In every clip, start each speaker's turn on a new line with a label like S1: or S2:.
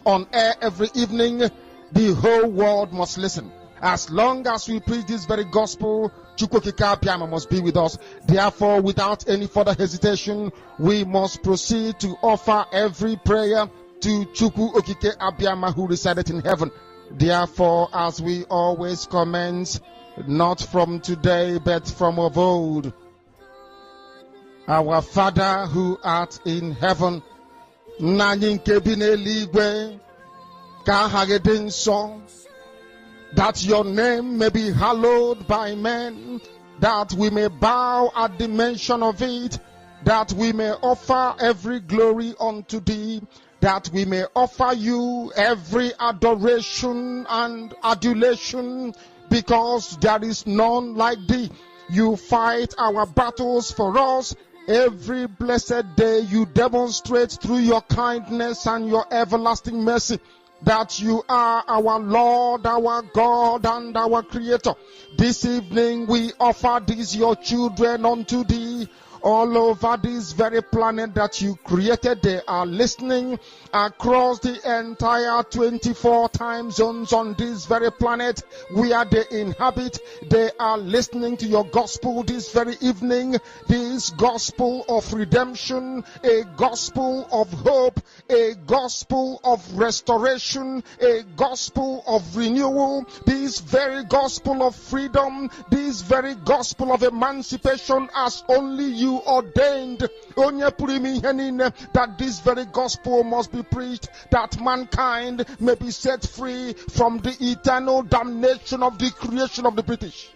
S1: on air every evening, the whole world must listen. As long as we preach this very gospel, Chukwokika Abiyama must be with us. Therefore, without any further hesitation, we must proceed to offer every prayer to Chukwu Okike Abiyama who resided in heaven. Therefore, as we always commence, not from today, but from of old, our Father who art in heaven, that your name may be hallowed by men, that we may bow at the mention of it, that we may offer every glory unto thee, that we may offer you every adoration and adulation, because there is none like thee. You fight our battles for us. Every blessed day you demonstrate through your kindness and your everlasting mercy that you are our Lord, our God, and our Creator. This evening we offer these your children unto thee. All over this very planet that you created, they are listening across the entire 24 time zones on this very planet where they inhabit. They are listening to your gospel this very evening, this gospel of redemption, a gospel of hope, a gospel of restoration, a gospel of renewal, this very gospel of freedom, this very gospel of emancipation as only you ordained, that this very gospel must be preached, that mankind may be set free from the eternal damnation of the creation of the British.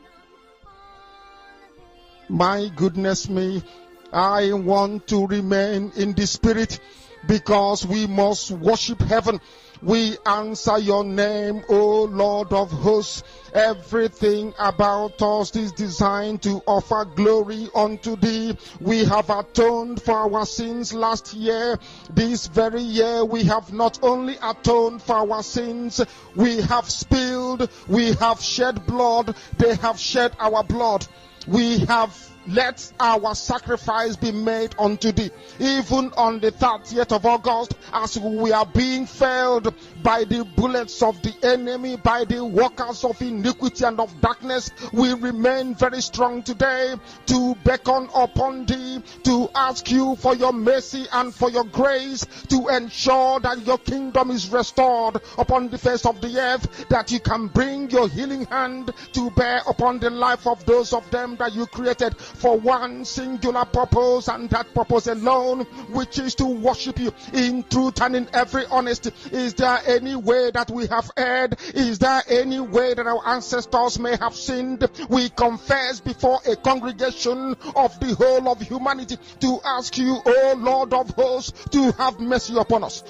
S1: My goodness me, I want to remain in the spirit, because we must worship heaven. We answer your name, O Lord of hosts. Everything about us is designed to offer glory unto thee. We have atoned for our sins last year. This very year we have not only atoned for our sins, we have spilled, we have shed blood, they have shed our blood. We have let our sacrifice be made unto thee. Even on the 30th of August, as we are being felled by the bullets of the enemy, by the workers of iniquity and of darkness, we remain very strong today to beckon upon thee, to ask you for your mercy and for your grace, to ensure that your kingdom is restored upon the face of the earth, that you can bring your healing hand to bear upon the life of those of them that you created for one singular purpose, and that purpose alone, which is to worship you in truth and in every honesty. Is there any way that we have erred? Is there any way that our ancestors may have sinned? We confess before a congregation of the whole of humanity to ask you, O Lord of hosts, to have mercy upon us.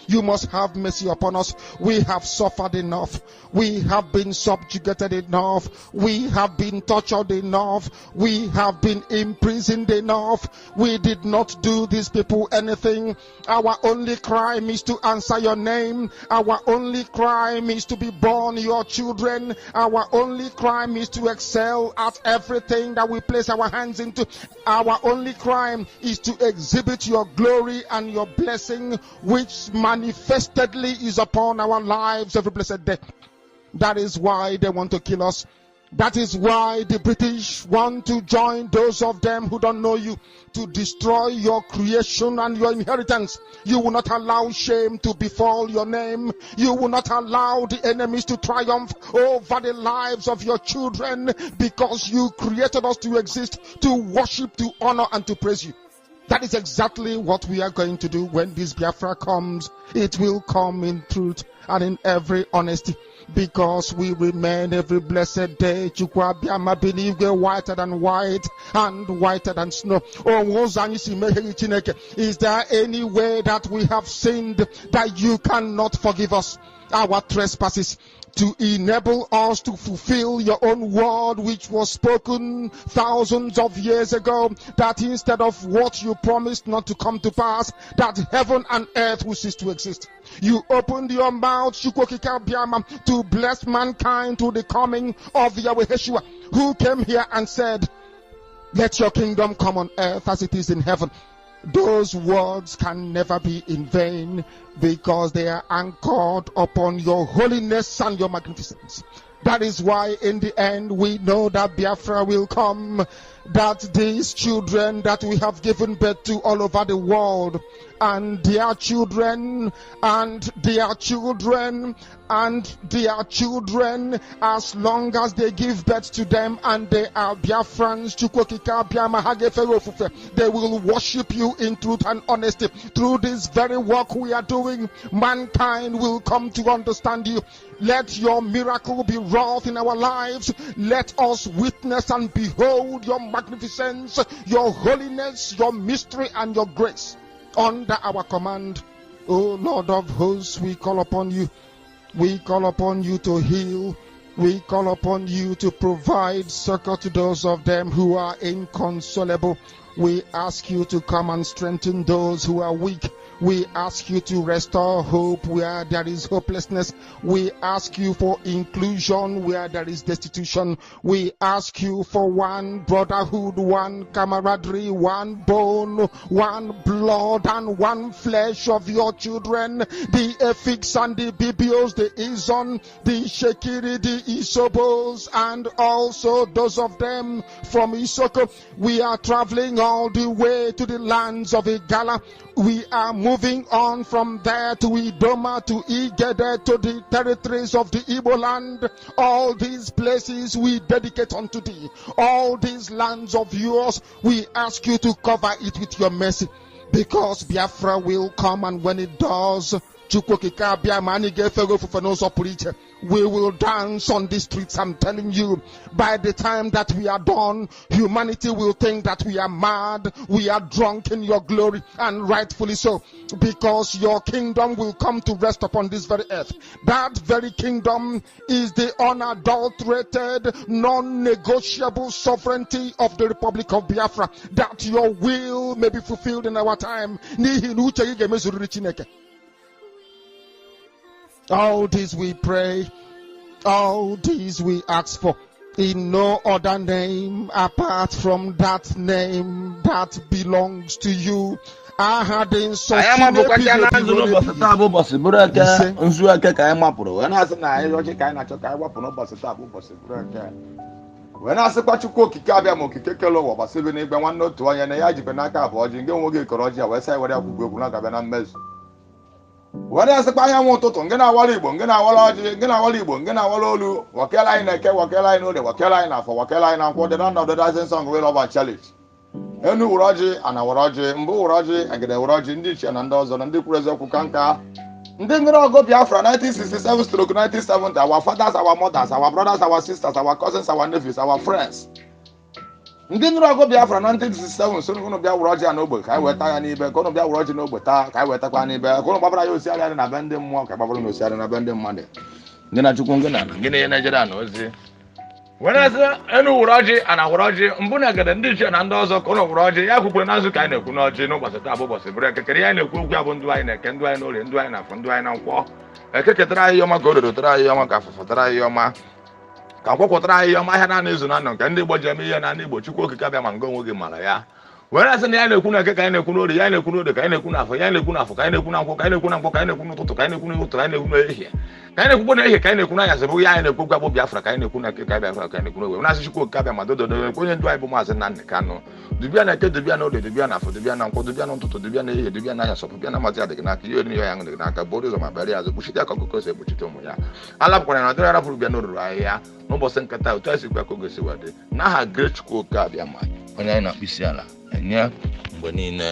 S1: You must have mercy upon us. We have suffered enough. We have been subjugated enough. We have been tortured enough. We have been imprisoned enough. We did not do these people anything. Our only crime is to answer your name. Our only crime is to be born your children. Our only crime is to excel at everything that we place our hands into. Our only crime is to exhibit your glory and your blessing, which manifestedly is upon our lives every blessed day. That is why they want to kill us. That is why the British want to join those of them who don't know you to destroy your creation and your inheritance. You will not allow shame to befall your name. You will not allow the enemies to triumph over the lives of your children, because you created us to exist, to worship, to honor, and to praise you. That is exactly what we are going to do when this Biafra comes. It will come in truth and in every honesty, because we remain every blessed day. Chukwu Abiyama believe we're whiter than white and whiter than snow. Is there any way that we have sinned that you cannot forgive us our trespasses, to enable us to fulfill your own word, which was spoken thousands of years ago, that instead of what you promised not to come to pass, that heaven and earth will cease to exist? You opened your mouth, Chukwokika Abiyama, to bless mankind to the coming of Yahweh Yeshua, who came here and said, let your kingdom come on earth as it is in heaven. those words can never be in vain, because they are anchored upon your holiness and your magnificence. That is why in the end we know that Biafra will come, that these children that we have given birth to all over the world, and their children, and their children, and their children, as long as they give birth to them and they are Biafrans, they will worship you in truth and honesty. Through this very work we are doing, mankind will come to understand you. Let your miracle be wrought in our lives. Let us witness and behold your magnificence, your holiness, your mystery, and your grace under our command. O Lord of hosts, we call upon you. We call upon you to heal. We call upon you to provide succor to those of them who are inconsolable. We ask you to come and strengthen those who are weak. We ask you to restore hope where there is hopelessness. We ask you for inclusion where there is destitution. We ask you for one brotherhood, one camaraderie, one bone, one blood, and one flesh of your children. The Efiks and the Bibios, the Izon, the Shekiri, the Isobos, and also those of them from Isoko. We are traveling all the way to the lands of Igala. We are moving on from there to Idoma, to Igede, to the territories of the Igbo land. All these places we dedicate unto thee. All these lands of yours, we ask you to cover it with your mercy. Because Biafra will come, and when it does, we will dance on the streets. I'm telling you, by the time that we are done, humanity will think that we are mad, we are drunk in your glory, and rightfully so, because your kingdom will come to rest upon this very earth. That very kingdom is the unadulterated, non-negotiable sovereignty of the Republic of Biafra, that your will may be fulfilled in our time. All this we pray, all these we ask for, in no other name apart from that name that belongs to you. I had in such a
S2: when I say what you cook, Kikabia Mokikelo, was 7 8 1 not to one and a Yajibanaka, or Jingo Koroja, West Side, whatever Guna Mess. What else the Paya Moto, Gena Walibon, Gena Walaji, Gena Walibon, Gena Walolu, Wakela in a Wakela, no, the Wakela for Wakela, and for the none of the dozen song will of our challenge. Enu Uraji and our Raji, Mbo Raji, and the Uraji Indish and Andoz and the Prezo Kukanka. Then we all go Biafra 1967 to 1970. Our fathers, our mothers, our brothers, our sisters, our cousins, our nephews, our friends. Then we all go Biafra 1967. So we're going to be a Raji and Noble. I will tie an Ibe, going to be a Raji Noble. I will take an Ibe. Going to Babra Yosian and abandon work. Babra Yosian and abandon money. Then I took Gungana, Guinea Najarano. When I say Enu Raji and our Raji, Mbunaga and Dishan and also Kono Raji, Yakuanazu kind of Kunoji, no was a table was a break. A Korean who gabon duina, can do I know, and do I know from Duina War. A Kakatrai Yoma go to try Yoma for Try Yoma. Kako try Yoma Hanan is none, can they watch me and Anibo, Chukoka and go with Malaya. Whereas in Yana Kuna, Kana Kuno, the Yana Kuno, the Kana Kuna, for Yana Kuna, for Kana Kuna, for Kana Kuna, for Kana Kuna, to Kana Kuna, to Kana Kuna here. Kana Kuna, Kana Kuna, as a boy and a cook of Biafra, Kana Kuna, Kana Kuna. When I should cook Kabama, the Korean drive Bomas and Nankano. The Biana, the Biano, the Biana, for the Biana, the Biano, to the Biana, the Biana, so Biana Matia, Naki, you and young, the Naka, bodies of my belly as a Bushita Cocos, a Buchitomoya. I love when another Arabu Biano Raya, no Bosan Kata, Tessica Cogosiwadi. Now, great school Kabiama, when I not Bisiana. Yeah, when in do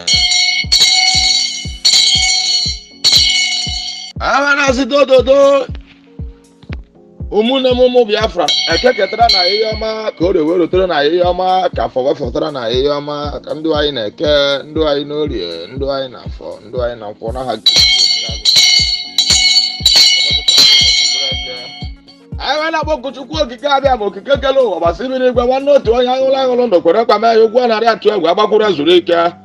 S2: Umuna Momo Biafra, I take a trana yama, code a word to trana yama, Kafa for trana yama, can do I in a care, do I know the do I know for, do I know for not I went up to Kikabia, Kikalo, but 7 1 not to a young long on the Koraka, you go and at 12, Abakura Zurika.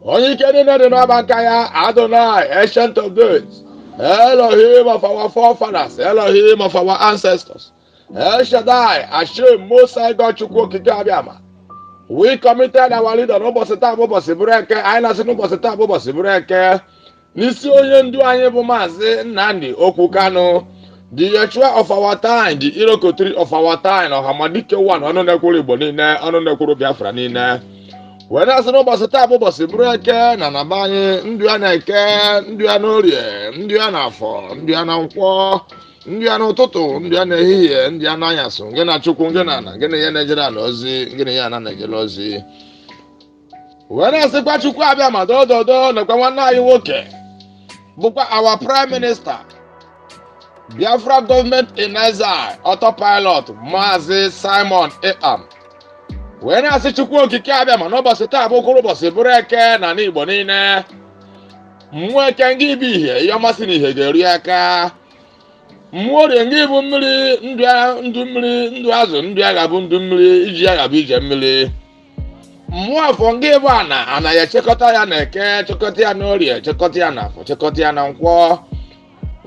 S2: Only getting at the Nabakaya, Adonai, ancient of days. Elohim of our forefathers, Elohim of our ancestors. El Shaddai, Hashem, Most High God, Chukwu Kikabiama. We committed our leader n'ụbọchị taa bụ ụbọchị bụrụ eke. Anyị na-asị n'ụbọchị taa bụ ụbọchị bụrụ eke. N'isi onye ndu anyị bụ Maazị Nnamdi Okwu Kanu, the Yeshua of our time, the Irokotri of our time, Ọhamadike one, ọnụ na-ekwuru Igbo niile, ọnụ na-ekwuru Biafra niile. Wee na-asị n'ụbọchị taa bụ ụbọchị bụrụ eke na naba anyị ndụ ya na-eke, ndụ ya n'orie, ndụ ya n'afọ, ndụ ya na nkwọ, ndụ ya n'ụtụtụ, ndụ ya n'ehihie, ndụ ya n'anyasụ, gị na Chukwu, gị na ana, gị na ihe na-ejere ala ozi, gị na ihe ana na-ejere ozi. Wee na-asịkwa Chukwu abịa ma dododo nakwa nwanne anyị nwoke bụkwa our prime minister, Biafra government in exile, autopilot, Maazị Simon Ekpa. Wee na-asị Chukwu okike abịa ma n'ụbọchị taa bụkwara ụbọchị bụrụ eke na n'Igbo niile. Mmụọ eke ngị bụ ihe, ihe ọmasị na ihe ga-eru aka. Mmụọ orie ngị bụ mmiri, ndụ mmiri, ndụ azụ, ndụ agha bụ ndụ mmiri, iji agha bụ ije mmiri. Mmụọ afọ ngị bụ ana ya echekọta ya na eke, chekọta ya n'orie, chekọta ya n'afọ, chekọta ya na nkwọ.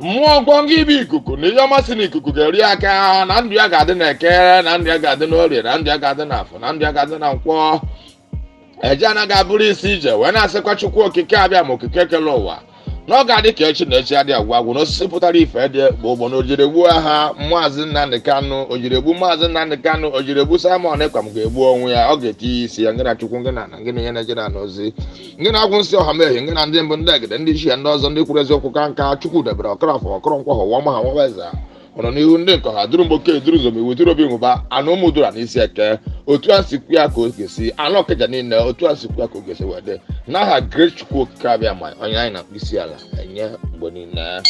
S2: Mmụọ nkwọ ngị bụ ikuku na ihe ọmasị na ikuku ga-eri aka, na ndụ ya ga-adị na eke, na ndụ ya ga-adị n'orie, na ndụ ya ga-adị n'afọ, na ndụ ya ga-adị na nkwọ. Eje anaghị abụrụ isi ije. Wee na-asịkwa Chukwu okike abịa ma okike kele ụwa na ọ ga-adị ka echi na echi adị agwụ agwụ na osisi pụtara ife dị gbogbo na ojiregbu agha Maazị Nnamdi Kanu, ojiregbu Maazị Nnamdi Kanu, ojiregbu Simon Ekpa ga-egbu onwe ya. Ọ ga-etinye isi ya, ngị na Chukwu, ngị na ana, ngị na ihe na-ejere ala ozi, ngị na-agwụ nsị ọha mehie, ngị na ndị mbụ, ndị egede, ndị isi ya, ndị ọzọ, ndị kwuru eziokwu ka nka. Chukwu debere ọkọrọfọ ọkọrọnkwa ha ụwa ma ha nwabeza ọnọ n'ihu ndị nkọ ha duru mgboke duru zom iwu duru obi nwụba anụ ụmụ dura n'isi eke. Otu a sikwu ya ka o ga-esi anụ ọkịja niile, otu a sikwu ya ka o ga-esi wede n'aha Great Chukwu okike abịa ma onye anyị na isi ala enye mgbe niile.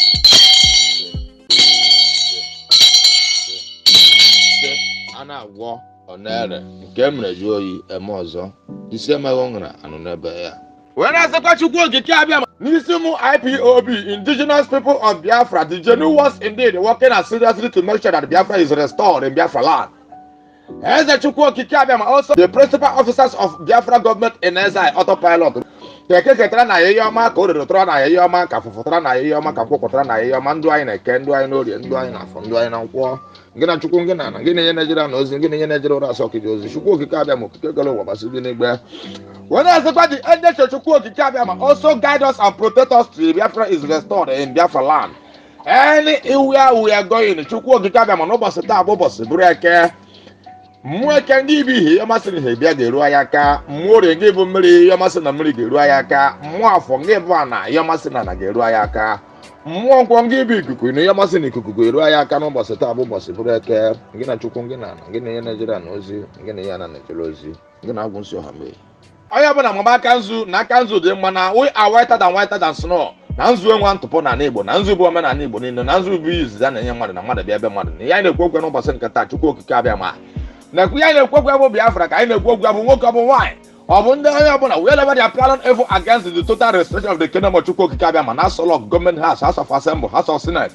S2: A na-agwọ ọ na-ere nke e mere ju oyi eme ọzọ, isi emeghị ọṅara anụ n'ebe ya. Wee na-asịkwa Chukwu okike abịa n'isi ụmụ IPOB, indigenous people of Biafra, the genuine ones indeed, working as seriously to make sure that Biafra is restored in Biafra land. Eze Chukwu okike abịa ma also the principal officers of Biafra government in exile, autopilot. Keke ketara na ihe ọma ka o rere na ihe ọma ka fụfụtara na ihe ọma ka kwụpụtara na ihe ọma. Ndụ anyị na-eke, ndụ anyị n'orie, ndụ anyị n'afọ, ndụ anyị na nkwọ. Gị na Chukwu, gị na ana, gị na ihe na-ejere na ozi, gị na ihe na-ejere ụra asọ kije ozi. Chukwu okike abịa ma okike kele ụwa gbasị bi n'igbe. When I say the end of Chukwu okike abịa ma also guide us and protect us till Biafra is restored in Biafra land. Anywhere we are going, Chukwu okike abịa ma n'ụbọchị taa bụ ụbọchị bụrụ eke. Mmụọ eke ngị bụ ihe ọmasị na ihe bịa ga-eru anyị aka. Mmụọ orie ngị bụ mmiri, ihe ọmasị na mmiri ga-eru anyị aka. Mmụọ afọ ngị bụ ana, ihe ọmasị na ana ga-eru anyị aka. Mmụọ nkwọ ngị bụ ikuku na ihe ọmasị na ikuku ga-eru anyị aka n'ụbọchị taa bụ ụbọchị bụrụ eke. Gị na Chukwu, gị na ana, gị na ihe na-ejere na ozi, gị na ihe ana na-ejere ozi, gị na agwụ nsị ọha mee. Onye ọbụla mama aka nzu na aka nzu dị mma na we are whiter than snow. Na nzu enwe ntụpọ na Igbo, na nzu bụ omenala Igbo niile, na nzu bụ izizi a na-enye mmadụ na mmadụ bịa ebe mmadụ. Na ihe anyị na-ekwu okwu n'ụbọchị nke taa, Chukwu okike abịa ma na-ekwu ihe anyị na-ekwu okwu bụ Biafra ka anyị na-ekwu okwu bụ nwoke ọ bụ nwaanyị ọ bụ ndị onye ọbụla wherever they are planning evil against the total restoration of the kingdom of Chukwu okike abịa ma na House of Government House, House of Assembly, House of Senate,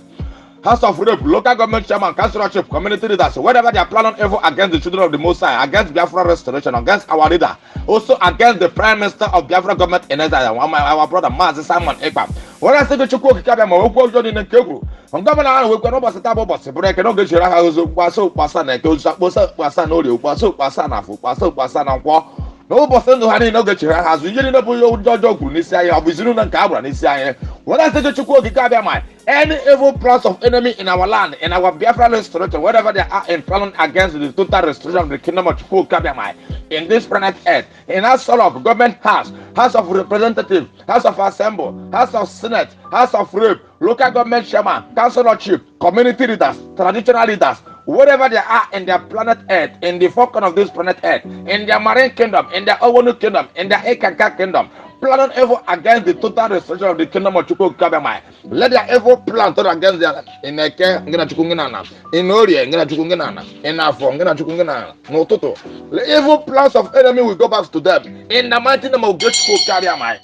S2: House of Rep, local government chairman, councilorship, community leaders, whatever they are planning evil against the children of the Most High, against Biafra restoration, against our leader, also against the Prime Minister of Biafra government in exile, our brother Maazị Simon Ekpa. When I say the Chukwu okike abịa ma okwu ọjọọ dị na nke kwuru gọvanọ ahụ wekwe n'ụbọchị taa bụ ụbọchị bụrụ eke n'oge jiri agha ozo kpasa ụkpasa na eke ozu akpọsa ụkpasa na orie ụkpasa ụkpasa na afọ ụkpasa ụkpasa na nkwọ n'ụbọchị ndụ ha niile oge chiri agha azụ ihe niile bụ ihe ọjọọ kwuru n'isi anyị ọ bụ izinu na nke a gbara n'isi anyị. When I say the Chukwu okike abịa ma any evil plans of enemy in our land, in our Biafra restoration, whatever they are in planning against the total restoration of the kingdom of Chukwu okike abịa ma in this planet earth, in House of Government House, House of Representatives, House of Assembly, House of Senate, House of Rep, local government chairman, councilorship, community leaders, traditional leaders, wherever they are in their planet earth, in the four corners of this planet earth, in their marine kingdom, in their Owonu kingdom, in their Ekaka kingdom, planning evil against the total restoration of the kingdom of Chukwu okike abịa ma let their evil plan turn against their in eke ngị na Chukwu ngị na ana, in orie ngị na Chukwu ngị na ana, in afọ ngị na Chukwu ngị na ana n'ụtụtụ. The evil plans of enemy will go back to them in the mighty name of Chukwu okike abịa ma.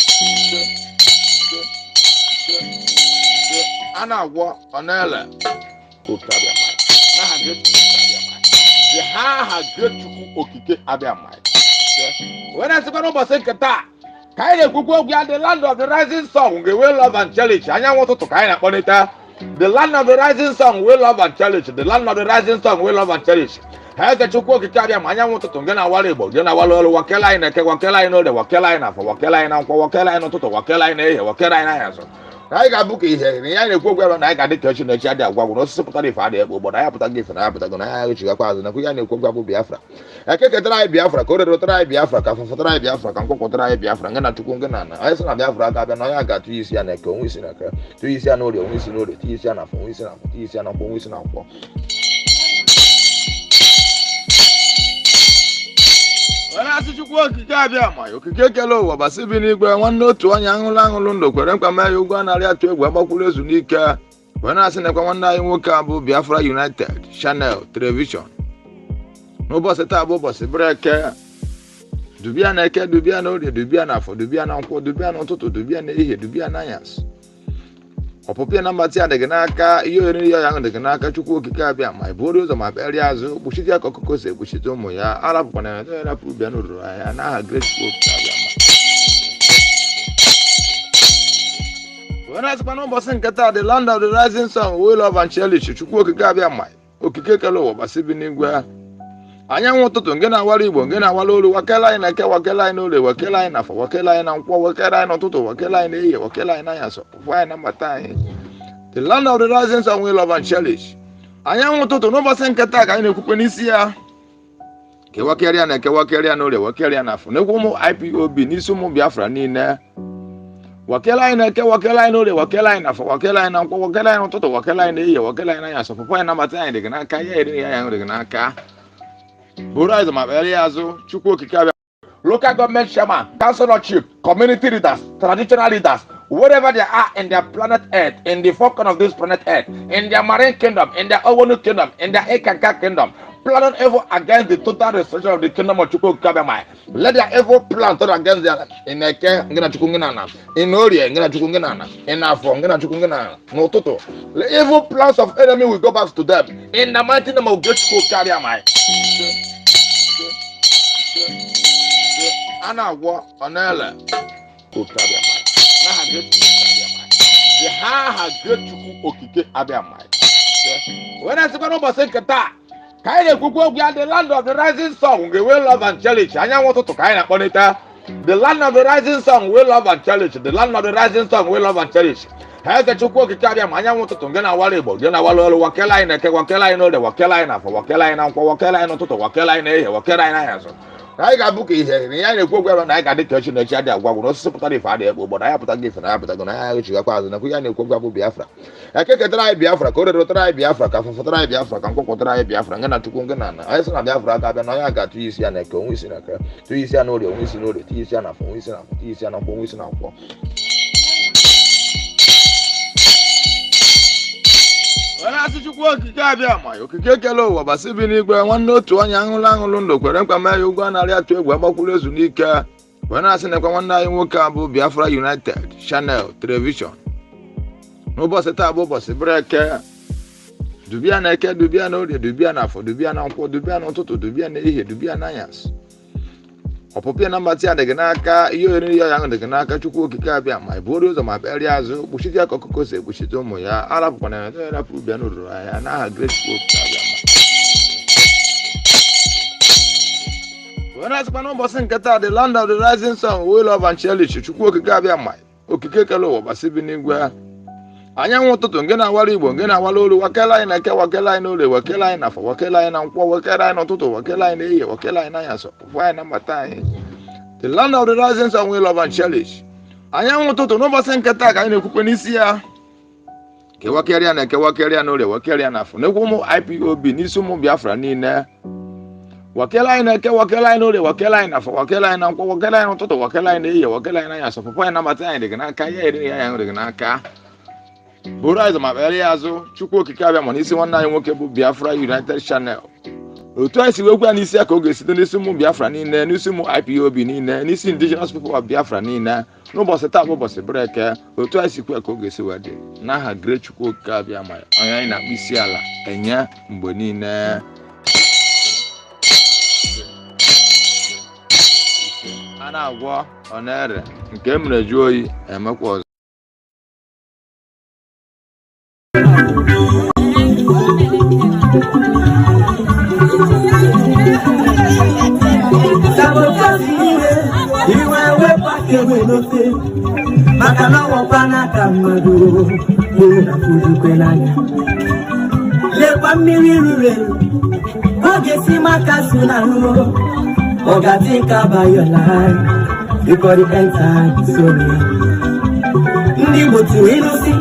S2: A na-agwọ ọ na-ele okike abịa ma n'aha Great Chukwu okike abịa ma. When I say n'ụbọchị nke taa ka anyị na-ekwukwu okwu ya the land of the rising sun ga-enwe love and challenge anyanwụ ụtụtụ ka anyị na-akpọlite the land of the rising sun will love and challenge, the land of the rising sun will love and challenge. ha ga chukwu okike abịa ma anyanwụ ụtụtụ nke na-awara igbo nke na-awara olu wakela anyị na-eke wakela anyị n'ode wakela anyị n'afọ wakela anyị na nkwọ wakela anyị n'ụtụtụ wakela anyị n'ehihie wakela anyị n'anyasụ anyị ga-abụ ka ihe na ya na-ekwu okwu ebe na anyị ga-adị ka echi na echi adị agwa gwụ na osisi pụtara ife adịghị ekpo obodo anyị apụtaghị ife na ya pụtago na ya echigakwa azụ nakwu ya na-ekwu okwu abụ Biafra ekeketara anyị Biafra ka o rerotara anyị Biafra ka afụfụtara anyị Biafra ka nkwụkwụtara anyị Biafra nga na chukwu nga na ana anyị sị na Biafra aka abịa na onye ga-atụ isi ya na eke onwe isi na eke tụ isi ya n'orie onwe isi n'orie tụ isi ya na afọ onwe isi na afọ tụ isi ya na nkwọ onwe isi na nkwọ onye asị chukwu okike abịa ma okike kele ụwa gbasị bi n'igwe nwanne otu onye aṅụlụ ndụ kwere nkwa mee ya ụgwọ anarị atụ egwu agbakwuru ezu n'ike wee na-asị nekwa nwanne anyị nwoke a bụ Biafra United Channel Television n'ụbọchị taa bụ ụbọchị breke dubia na eke dubia na orie dubia na afọ dubia na nkwọ dubia na ụtụtụ dubia na ehihie dubia na anyasị ọpụpịa na mbatị adịghị n'aka ihe oriri ya ahụ dịghị n'aka chukwu okike abịa ma iburu ụzọ ma kperịa azụ kpuchite ya ka ọkụkọ si ekpuchite ụmụ ya arapụkwana ya na-erapụ bịa n'ururu anya n'aha Great Pope abịa ma wee na-asịkwa n'ụbọchị nke taa the land of the rising sun we love and cherish chukwu okike abịa ma okike kele ụwa gbasị bi n'igwe anyanwụ ụtụtụ nke na-awara igbo nke na-awara olu wakela anyị na eke wakela anyị n'orie wakela anyị n'afọ wakela anyị na nkwọ wakela anyị n'ụtụtụ wakela anyị n'ehihie wakela anyị n'anyasụ ụfụ anyị na mbata anyị the land of the rising sun we love and cherish anyanwụ ụtụtụ n'ụbọchị nke taa ka anyị na-ekwukwe n'isi ya kewakerịa na ekewakerịa n'orie wakerịa n'afọ n'ekwu ụmụ IPOB n'isi ụmụ Biafra niile wakela anyị na eke wakela anyị n'orie wakela anyị n'afọ wakela anyị na nkwọ wakela anyị n'ụtụtụ wakela anyị n'ehihie wakela anyị n'anyasụ ụfụ anyị na mbata anyị dịghị n'aka ya eri ya ya dịghị n'aka buru anyị ma kpere ya azụ chukwu okike abịa local government chairman councilorship community leaders traditional leaders wherever they are in their planet earth in the four corners of this planet earth in their marine kingdom in their Owonu kingdom in their Ekanka kingdom planning evil against the total restoration of the kingdom of chukwu okike abịa let their evil plan turn against their in eke ngena chukwu ngena in orie ngena chukwu ngena in afọ ngena chukwu ngena n'ụtụtụ the evil plans of enemy will go back to them in the mighty name of great chukwu okike abịa a na-agwọ ọnele okike abịa n'aha great chukwu okike abịa wee na-esịkwa n'ụbọchị nke taa ka anyị na-ekwukwu okwu ya the land of the rising sun ga-enwe love and cherish anyanwụ ụtụtụ ka anyị na-akpọlite the land of the rising sun we love and cherish the land of the rising sun we love and cherish ha eke chukwu okike abịa ma anyanwụ ụtụtụ nke na-awara igbo nke na-awara olu wakela anyị na eke wakela anyị n'ode wakela anyị n'afọ wakela anyị na nkwọ wakela anyị n'ụtụtụ wakela anyị n'ehihie wakela anyị n'anyasụ anyị ga-abụ ka ihe na ya na-ekwu okwu ebe na anyị ga-adị ka echi na echi adị agwa gwụ na osisi pụtara ife adịghị ekpo obodo anyị apụtaghị ife na ya pụtago na ya echigakwa azụ nakwu ya na-ekwu okwu abụ Biafra ekeketara anyị Biafra ka o rerotara anyị Biafra ka afụfụtara anyị Biafra ka nkwụkwụtara anyị Biafra nga na chukwu nga na ana anyị sị na Biafra aka abịa na onye ga-atụ isi ya na eke onwe isi na eke tụ isi ya n'orie onwe isi n'orie tụ isi ya na afọ onwe isi na afọ tụ isi ya na nkwọ onwe isi na nkwọ onye asị chukwu okike abịa ma okike kele ụwa gbasị bi n'igwe nwanne otu onye aṅụlụ ndụ kwere nkwa mee ya ụgwọ anarị atụ egwu agbakwuru ezu n'ike wee na-asị nekwa nwanne anyị nwoke a bụ Biafra United Channel Television n'ụbọchị taa bụ ụbọchị breke dubia na eke dubia na orie dubia na afọ dubia na nkwọ dubia na ụtụtụ dubia na ehihie dubia na anyasị ọpụpịa na mbatị adịghị n'aka ihe oriri ya ahụ dịghị n'aka chukwu okike abịa ma iburu ụzọ ma kperịa azụ kpuchite ya ka ọkụkọ si ekpuchite ụmụ ya arapụkwana ya na-erapụ bịa n'ururu anya n'aha Great Pope abịa ma wee na-asịkwa n'ụbọchị nke taa the land of the rising sun we love and cherish chukwu okike abịa ma okike kele ụwa gbasị bi n'igwe anyanwụ ụtụtụ nke na-awara igbo nke na-awara olu wakela anyị na eke wakela anyị n'orie wakela anyị n'afọ wakela anyị na nkwọ wakela anyị n'ụtụtụ wakela anyị n'ehihie wakela anyị n'anyasụ ụfụ anyị na mbata anyị the land of the rising sun we love and cherish anyanwụ ụtụtụ n'ụbọchị nke taa ka anyị na-ekwukwe n'isi ya kewakerịa na ekewakerịa n'orie wakerịa n'afọ n'ekwu ụmụ IPOB n'isi ụmụ Biafra niile wakela anyị na eke wakela anyị n'orie wakela anyị n'afọ wakela anyị na nkwọ wakela anyị n'ụtụtụ wakela anyị n'ehihie wakela anyị n'anyasụ ụfụ anyị na mbata anyị dịghị n'aka ya eri ya ya dịghị n'aka buru anyị ma kpere ya azụ chukwu okike abịa ma n'isi nwanne anyị nwoke bụ Biafra United Channel otu anyị si wekwu ya n'isi ya ka ọ ga-esite n'isi ụmụ Biafra niile n'isi ụmụ IPOB niile n'isi indigenous people of Biafra niile n'ụbọchị taa bụ ụbọchị breke otu anyị si kwu ya ka ọ ga-esi wee dị n'aha Great chukwu okike abịa ma onye anyị na-akpụ isi ala enye mgbe niile a na-agwọ ọ na-ere nke mere jụọ oyi emekwa ọzọ
S3: Thank you. ewe nofe maka na ọwọkwa n'aka mmadụ na fudukwe n'anya lekwa mmiri ruru eru oge si maka so na ruo Oga think about your life before the end time sorry ndị gbotu ịnụsi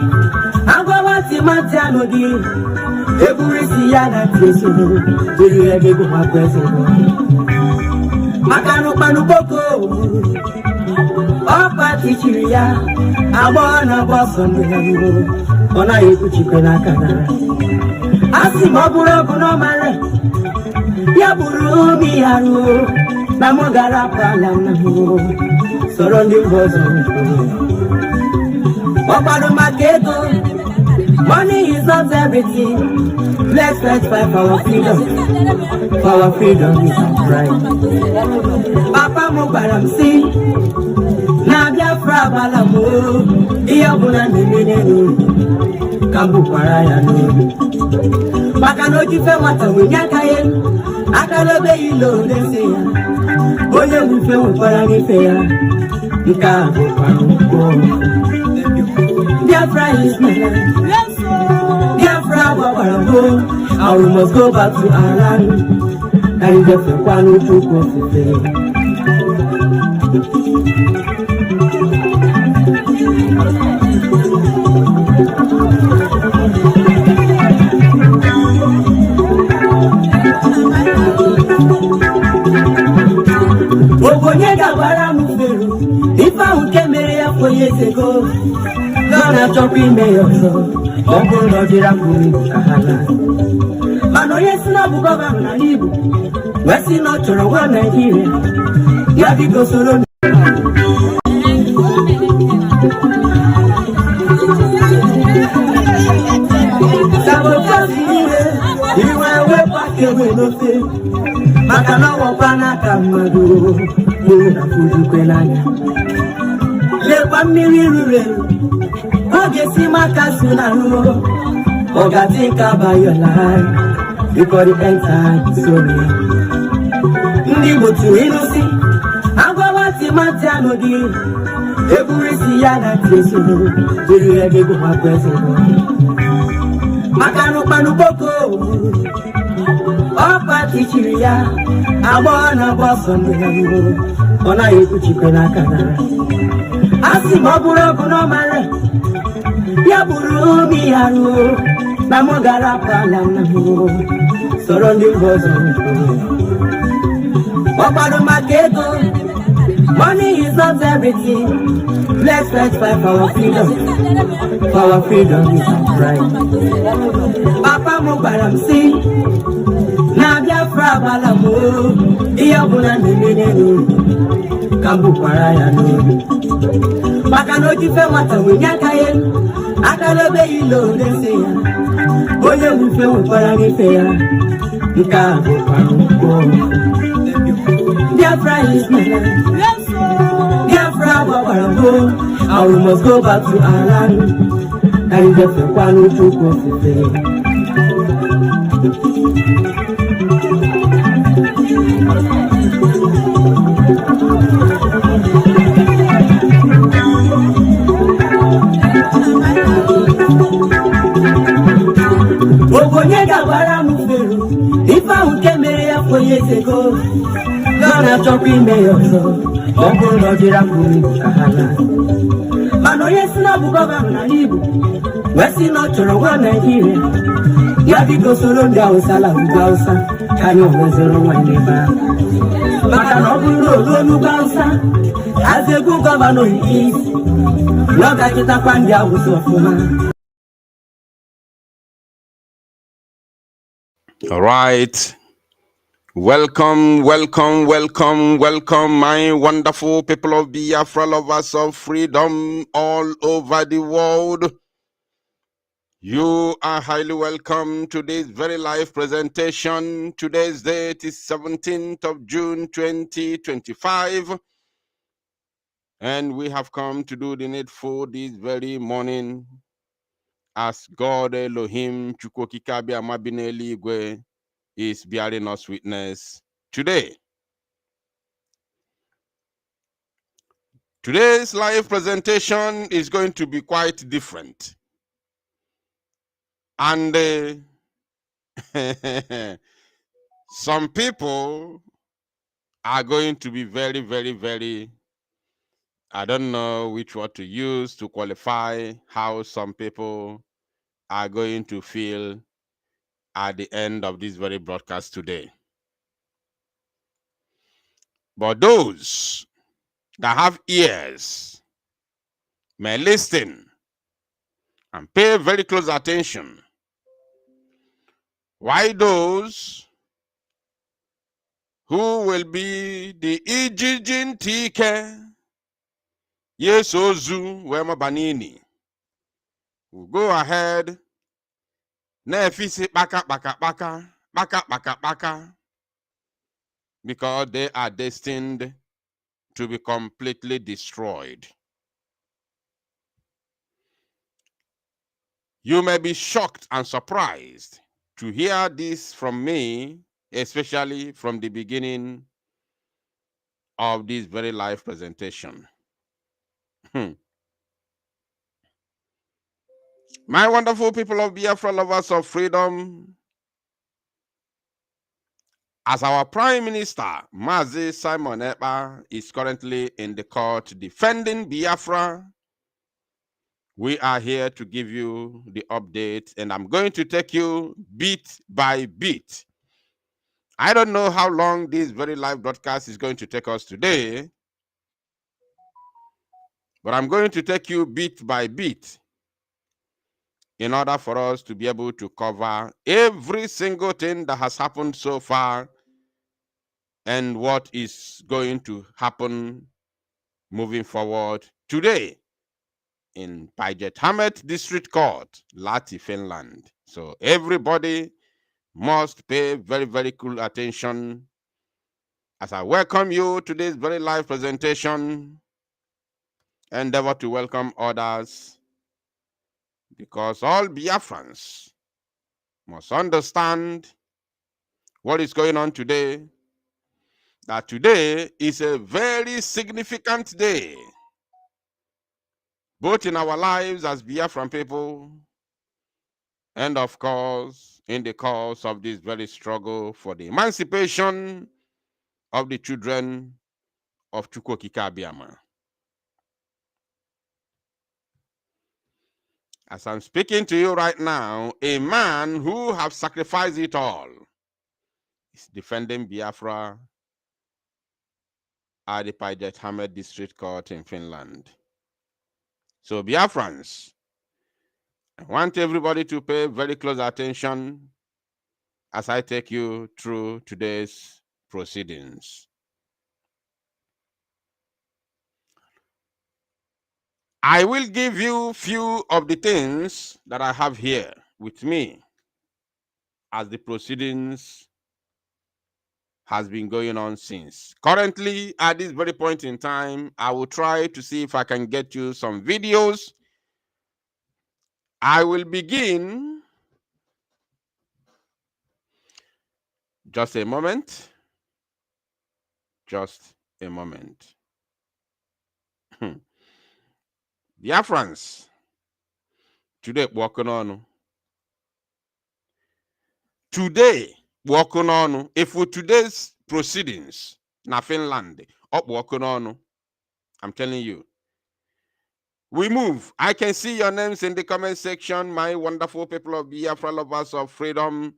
S3: agwawa timati anọghị eburisi ya na tiesoro jiri ebe bụ ma kwesịrị maka nụkpanụ boko ọpa tichiri ya agbọ na bọsọ ndị ya ruo ọ naghị ekwuchikwe n'aka na asị ma ọ bụrụ ọgụ n'ọmara ya bụrụ obi ya ruo na mụ gara pala na mụ sọrọ ndị mba ọzọ ọgbado maka ego money is not everything let's fight for our freedom is our right papa mụ gwara m si na Biafra agbala m ihe ọbụla na-eme n'elu ka m bụkwara ya n'elu maka na ojife nwata wenye aka ya aka n'obe ilo n'ese ya onye nwufe nwekwara n'ife ya nke a bụkwara ụkwụ Biafra is my life Biafra gbagbara mbụ and we must go back to our land ka njefekwa n'Chukwu ofufe Ogonye gabara mufero ife ahụ nke mere ya kwenye sego na na-achọkwa ime ya ọzọ ọ bụrụ na ọ dịrị akwụrụ ka ha na mana onye si na ọ bụ gọvanọ n'ala Igbo wee si na ọ chọrọ nwa Naịjirịa ya biko soro sabotage iwe wepụ aka ewe n'ofe maka na ọwọkwa n'aka mmadụ na fudukwe n'anya lekwa mmiri ruru eru oge si maka so na ruo Oga think about your life before the end time sorry ndị gbotu ịnụsi agwawa timati anọghị eburisi ya na tiesoro jiri ebe bụ ma kwesịrị maka nụkpanụ boko ọpa tichiri ya agbọ na bọsọ ndị ya ruo ọ naghị ekwuchikwe n'aka na asị ma ọ bụrụ ọgụ n'ọmara ya bụrụ obi ya ruo na mụ gara pala na mụ sọrọ ndị mba ọzọ ọgbado maka ego money is not everything let's fight for our freedom is our right papa mụ gwara m si na Biafra agbala m ihe ọbụla na-eme n'elu ka m bụkwara ya n'elu maka na ojife nwata wenye aka ya aka n'obe ilo n'ese ya onye nwufe nwekwara n'ife ya nke a bụkwara ụkwụ Biafra is my life Biafra gbagbara mbụ and we must go back to our land ka njefekwa n'Chukwu ofufe Ogonye gabara mufero ife ahụ nke mere ya kwenye sego na na-achọkwa ime ya ọzọ ọ bụrụ na ọ dịrị akwụrụ ka ha na mana onye si na ọ bụ gọvanọ n'ala Igbo wee si na ọ chọrọ nwa Naịjirịa ya biko soro ndị Hausa la ugwu Hausa ka anyị onwezoro nwanne ebe ahụ maka na ọ bụrụ na olu onugwu Hausa azụ egwu gọvanọ nke isi na ọ ga-achịtakwa ndị Hausa ọfụma.
S4: All right. Welcome, my wonderful people of Biafra, lovers of freedom all over the world. You are highly welcome to this very live presentation. Today's date is 17th of June, 2025. And we have come to do the needful this very morning as God Elohim Chukwokikabi Amabineli Igwe is bearing us witness today. Today's live presentation is going to be quite different. And some people are going to be very, very, very, I don't know which word to use to qualify how some people are going to feel at the end of this very broadcast today. But those that have ears may listen and pay very close attention. Why those who will be the Ijijin Tike Yesozu Wema Banini will go ahead Nefisi baka because they are destined to be completely destroyed. You may be shocked and surprised to hear this from me, especially from the beginning of this very live presentation. My wonderful people of Biafra, lovers of freedom, as our Prime Minister, Mazi Simon Ekpa, is currently in the court defending Biafra, we are here to give you the update, and I'm going to take you bit by bit. I don't know how long this very live broadcast is going to take us today, but I'm going to take you bit by bit in order for us to be able to cover every single thing that has happened so far and what is going to happen moving forward today in Pajethamet District Court, Lati, Finland. So everybody must pay very, very cool attention as I welcome you to this very live presentation. Endeavor to welcome others, because all Biafrans must understand what is going on today, that today is a very significant day, both in our lives as Biafran people and, of course, in the cause of this very struggle for the emancipation of the children of Chukwokika Biama. As I'm speaking to you right now, a man who has sacrificed it all is defending Biafra at the Pajethamet District Court in Finland. So Biafrans, I want everybody to pay very close attention as I take you through today's proceedings. I will give you few of the things that I have here with me as the proceedings has been going on since. Currently, at this very point in time, I will try to see if I can get you some videos. I will begin. Just a moment. Just a moment. Biafrans, today working on. Today working on. If for today's proceedings, na Finland, up working on. I'm telling you. We move. I can see your names in the comment section, my wonderful people of Biafra, lovers of freedom.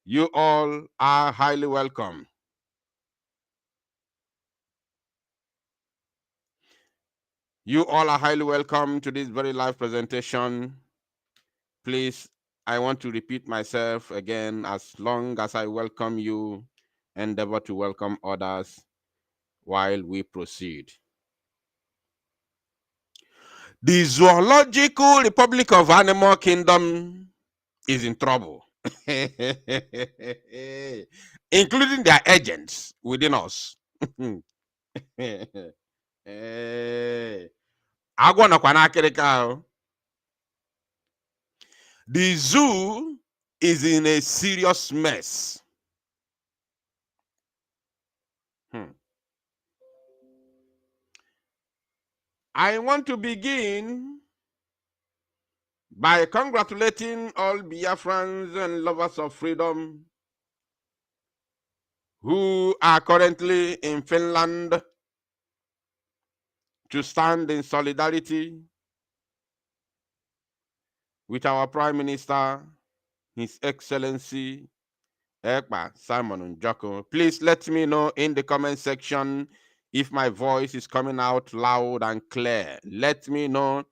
S4: You all are highly welcome. You all are highly welcome to this very live presentation. Please, I want to repeat myself again. As long as I welcome you, endeavor to welcome others while we proceed. The Zoological Republic of Animal Kingdom is in trouble, including their agents within us. The zoo is in a serious mess. I want to begin by congratulating all Biafrans and lovers of freedom who are currently in Finland to stand in solidarity with our Prime Minister, His Excellency Ekpa Simon Njoko. Please let me know in the comment section if my voice is coming out loud and clear. Let me know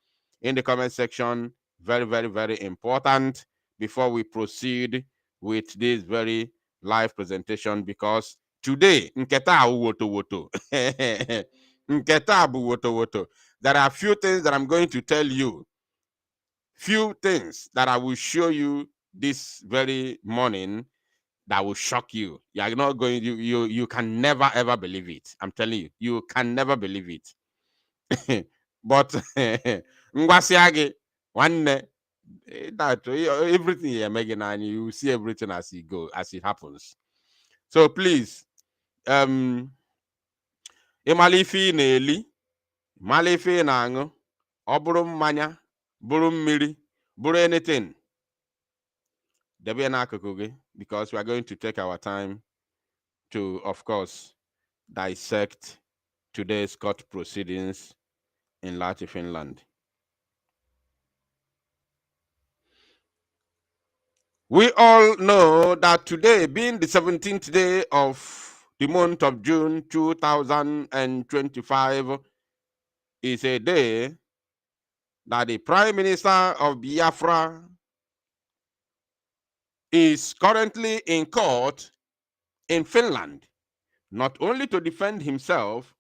S4: in the comment section. Very, very, very important before we proceed with this very live presentation, because today, nketa woto woto. Nketa bu woto woto. There are a few things that I'm going to tell you. Few things that I will show you this very morning that will shock you. You are not going, you can never ever believe it. I'm telling you, you can never believe it. But ngwasiage one that everything you're making, and you see everything as it go, as it happens. So please, imalifi na-eli, malifi na-aṅụ, ọ bụrụ mmanya, bụrụ mmiri, bụrụ anything, debe n'akụkụ gị, because we are going to take our time to, of course, dissect today's court proceedings in Lahti, Finland. We all know that today, being the 17th day of the month of June 2025, is a day that the Prime Minister of Biafra is currently in court in Finland, not only to defend himself,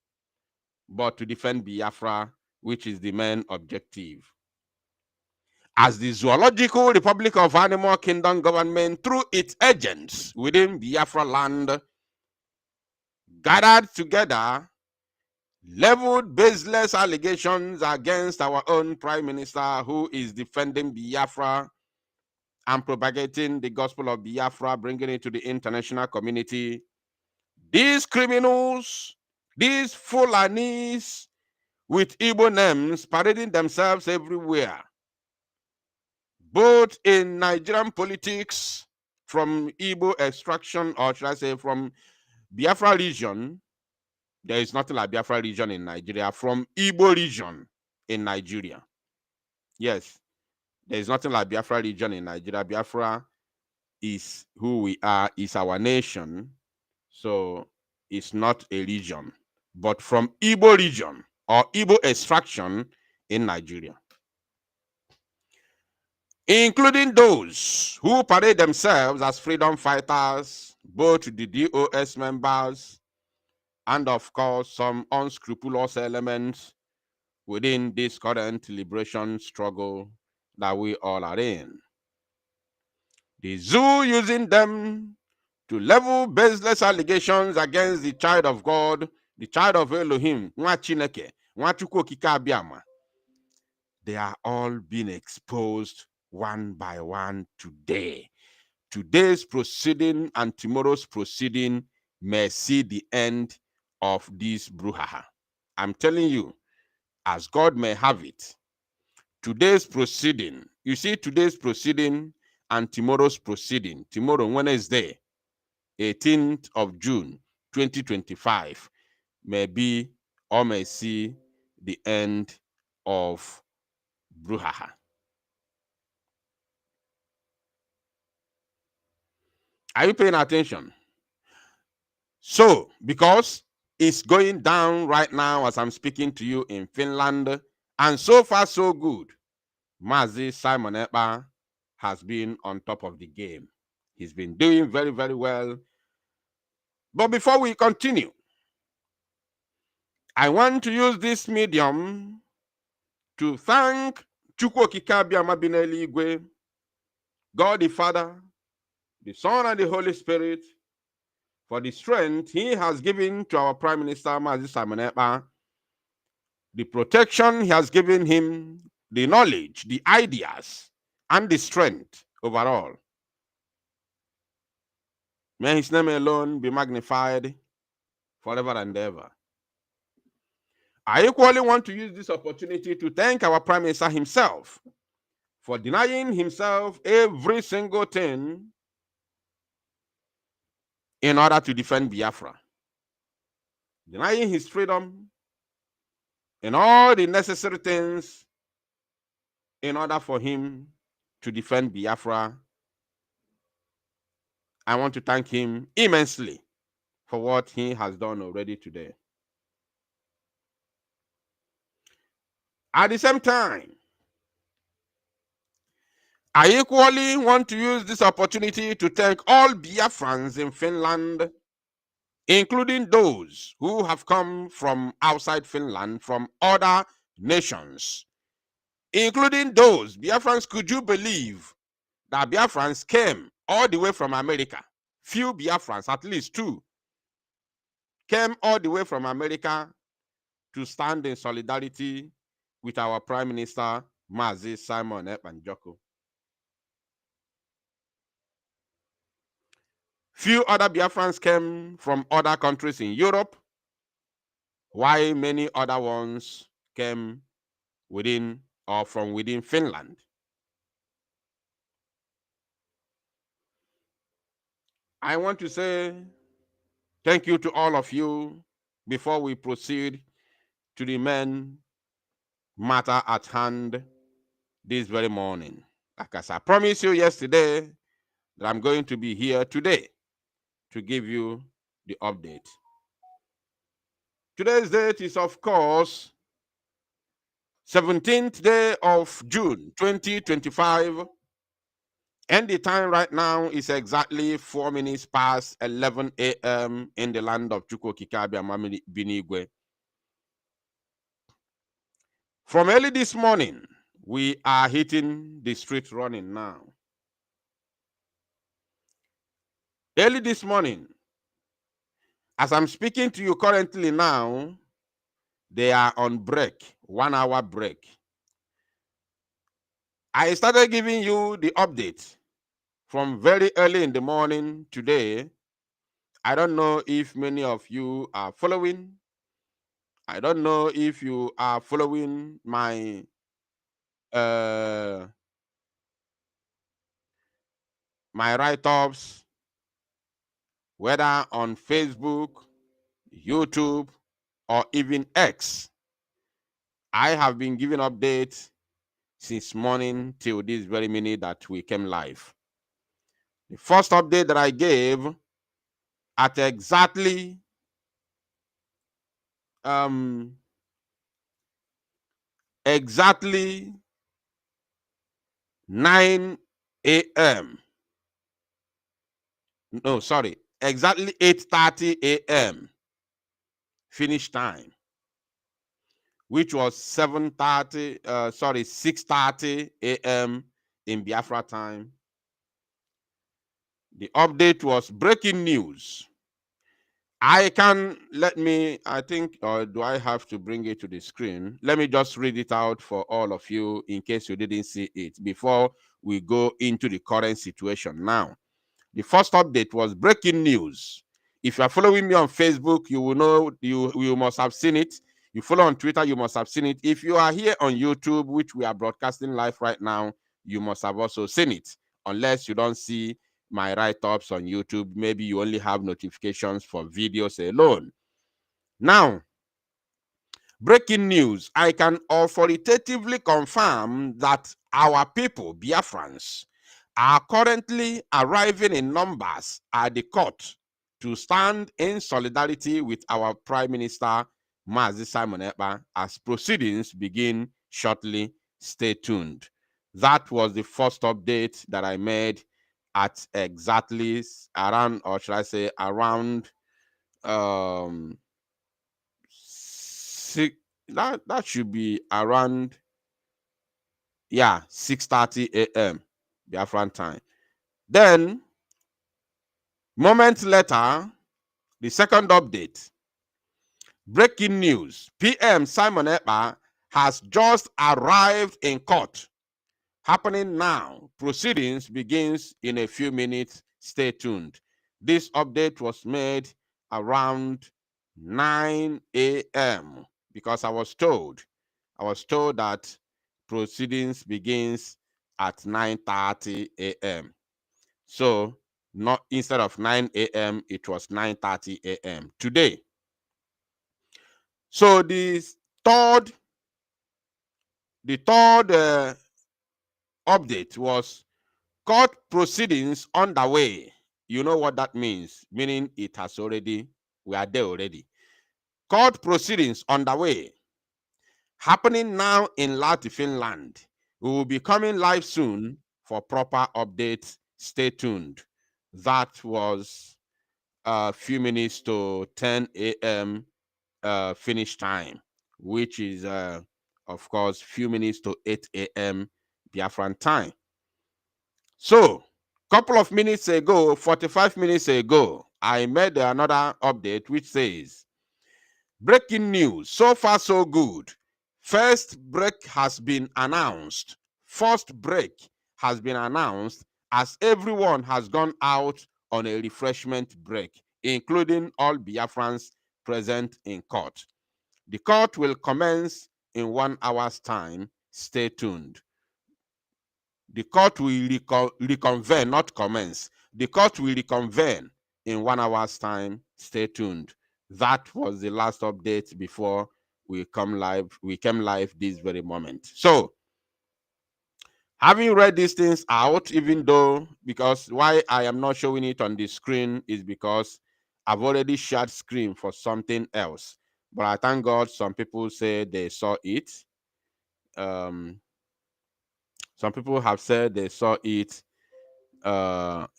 S4: but to defend Biafra, which is the main objective. As the Zoological Republic of Animal Kingdom government, through its agents within Biafra land, gathered together, leveled baseless allegations against our own Prime Minister, who is defending Biafra and propagating the gospel of Biafra, bringing it to the international community. These criminals, these Fulanis with Igbo names parading themselves everywhere, both in Nigerian politics, from Igbo extraction, or should I say from Biafra region. There is nothing like Biafra region in Nigeria. From Igbo region in Nigeria. Yes, there is nothing like Biafra region in Nigeria. Biafra is who we are, is our nation. So it's not a region, but from Igbo region or Igbo extraction in Nigeria, including those who parade themselves as freedom fighters, both the DOS members and, of course, some unscrupulous elements within this current liberation struggle that we all are in. The zoo using them to level baseless allegations against the child of God, the child of Elohim, Nwa Chineke, Nwa Chukwu Okike Abiama. They are all being exposed one by one today. Today's proceeding and tomorrow's proceeding may see the end of this brouhaha. I'm telling you, as God may have it, today's proceeding, you see, today's proceeding and tomorrow's proceeding, tomorrow, Wednesday, 18th of June, 2025, may be or may see the end of brouhaha. Are you paying attention? So, because it's going down right now as I'm speaking to you in Finland, and so far so good, Mazi Simon Ekpa has been on top of the game. He's been doing very, very well. But before we continue, I want to use this medium to thank Chukwu Okike Abiama bi n'eluigwe, God the Father, the Son, and the Holy Spirit, for the strength he has given to our Prime Minister, Mazi Simon Ekpa, the protection he has given him, the knowledge, the ideas, and the strength overall. May his name alone be magnified forever and ever. I equally want to use this opportunity to thank our Prime Minister himself for denying himself every single thing in order to defend Biafra. Denying his freedom and all the necessary things in order for him to defend Biafra. I want to thank him immensely for what he has done already today. At the same time, I equally want to use this opportunity to thank all Biafrans in Finland, including those who have come from outside Finland, from other nations, including those Biafrans. Could you believe that Biafrans came all the way from America? Few Biafrans, at least two, came all the way from America to stand in solidarity with our Prime Minister, Mazi Simon Ekpa. Few other Biafrans came from other countries in Europe, while many other ones came within or from within Finland. I want to say thank you to all of you before we proceed to the main matter at hand this very morning. Like as I promised you yesterday, that I'm going to be here today to give you the update. Today's date is, of course, 17th day of June 2025, and the time right now is exactly 4 minutes past 11 a.m. in the land of Chukwokikabi and Binigwe. From early this morning, we are hitting the street running now. Early this morning, as I'm speaking to you currently now, they are on break, 1 hour break. I started giving you the update from very early in the morning today. I don't know if many of you are following. I don't know if you are following my my write-ups, whether on Facebook, YouTube, or even X. I have been giving updates since morning till this very minute that we came live. The first update that I gave at exactly 9 a.m. No, sorry, exactly 8:30 a.m. finish time, which was 6:30 a.m. in Biafra time. The update was breaking news. I think, or do I have to bring it to the screen? Let me just read it out for all of you in case you didn't see it before we go into the current situation now. The first update was breaking news. If you are following me on Facebook, you will know, you must have seen it. You follow on Twitter, you must have seen it. If you are here on YouTube, which we are broadcasting live right now, you must have also seen it. Unless you don't see my write-ups on YouTube, maybe you only have notifications for videos alone. Now, breaking news. I can authoritatively confirm that our people, Biafrans, are currently arriving in numbers at the court to stand in solidarity with our Prime Minister, Mazi Simon Ekpa, as proceedings begin shortly. Stay tuned. That was the first update that I made at exactly around, or should I say around that should be around 6:30 a.m. Biafran time. Then moments later, the second update. Breaking news. PM Simon Ekpa has just arrived in court. Happening now. Proceedings begins in a few minutes. Stay tuned. This update was made around 9 a.m. because I was told that proceedings begins at 9:30 a.m. So not instead of 9 a.m., it was 9:30 a.m. today. So the third update was court proceedings underway. You know what that means? Meaning we are there already. Court proceedings underway, happening now in Lahti, Finland. We will be coming live soon for proper updates. Stay tuned. That was a few minutes to 10 a.m. Finish time, which is, of course, few minutes to 8 a.m. Biafran time. So, couple of minutes ago, 45 minutes ago, I made another update which says, breaking news, so far so good. First break has been announced. First break has been announced as everyone has gone out on a refreshment break, including all Biafrans present in court. The court will commence in 1 hour's time. Stay tuned. The court will reconvene, not commence. The court will reconvene in 1 hour's time. Stay tuned. That was the last update before we come live. We came live this very moment. So, having read these things out, even though, because why I am not showing it on the screen is because I've already shared screen for something else. But I thank God some people say they saw it. Some people have said they saw it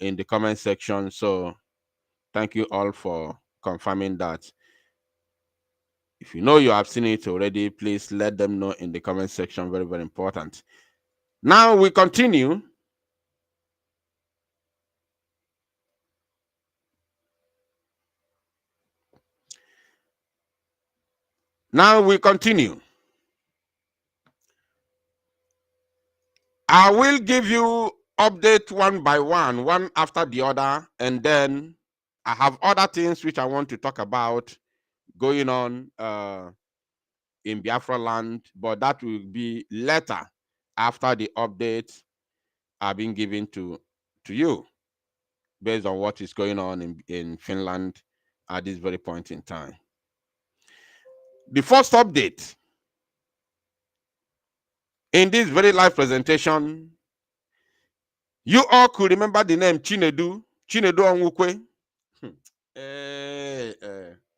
S4: in the comment section. So thank you all for confirming that. If you know you have seen it already, please let them know in the comment section. Very, very important. Now we continue. Now we continue. I will give you update one by one, one after the other, and then I have other things which I want to talk about going on in Biafra land, but that will be later after the updates are being given to you based on what is going on in Finland at this very point in time. The first update in this very live presentation, you all could remember the name Chinedu Onwukwe.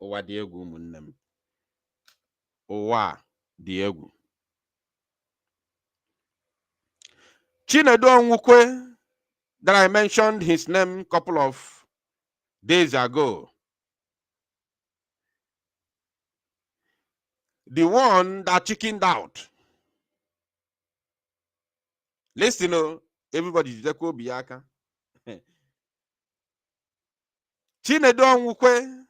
S4: Owa Diegu munnem. Owa Diegu. Chinedu Onwukwe, that I mentioned his name a couple of days ago. The one that chickened out. Listen, everybody, Jeko Biaka. Chinedu Onwukwe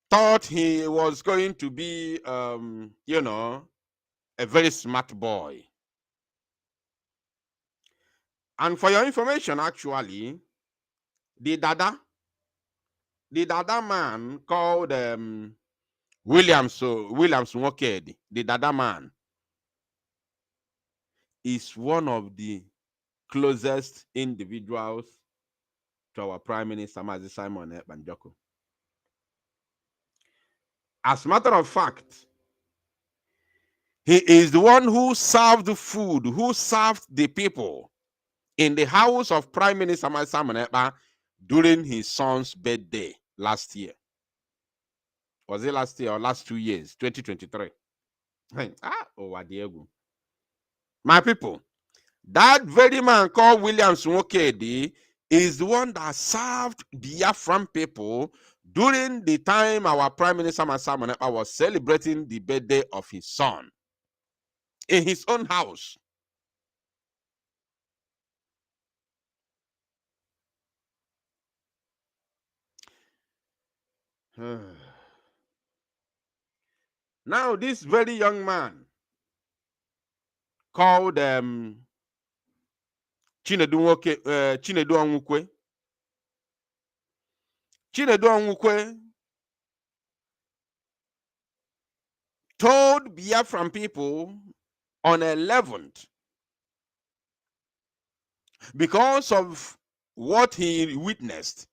S4: thought he was going to be, a very smart boy. And for your information, actually, the Dada man called Williams Nwokedi, the Dada man, is one of the closest individuals to our Prime Minister, Mazi Simon Ekpa Njoko. As a matter of fact, he is the one who served the food, who served the people in the house of Prime Minister Mazi Simon Ekpa during his son's birthday last year. Was it last year or last 2 years, 2023? My people, that very man called Williams Nwokedi is the one that served Biafran people during the time our Prime Minister Simon Ekpa was celebrating the birthday of his son in his own house. Now, this very young man called Chinedu Onwukwe. Chinedu Onwukwe told Biafran people on 11th, because of what he witnessed,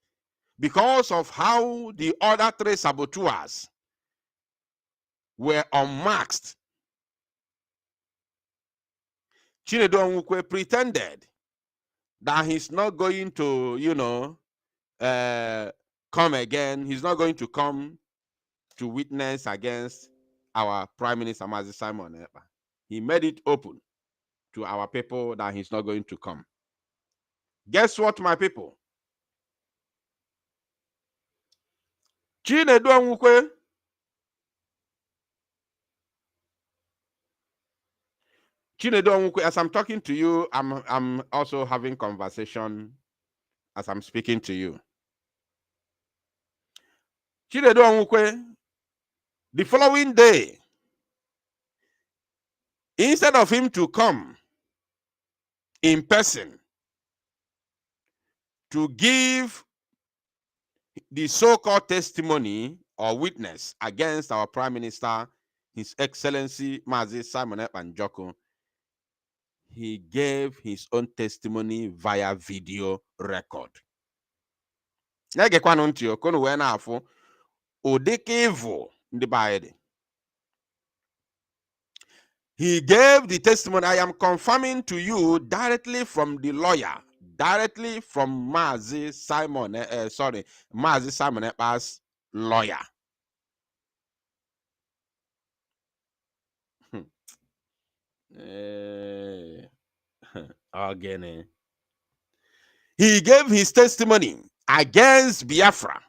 S4: because of how the other 3 saboteurs were unmasked, Chinedu Onwukwe pretended that he's not going to, come again. He's not going to come to witness against our Prime Minister, Mazi Simon Ekpa. He made it open to our people that he's not going to come. Guess what, my people? Chinedu Onwukwe as I'm talking to you, I'm also having conversation as I'm speaking to you. Chinedu Onwukwe, the following day, instead of him to come in person to give the so-called testimony or witness against our Prime Minister, His Excellency Mazi Simon Ekpa Njoku, he gave his own testimony via video record. He gave the testimony. I am confirming to you directly from the lawyer, directly from Mazi Simon Ekpa's lawyer. Again, he gave his testimony against Biafra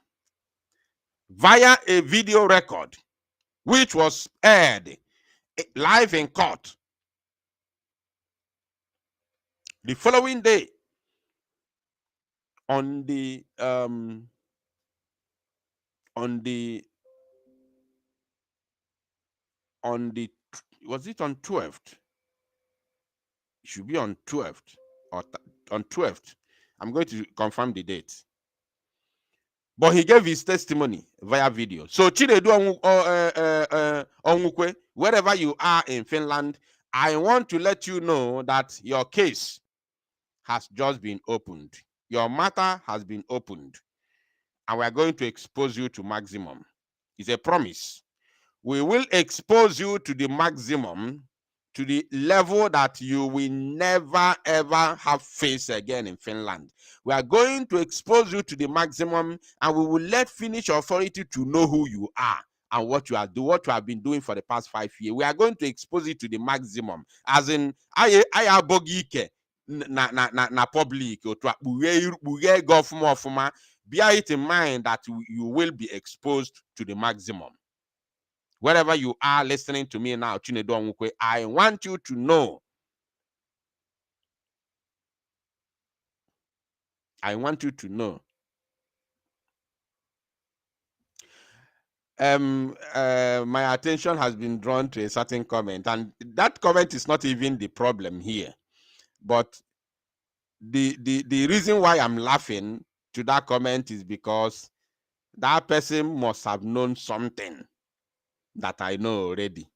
S4: via a video record, which was aired live in court the following day on the was it on 12th? It should be on 12th or on 12th. I'm going to confirm the date. But he gave his testimony via video. So Chinedu Onwukwe, wherever you are in Finland, I want to let you know that your case has just been opened. Your matter has been opened. And we are going to expose you to maximum. It's a promise. We will expose you to the maximum, to the level that you will never ever have faced again in Finland. We are going to expose you to the maximum, and we will let Finnish authority to know who you are and what you are doing, what you have been doing for the past 5 years. We are going to expose you to the maximum, as in I abogike na public or to government. Bear it in mind that you will be exposed to the maximum. Wherever you are listening to me now, Chinedu Onwukwe, I want you to know. I want you to know. My attention has been drawn to a certain comment, and that comment is not even the problem here. But the reason why I'm laughing to that comment is because that person must have known something that I know already.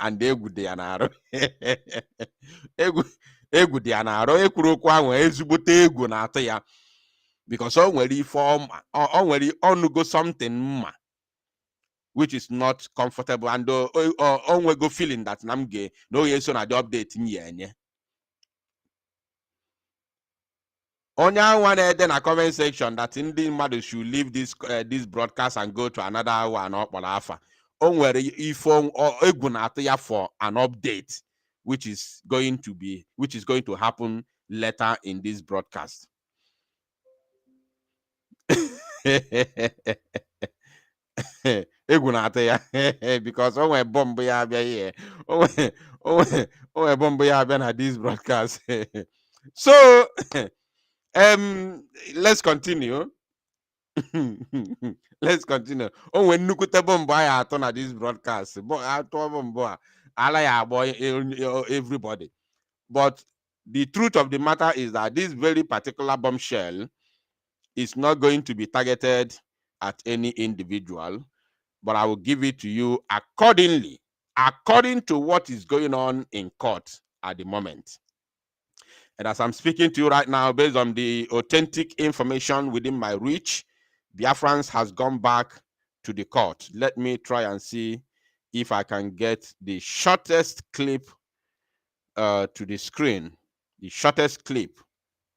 S4: And egwu dị ya n'arụ. Egwu dị ya n'arụ. Ekwuru okwu ahụ ezigbote egwu na-atụ ya, because o nwere ife o nwere ọnụgo something mma which is not comfortable, and o nwego feeling that na m ga na oye so na the update m ya enye. Onye ahụ na-ede na comment section that ndị mmadụ should leave this broadcast and go to another one ọkpọrọ afa. Onwere ife egwu na-atụ ya for an update which is going to happen later in this broadcast. Egwu na-atụ ya because onwe bomb ya abịa here. Onwe bomb ya abịa na this broadcast. So let's continue. Let's continue. Oh, when nukute bomb I atọ na this broadcast, everybody. But the truth of the matter is that this very particular bombshell is not going to be targeted at any individual, but I will give it to you according to what is going on in court at the moment. And as I'm speaking to you right now, based on the authentic information within my reach, Biafran has gone back to the court. Let me try and see if I can get the shortest clip to the screen. The shortest clip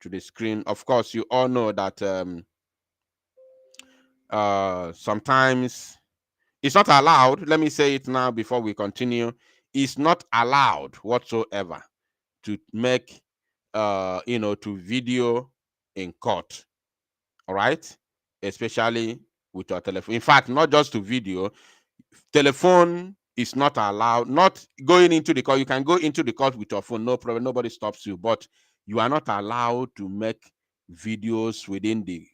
S4: to the screen. Of course, you all know that sometimes it's not allowed. Let me say it now before we continue. It's not allowed whatsoever to make to video in court. All right, especially with your telephone. In fact, not just to video, telephone is not allowed. Not going into the court. You can go into the court with your phone, no problem. Nobody stops you, but you are not allowed to make videos within the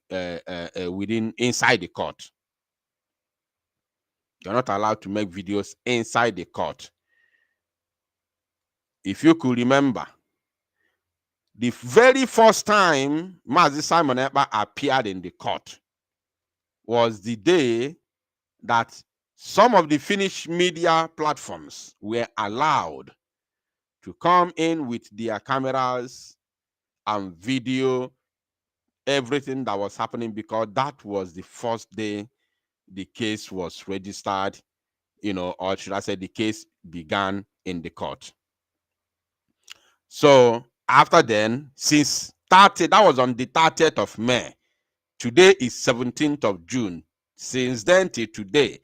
S4: inside the court. You're not allowed to make videos inside the court. If you could remember, the very first time Mazi Simon Ekpa appeared in the court was the day that some of the Finnish media platforms were allowed to come in with their cameras and video everything that was happening, because that was the first day the case was registered, or should I say the case began in the court. So after then, since that was on the 30th of May, today is 17th of June. Since then till today,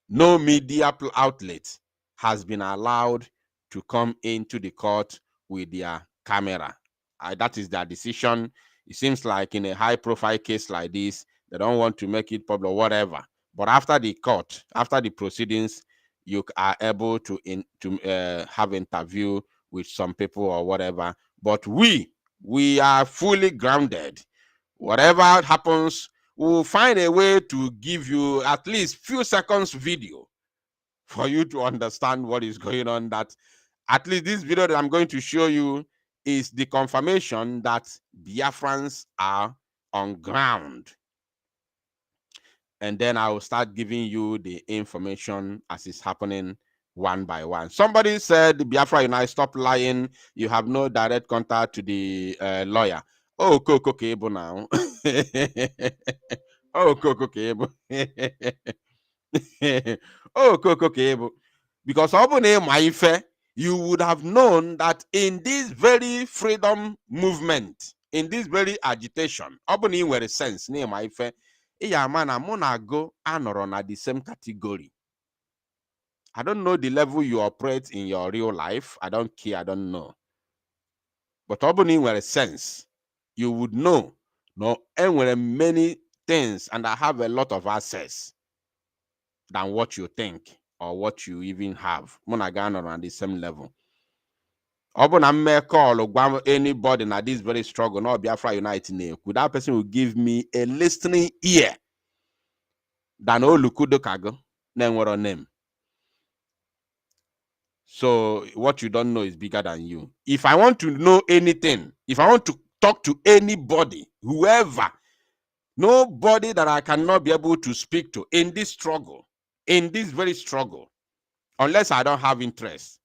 S4: no media outlet has been allowed to come into the court with their camera. That is their decision. It seems like in a high-profile case like this, they don't want to make it public or whatever. But after the court, after the proceedings, you are able to have interview with some people or whatever. But we are fully grounded. Whatever happens, we'll find a way to give you at least few seconds video for you to understand what is going on. That at least this video that I'm going to show you is the confirmation that Biafrans are on ground. And then I will start giving you the information as it's happening one by one. Somebody said, Biafra United, stop lying. You have no direct contact to the lawyer. Oh, Coco Cable now. Oh, Coco Cable. Oh, Coco Cable. Because you would have known that in this very freedom movement, in this very agitation, Obuni were a sense near my fair. Go anor the same category. I don't know the level you operate in your real life. I don't care. I don't know. But Obuni were a sense. You would know. No, and were many things, and I have a lot of access than what you think or what you even have. Monagano on the same level. Obuna may call or anybody na this very struggle, not Biafra United name. Could that person will give me a listening ear than Olukudo Kago, name what on name. So what you don't know is bigger than you. If I want to know anything, if I want to talk to anybody, whoever, nobody that I cannot be able to speak to in this struggle, in this very struggle, unless I don't have interest.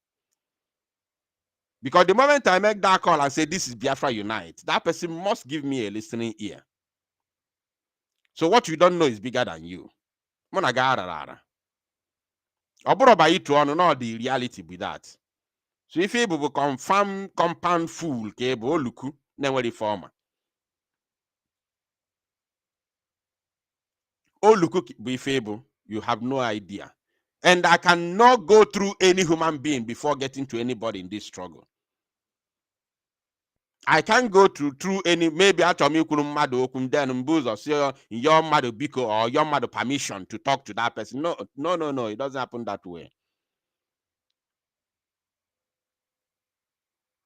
S4: Because the moment I make that call and say this is Biafra Unite, that person must give me a listening ear. So what you don't know is bigger than you. Monagara. Not the reality with that. So if you will confirm compound fool, luku, then what the former. Oh, look, be able, you have no idea. And I cannot go through any human being before getting to anybody in this struggle. I can't go through any, maybe actually then booze or say your mother biko or your mother permission to talk to that person. No, it doesn't happen that way.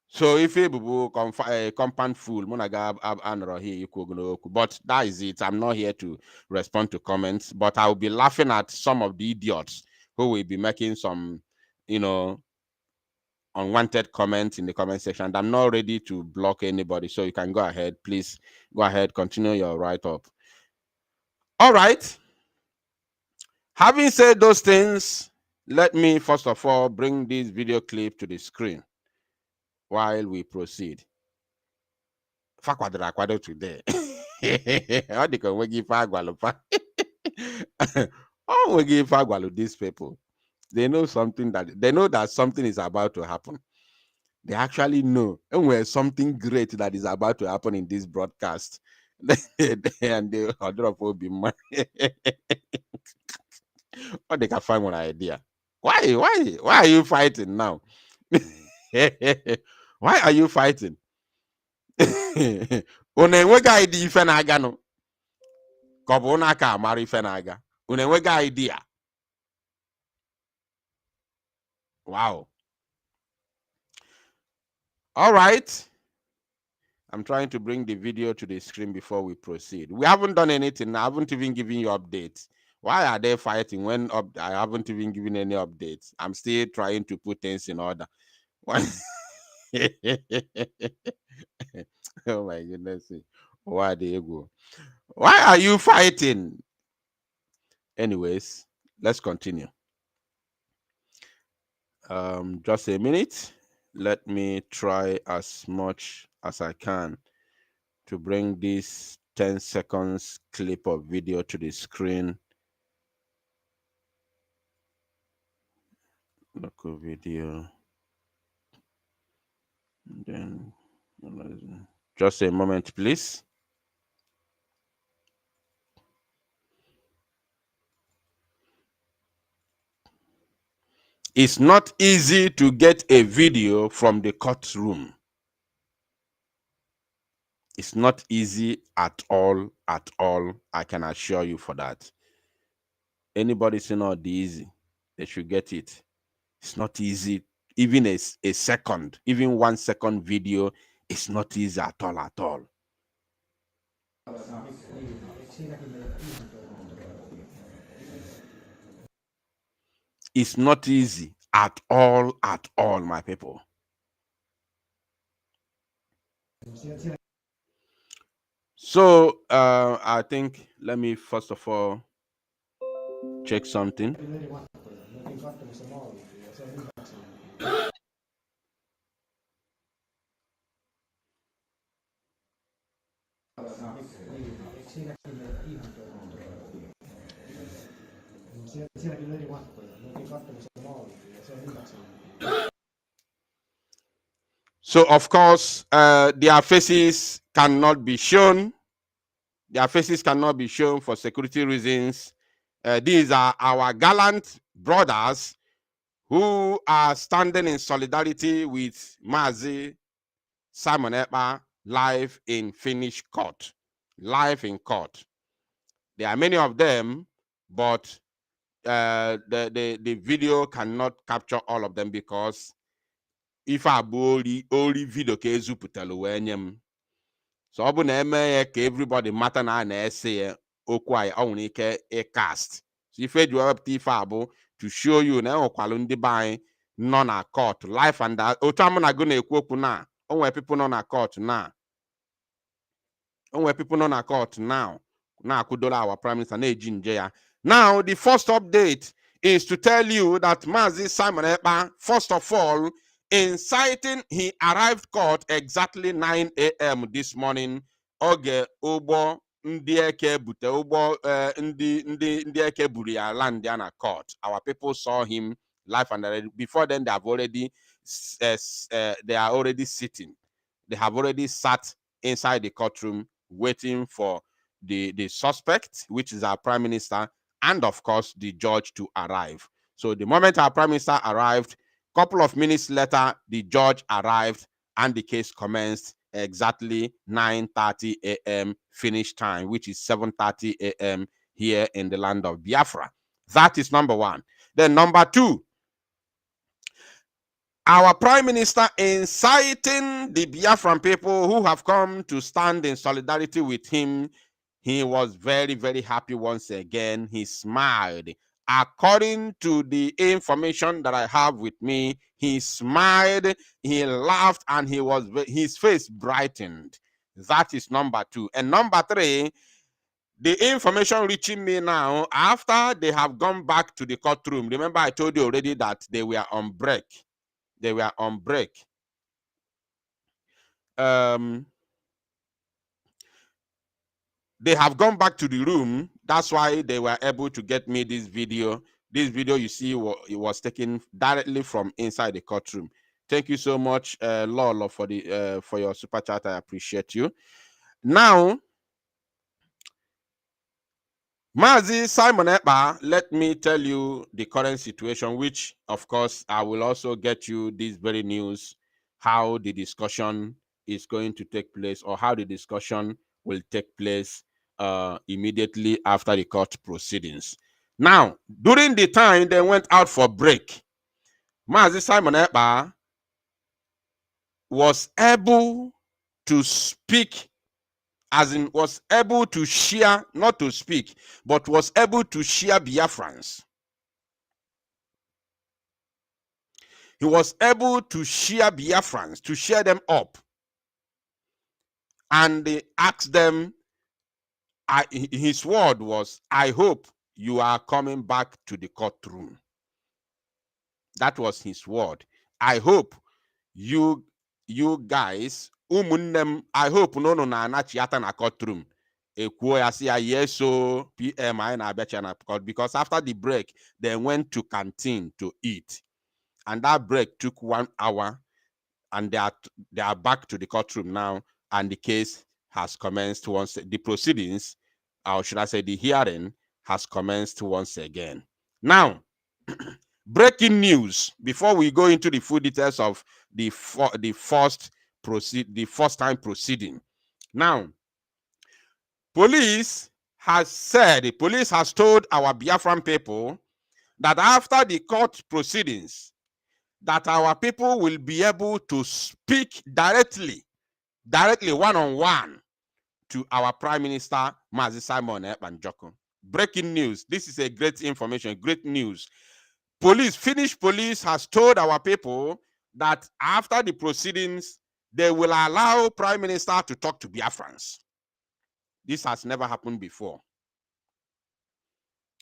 S4: So if you compound fool, but that is it. I'm not here to respond to comments, but I will be laughing at some of the idiots who will be making some, unwanted comments in the comment section. I'm not ready to block anybody, so you can go ahead. Please go ahead, continue your write-up. All right. Having said those things, let me first of all bring this video clip to the screen while we proceed. Fakwadra kwado today. How they can we give Agwalupa? Oh, we give Agwalu these people. They know something that something is about to happen. They actually know, and when something great that is about to happen in this broadcast, and they order will be mad. Or they can find one idea. Why are you fighting now? Why are you fighting? Unenwega idea ife na-aga no. Kobo na ka amara ife na-aga. Unenwega idea. Wow. All right. I'm trying to bring the video to the screen before we proceed. We haven't done anything. I haven't even given you updates. Why are they fighting when I haven't even given any updates? I'm still trying to put things in order. Why? Oh my goodness. Why do you go? Why are you fighting? Anyways, let's continue. Just a minute. Let me try as much as I can to bring this 10 seconds clip of video to the screen. Local video. And then just a moment, please. It's not easy to get a video from the courtroom. It's not easy at all. I can assure you for that. Anybody saying not easy, they should get it. It's not easy. Even a second, even 1 second video, it's not easy at all. It's not easy at all, my people. So I think let me first of all check something. So of course, their faces cannot be shown. Their faces cannot be shown for security reasons. These are our gallant brothers who are standing in solidarity with Mazi Simon Ekpa live in Finnish court. Live in court. There are many of them, but the video cannot capture all of them because if I only video kezu putelu wenyem. So ọ bụ na eme ya ka everybody mata na na-ese ya okwu anyị ọ nwere ike cast. So ife ji wepụta ife abụ to show you na enwekwalụ ndị be anyị nọ na court life and otu amụ na go na-ekwu okwu na o nwere people nọ na court na na-akwụdola our prime minister na-eji nje ya. Now the first update is to tell you that Mazi Simon Ekpa, first of all, inciting, he arrived court exactly 9 a.m. this morning. Oge ụgbọ ndị eke bute ụgbọ ndị eke buru ya land ya na court. Our people saw him live and direct. Before then, they are already sitting. They have already sat inside the courtroom waiting for the suspect, which is our prime minister, and of course the judge to arrive. So the moment our prime minister arrived, couple of minutes later, the judge arrived and the case commenced exactly 9:30 a.m. Finnish time, which is 7:30 a.m. here in the land of Biafra. That is number one. Then number two, our prime minister inciting the Biafran people who have come to stand in solidarity with him. He was very, very happy once again. He smiled. According to the information that I have with me, he smiled, he laughed, and his face brightened. That is number two. And number three, The information reaching me now, after they have gone back to the courtroom, remember I told you already that they were on break. They were on break. They have gone back to the room. That's why they were able to get me this video. This video you see, it was taken directly from inside the courtroom. Thank you so much, Lolo, for your super chat. I appreciate you. Now, Mazi Simon Ekpa, let me tell you the current situation, which, of course, I will also get you this very news, how the discussion is going to take place, or how the discussion will take place immediately after the court proceedings. Now, during the time they went out for break, Mazi Simon Ekpa was able to speak, as in was able to share, not to speak, but was able to share Biafrans. He was able to share Biafrans, to share them up. And they asked them, his word was, I hope you are coming back to the courtroom. That was his word. I hope you guys, I hope no na anachiata na courtroom. Yes, so PM because after the break, they went to canteen to eat. And that break took 1 hour, and they are back to the courtroom now, and the case has commenced once. The proceedings, or should I say the hearing, has commenced once again. Now, breaking news before we go into the full details of the first time proceeding. Now, police has told our Biafran people that after the court proceedings, that our people will be able to speak directly one-on-one to our Prime Minister, Mazi Simon Ekpa Njoko. Breaking news. This is a great information, great news. Finnish police has told our people that after the proceedings, they will allow Prime Minister to talk to Biafrans. This has never happened before.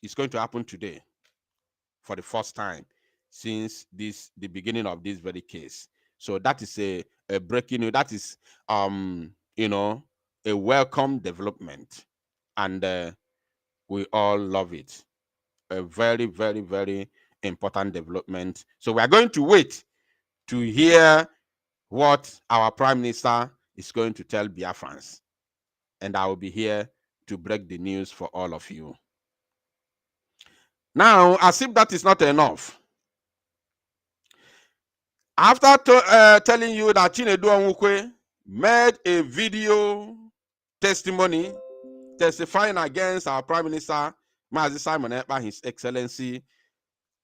S4: It's going to happen today for the first time since the beginning of this very case. So that is a breaking news. That is a welcome development, and we all love it. A very, very, very important development. So we are going to wait to hear what our Prime Minister is going to tell Biafrans, and I will be here to break the news for all of you. Now, as if that is not enough, after telling you that Chinedu Onwukwe made a video testimony testifying against our Prime Minister, Mazi Simon Ekpa, His Excellency,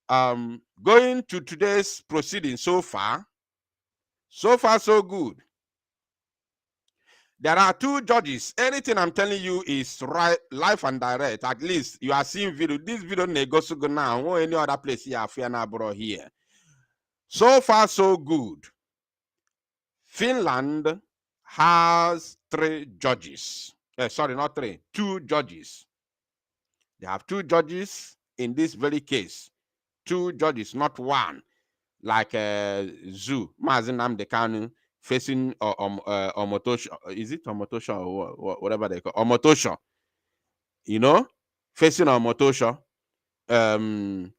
S4: going to today's proceeding so far, so good. There are 2 judges. Anything I'm telling you is right, live and direct. At least you are seeing video. This video goes now or any other place here. So far, so good. Finland has 3 judges. Sorry, not 3, 2 judges. They have 2 judges in this very case. 2 judges, not 1. Like Zoo, Mazi Nnamdi Kanu facing Omotosho. Is it Omotosho or whatever they call Omotosho? Facing Omotosho. And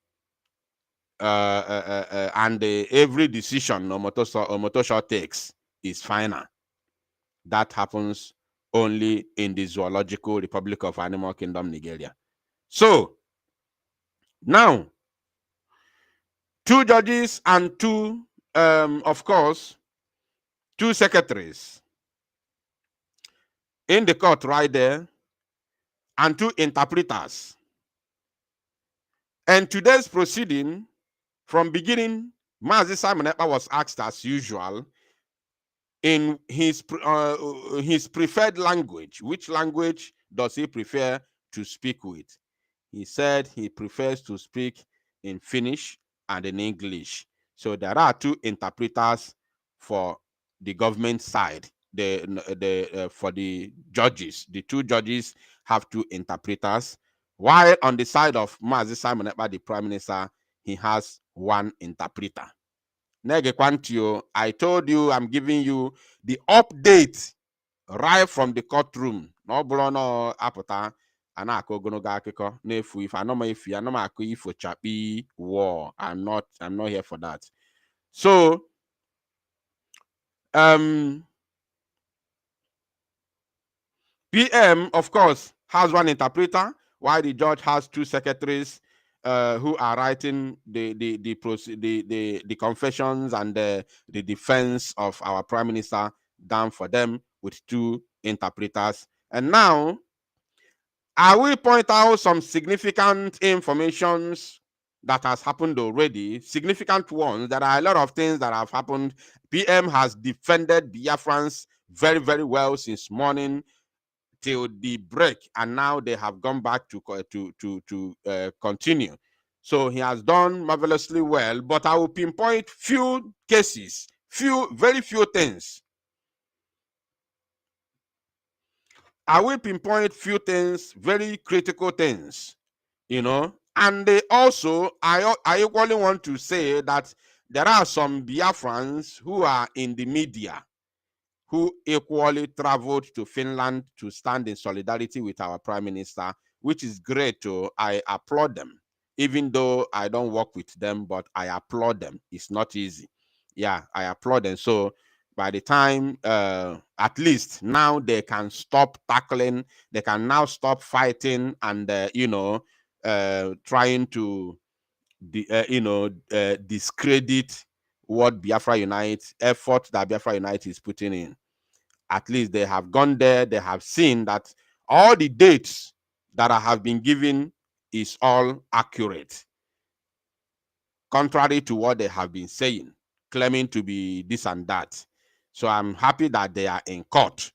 S4: every decision Omotosho takes is final. That happens only in the Zoological Republic of Animal Kingdom, Nigeria. So now, 2 judges and 2, of course, 2 secretaries in the court right there, and 2 interpreters. And today's proceeding, from beginning, Mazi Simon Ekpa was asked as usual in his preferred language. Which language does he prefer to speak with? He said he prefers to speak in Finnish and in English. So there are 2 interpreters for the government side. for the judges. The two judges have two interpreters, while on the side of Mazi Simon Ekpa, the prime minister, he has one interpreter. I told you I'm giving you the update right from the courtroom. No blono apota anako gonoga akiko nefu if I know my if I know my for chappy war. I'm not here for that. So PM, of course, has one interpreter, while the judge has two secretaries who are writing the confessions and the defense of our prime minister down for them with two interpreters. And now, I will point out some significant informations that has happened already, significant ones. There are a lot of things that have happened. PM has defended Biafrans very, very well since morning till the break, and now they have gone back to continue. So he has done marvelously well, but I will pinpoint few cases, very few things. I will pinpoint few things, very critical things, you know. And they also, I equally want to say that there are some Biafrans who are in the media who equally traveled to Finland to stand in solidarity with our prime minister, which is great. I applaud them, even though I don't work with them, but I applaud them. It's not easy. Yeah, I applaud them. So by the time, at least now they can stop tackling, they can now stop fighting and, trying to, discredit what Biafra Unite, effort that Biafra Unite is putting in. At least they have gone there, they have seen that all the dates that have been given is all accurate, contrary to what they have been saying, claiming to be this and that. So I'm happy that they are in court.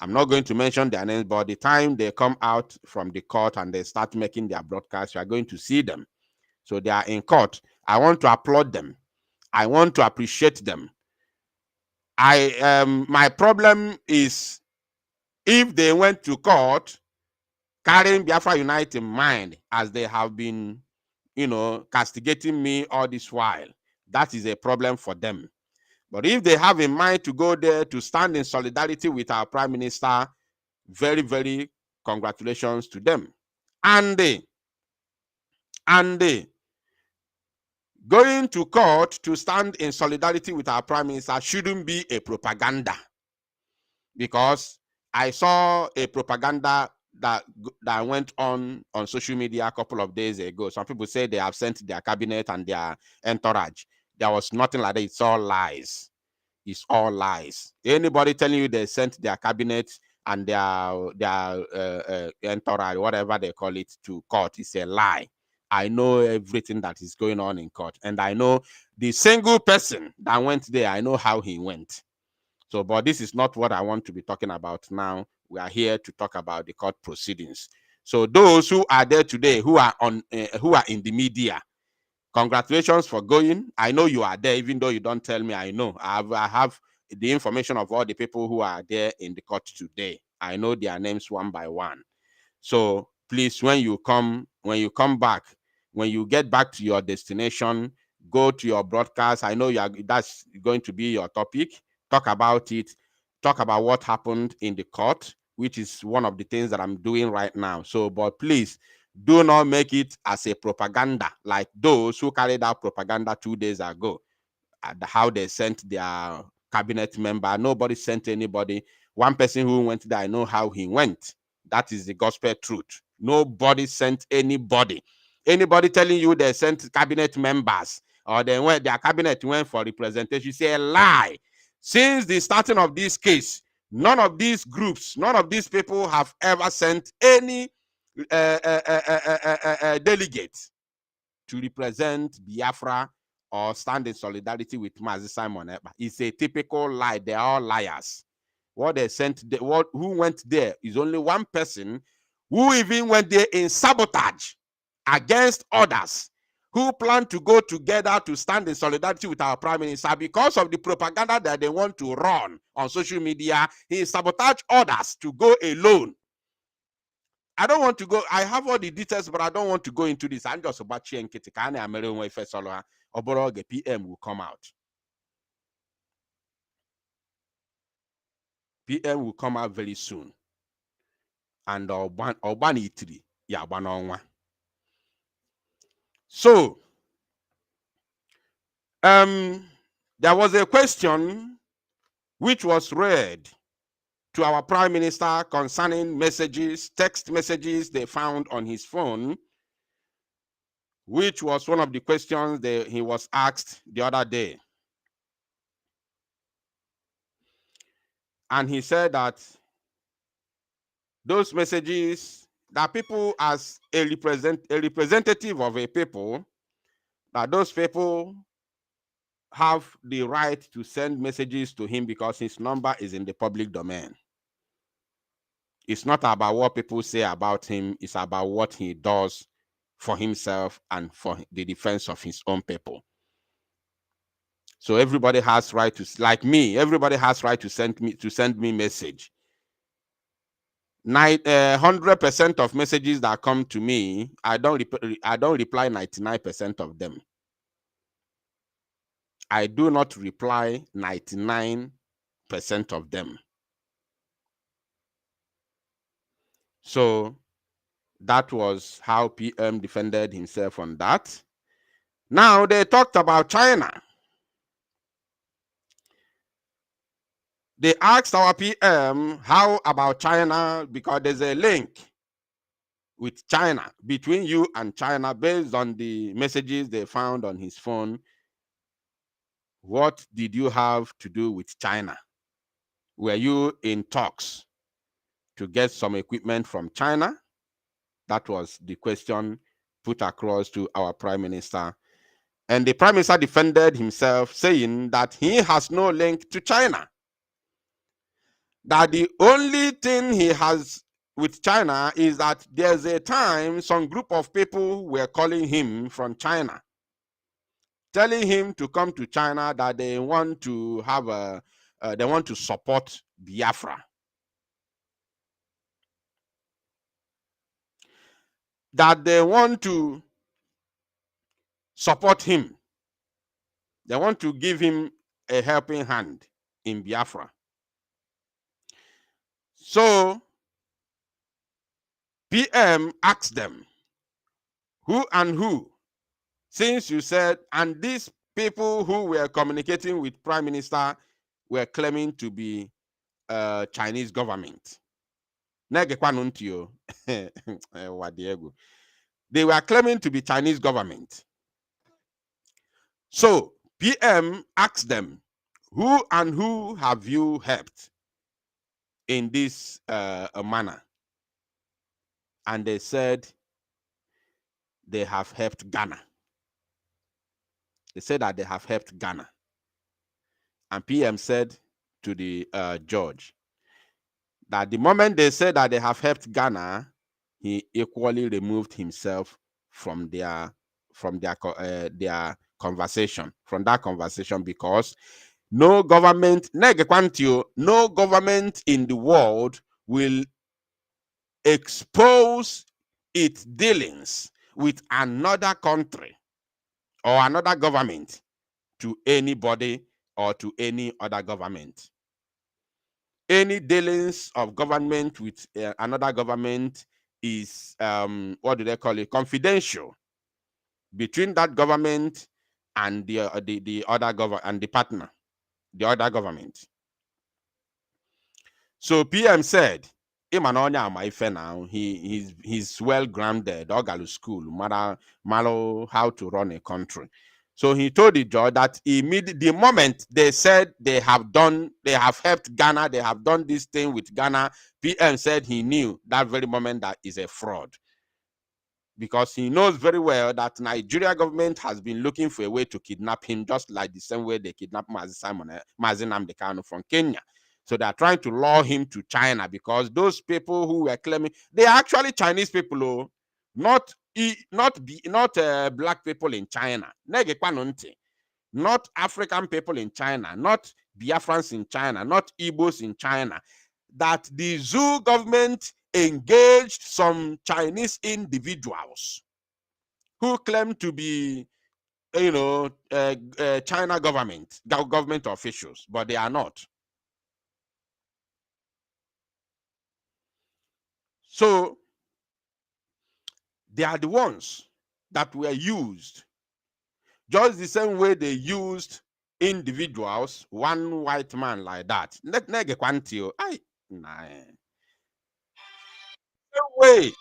S4: I'm not going to mention their names, but the time they come out from the court and they start making their broadcast, you are going to see them. So they are in court. I want to applaud them. I want to appreciate them. My problem is if they went to court carrying Biafra Unite in mind, as they have been, castigating me all this while, that is a problem for them. But if they have in mind to go there to stand in solidarity with our prime minister, very, very congratulations to them. And going to court to stand in solidarity with our prime minister shouldn't be a propaganda, because I saw a propaganda that went on social media a couple of days ago. Some people say they have sent their cabinet and their entourage. There was nothing like that. It's all lies. It's all lies. Anybody telling you they sent their cabinet and their entourage, whatever they call it, to court is a lie. I know everything that is going on in court, and I know the single person that went there. I know how he went. So, but this is not what I want to be talking about now. We are here to talk about the court proceedings. So, those who are there today, who are in the media, congratulations for going. I know you are there, even though you don't tell me. I know. I have the information of all the people who are there in the court today. I know their names one by one. So please, when you come back, when you get back to your destination, go to your broadcast. I know that's going to be your topic. Talk about it. Talk about what happened in the court, which is one of the things that I'm doing right now. So, but please, do not make it as a propaganda like those who carried out propaganda 2 days ago. How they sent their cabinet member. Nobody sent anybody. One person who went there, I know how he went. That is the gospel truth. Nobody sent anybody. Anybody telling you they sent cabinet members or they went, their cabinet went for representation, say a lie. Since the starting of this case, none of these groups, none of these people have ever sent any delegates to represent Biafra or stand in solidarity with Mazi Simon Ekpa. It's a typical lie. They're all liars. What they sent, who went there is only one person who even went there in sabotage against others, who plan to go together to stand in solidarity with our prime minister because of the propaganda that they want to run on social media. He sabotaged others to go alone. I don't want to go. I have all the details, but I don't want to go into this. I'm just about to the PM will come out. PM will come out very soon. And Obanitri, Yabanonwa. So, there was a question which was read to our prime minister concerning messages, text messages they found on his phone, which was one of the questions that he was asked the other day. And he said that those messages, that people as a representative of a people, that those people have the right to send messages to him because his number is in the public domain. It's not about what people say about him, it's about what he does for himself and for the defense of his own people. So everybody has right to, like me, everybody has right to send me message. 100% of messages that come to me, I don't reply 99% of them. I do not reply 99% of them. So that was how PM defended himself on that. Now they talked about China. They asked our PM, how about China? Because there's a link with China, between you and China, based on the messages they found on his phone. What did you have to do with China? Were you in talks to get some equipment from China? That was the question put across to our prime minister. And the prime minister defended himself, saying that he has no link to China. That the only thing he has with China is that there's a time some group of people were calling him from China, telling him to come to China, that they want to have they want to support Biafra. That they want to support him. They want to give him a helping hand in Biafra. So PM asked them, who and who? Since you said, and these people who were communicating with Prime Minister were claiming to be Chinese government. They were claiming to be Chinese government. So PM asked them, who and who have you helped in this manner? And they said they have helped Ghana. They said that they have helped Ghana. And PM said to the judge that the moment they said that they have helped Ghana, he equally removed himself from their conversation, because no government in the world will expose its dealings with another country or another government to anybody or to any other government. Any dealings of government with another government is what do they call it? Confidential between that government and the other government and the partner, the other government. So PM said, now he's well grounded, Ogalu school, matter how to run a country. So he told the judge that the moment they said they have helped Ghana, they have done this thing with Ghana, PM said he knew that very moment that is a fraud. Because he knows very well that Nigeria government has been looking for a way to kidnap him, just like the same way they kidnapped Mazi Nnamdi Kanu from Kenya. So they are trying to lure him to China, because those people who were claiming, they are actually Chinese people, not not black people in China, not African people in China, not Biafrans in China, not Igbos in China, that the Zhou government engaged some Chinese individuals who claim to be, China government officials, but they are not. So they are the ones that were used, just the same way they used individuals, one white man like that. Same way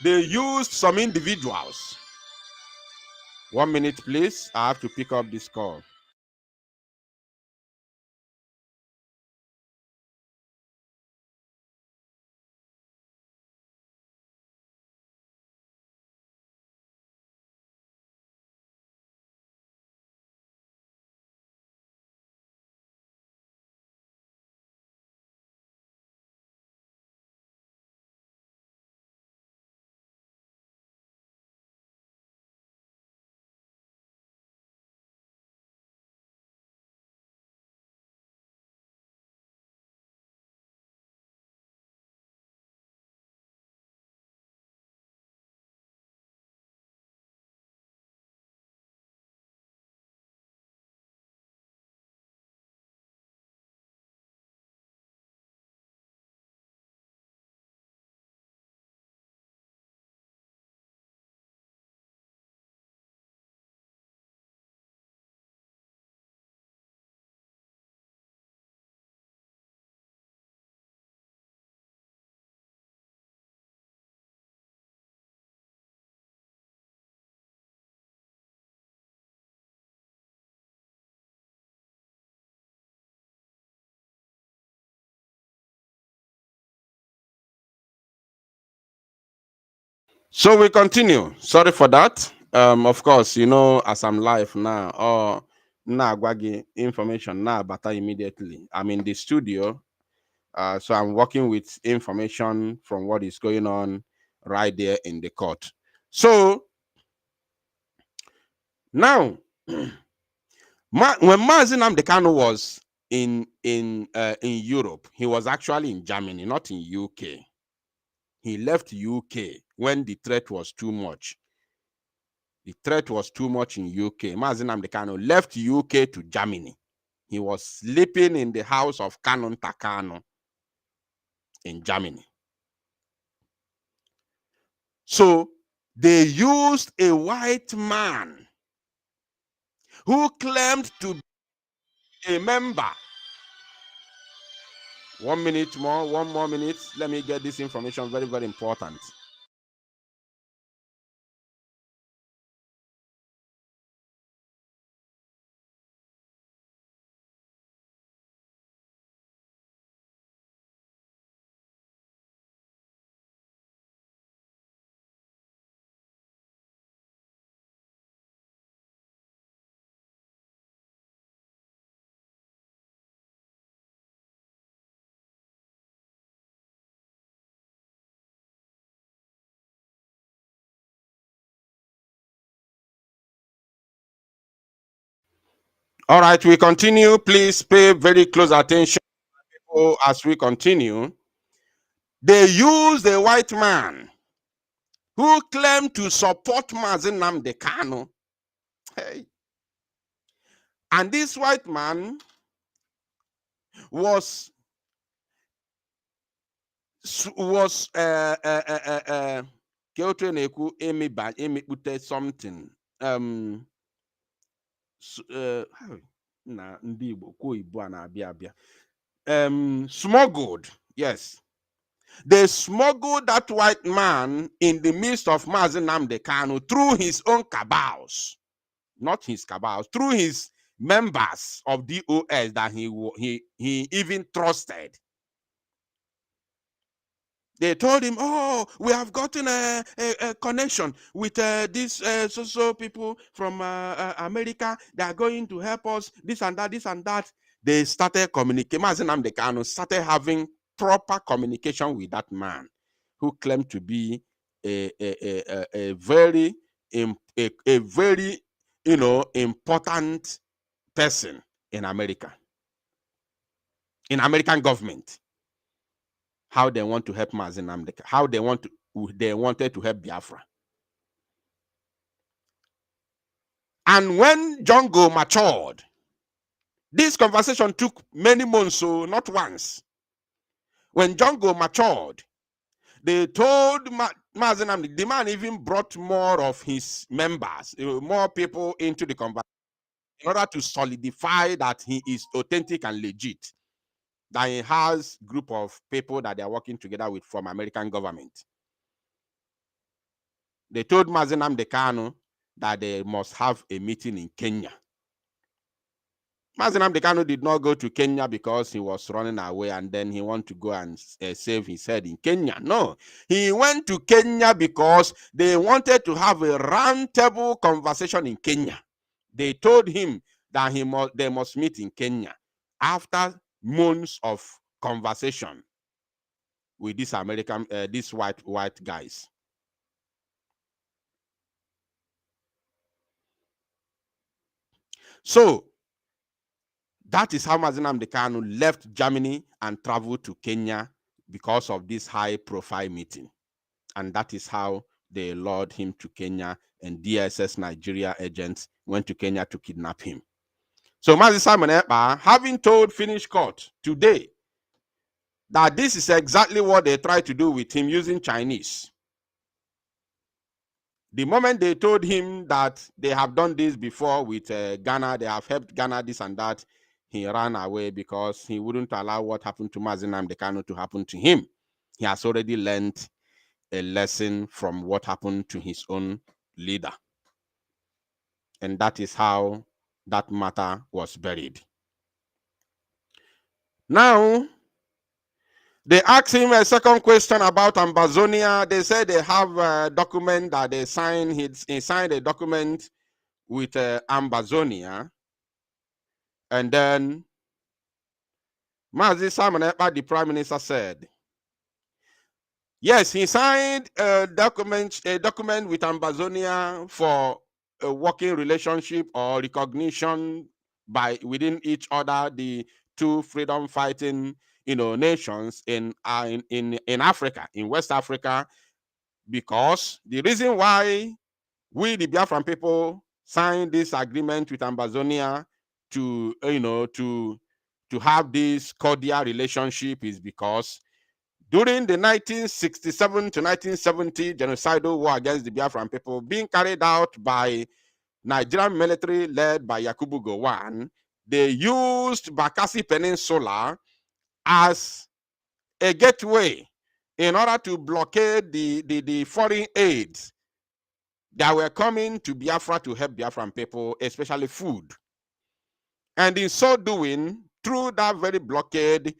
S4: they used some individuals. 1 minute, please. I have to pick up this call. So we continue. Sorry for that. Of course, as I'm live now, or gwagi information now, but immediately I'm in the studio. So I'm working with information from what is going on right there in the court. So now, when Mazi Nnamdi Kanu was in Europe, he was actually in Germany, not in UK. He left UK when the threat was too much. The threat was too much in UK. Mazi Nnamdi Kanu left UK to Germany. He was sleeping in the house of Canon Takano in Germany. So they used a white man who claimed to be a member. 1 minute more, one more minute. Let me get this information, very, very important. All right, we continue. Please pay very close attention as we continue. They used a white man who claimed to support Mazi Nnamdi Kanu. Hey. And this white man was something smuggled. Yes, they smuggled that white man in the midst of Mazi Nnamdi Kanu through his own cabals, not his cabals, through his members of DOS that he even trusted. They told him, "Oh, we have gotten a connection with these so people from America. They are going to help us. This and that, this and that." They started communicating. Mazi Nnamdi Kanu started having proper communication with that man who claimed to be a very important person in America, in American government. How they want to help Mazi Nnamdi, how they wanted to help Biafra. And when Jungle matured, this conversation took many months, so not once. When Jungle matured, they told Mazi Nnamdi, the man even brought more of his members, more people into the conversation in order to solidify that he is authentic and legit, that he has a group of people that they are working together with from American government. They told Mazi Nnamdi Kanu that they must have a meeting in Kenya. Mazi Nnamdi Kanu did not go to Kenya because he was running away and then he wanted to go and save his head in Kenya. No, he went to Kenya because they wanted to have a roundtable conversation in Kenya. They told him that they must meet in Kenya after months of conversation with these these white guys. So that is how Mazi Nnamdi Kanu left Germany and traveled to Kenya because of this high-profile meeting. And that is how they lured him to Kenya, and DSS Nigeria agents went to Kenya to kidnap him. So Mazi Simon Ekpa, having told Finnish court today that this is exactly what they tried to do with him using Chinese. The moment they told him that they have done this before with Ghana, they have helped Ghana, this and that, he ran away because he wouldn't allow what happened to Mazi Nnamdi Kanu to happen to him. He has already learned a lesson from what happened to his own leader. And that is how that matter was buried. Now, they asked him a second question about Ambazonia. They said they have a document that they signed. He signed a document with Ambazonia. And then Mazi Simon Ekpa, the Prime Minister, said, yes, he signed a document with Ambazonia for a working relationship or recognition by within each other, the two freedom fighting nations in Africa, in West Africa, because the reason why we, the Biafran people, signed this agreement with Ambazonia to have this cordial relationship is because during the 1967 to 1970 genocidal war against the Biafran people being carried out by Nigerian military led by Yakubu Gowon, they used Bakassi Peninsula as a gateway in order to blockade the foreign aids that were coming to Biafra to help Biafran people, especially food. And in so doing, through that very blockade,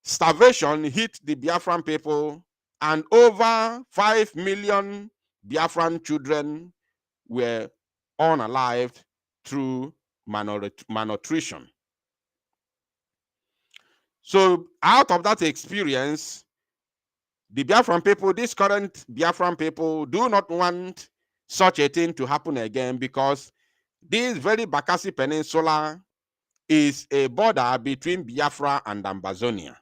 S4: starvation hit the Biafran people, and over 5 million Biafran children were unalived through malnutrition. So out of that experience, the Biafran people, this current Biafran people, do not want such a thing to happen again, because this very Bakassi Peninsula is a border between Biafra and Ambazonia.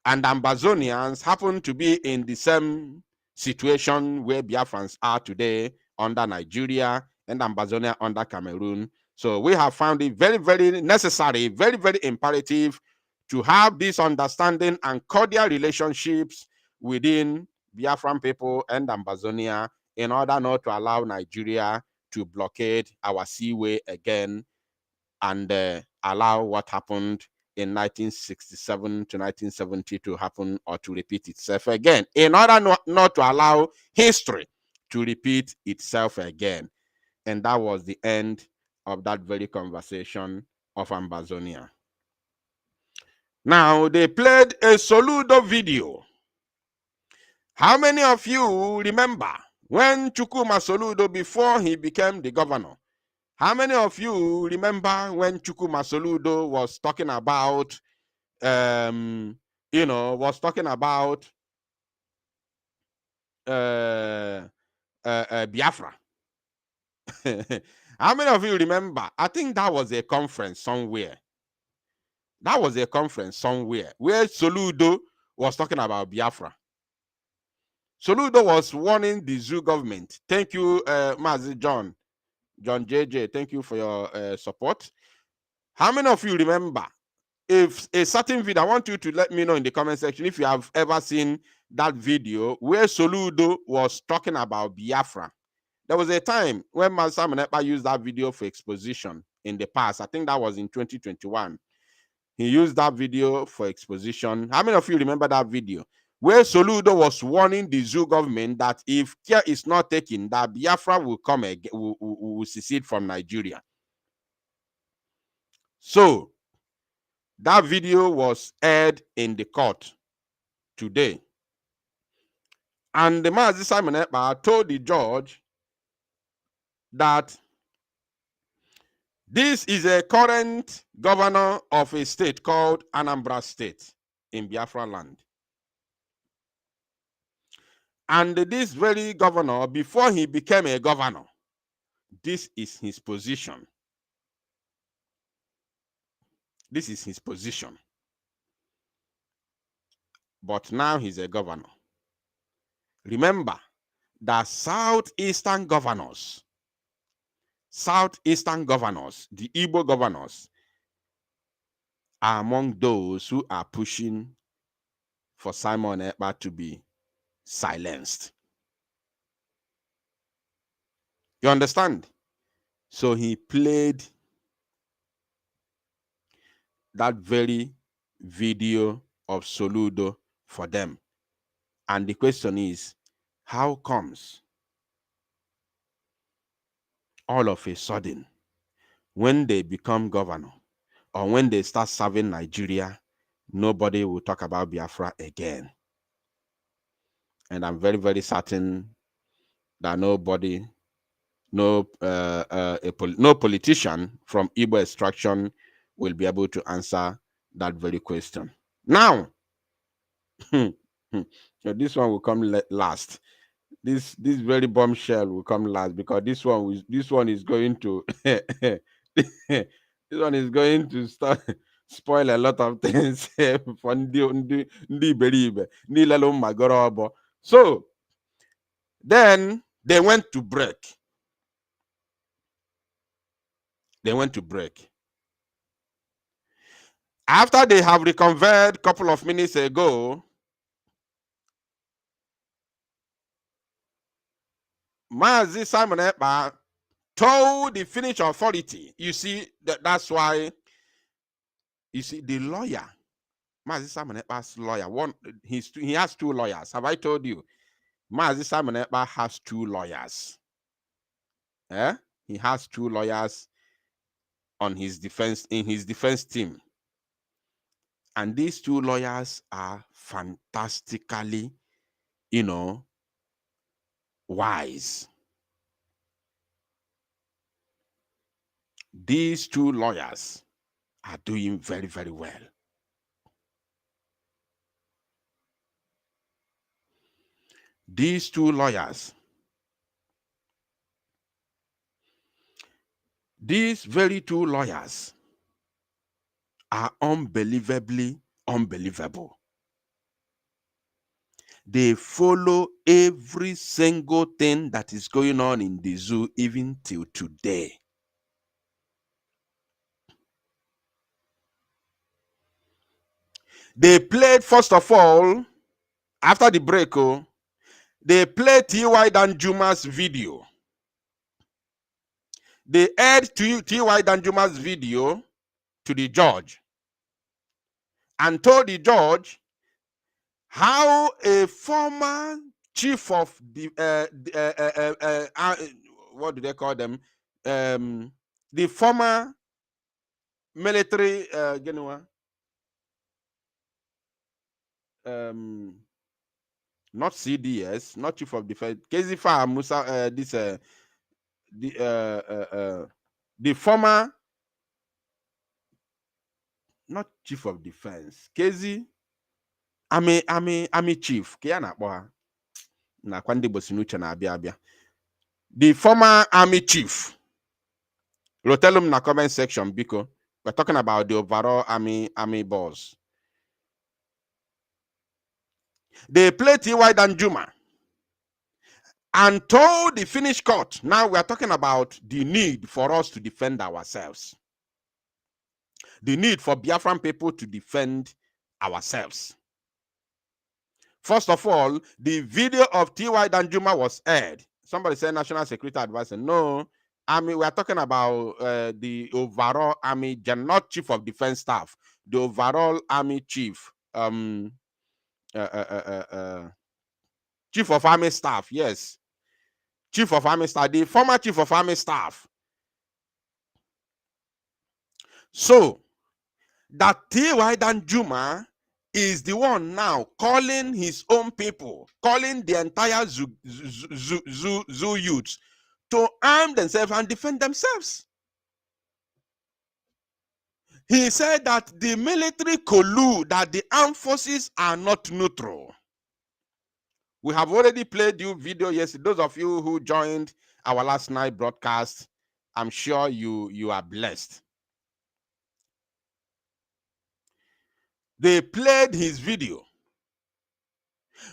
S4: And Ambazonians happen to be in the same situation where Biafrans are today, under Nigeria, and Ambazonia under Cameroon. So we have found it very, very necessary, very, very imperative to have this understanding and cordial relationships within Biafran people and Ambazonia in order not to allow Nigeria to blockade our seaway again and allow what happened in 1967 to 1970 to happen or to repeat itself again, in order not to allow history to repeat itself again. And that was the end of that very conversation of Ambazonia. Now, they played a Soludo video. How many of you remember when Chukwuma Soludo, before he became the governor, how many of you remember when Chukwuma Soludo was talking about, Biafra. How many of you remember? I think that was a conference somewhere. That was a conference somewhere where Soludo was talking about Biafra. Soludo was warning the zoo government. Thank you, Mazi John JJ. Thank you for your support. How many of you remember? If a certain video, I want you to let me know in the comment section if you have ever seen that video where Soludo was talking about Biafra. There was a time when Simon Ekpa used that video for exposition in the past. I think that was in 2021. He used that video for exposition. How many of you remember that video? Where Soludo was warning the zoo government that if care is not taken, that Biafra will come again, will secede from Nigeria. So, that video was aired in the court today. And the Mazi Simon Ekpa told the judge that this is a current governor of a state called Anambra State in Biafra land. And this very governor, before he became a governor, this is his position. This is his position. But now he's a governor. Remember that southeastern governors, the Igbo governors, are among those who are pushing for Simon Ekpa to be silenced. You understand? So he played that very video of Soludo for them. And the question is, how comes all of a sudden, when they become governor or when they start serving Nigeria, nobody will talk about Biafra again? And I'm very, very certain that no politician from Igbo extraction will be able to answer that very question. Now, this one will come last. This very bombshell will come last, because this one is going to this one is going to start spoil a lot of things for ndi iberibe ndị lelo magoro obo. So then they went to break. After they have reconvened a couple of minutes ago, Mazi Simon Ekpa told the Finnish authority, you see, that's why, you see, the lawyer, Mazi Simon Ekpa's lawyer, he has two lawyers. Have I told you? Mazi Simon Ekpa has two lawyers. He has two lawyers on his defense, in his defense team. And these two lawyers are fantastically, wise. These two lawyers are doing very, very well. These two lawyers, these very two lawyers are unbelievably unbelievable. They follow every single thing that is going on in the zoo, even till today. They played, first of all, after the break, they played T.Y. Danjuma's video. They aired T.Y. Danjuma's video to the judge and told the judge how a former chief of the what do they call them? The former military not CDS, not chief of defense, Kezifa Musa, the former, not chief of defense, Kezi, Army chief, The former army chief, Rotellum na comment section, because we're talking about the overall army boss. They played T.Y. Danjuma and told the Finnish court, now we are talking about the need for us to defend ourselves. The need for Biafran people to defend ourselves. First of all, the video of T.Y. Danjuma was aired. Somebody said National Security Advisor. No, we are talking about the overall army, not Chief of Defense Staff, the overall army chief, Chief of Army Staff, yes. Chief of Army Staff, the former Chief of Army Staff. So, that T.Y. Danjuma is the one now calling his own people, calling the entire Zoo youths to arm themselves and defend themselves. He said that the military collude, that the armed forces are not neutral. We have already played you video yesterday. Those of you who joined our last night broadcast, I'm sure you are blessed. They played his video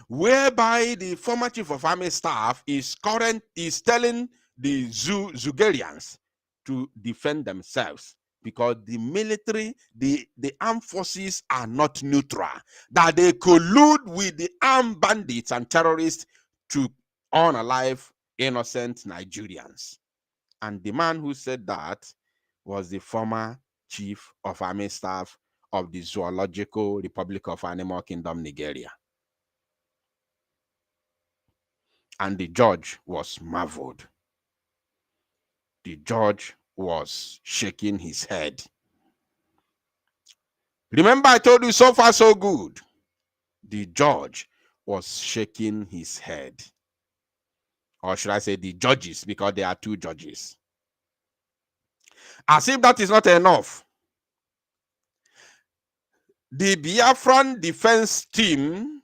S4: whereby the former Chief of Army Staff is telling the Zugarians to defend themselves, because the military, the armed forces are not neutral, that they collude with the armed bandits and terrorists to unalive innocent Nigerians. And the man who said that was the former Chief of Army Staff of the Zoological Republic of Animal Kingdom, Nigeria. And the judge was marveled. The judge was shaking his head. Remember, I told you so far so good. The judge was shaking his head. Or should I say the judges, because there are two judges. As if that is not enough, the Biafran defense team,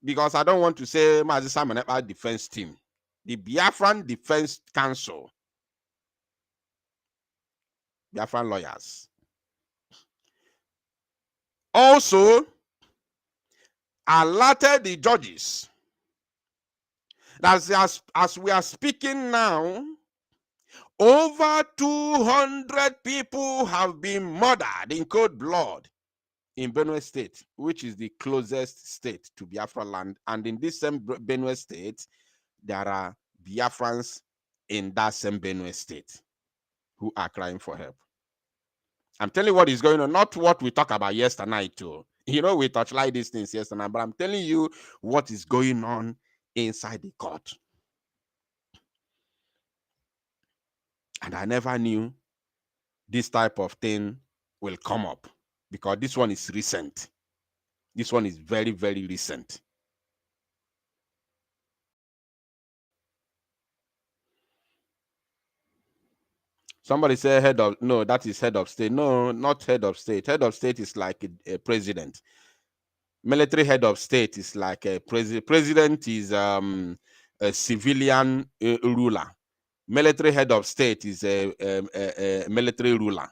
S4: because I don't want to say Mazi Samanepa defense team, the Biafran Defense Council, Biafran lawyers, also alerted the judges that as we are speaking now, over 200 people have been murdered in cold blood in Benue State, which is the closest state to Biafra land. And in this same Benue State, there are Biafrans in that same Benue State who are crying for help. I'm telling you what is going on, not what we talked about yesterday night too. You know, we touchlight these things yesterday, but I'm telling you what is going on inside the court. And I never knew this type of thing will come up, because this one is recent. This one is very, very recent. Somebody say head of, no, that is head of state. No, not head of state. Head of state is like a president. Military head of state is like a president. President is a civilian ruler. Military head of state is a military ruler,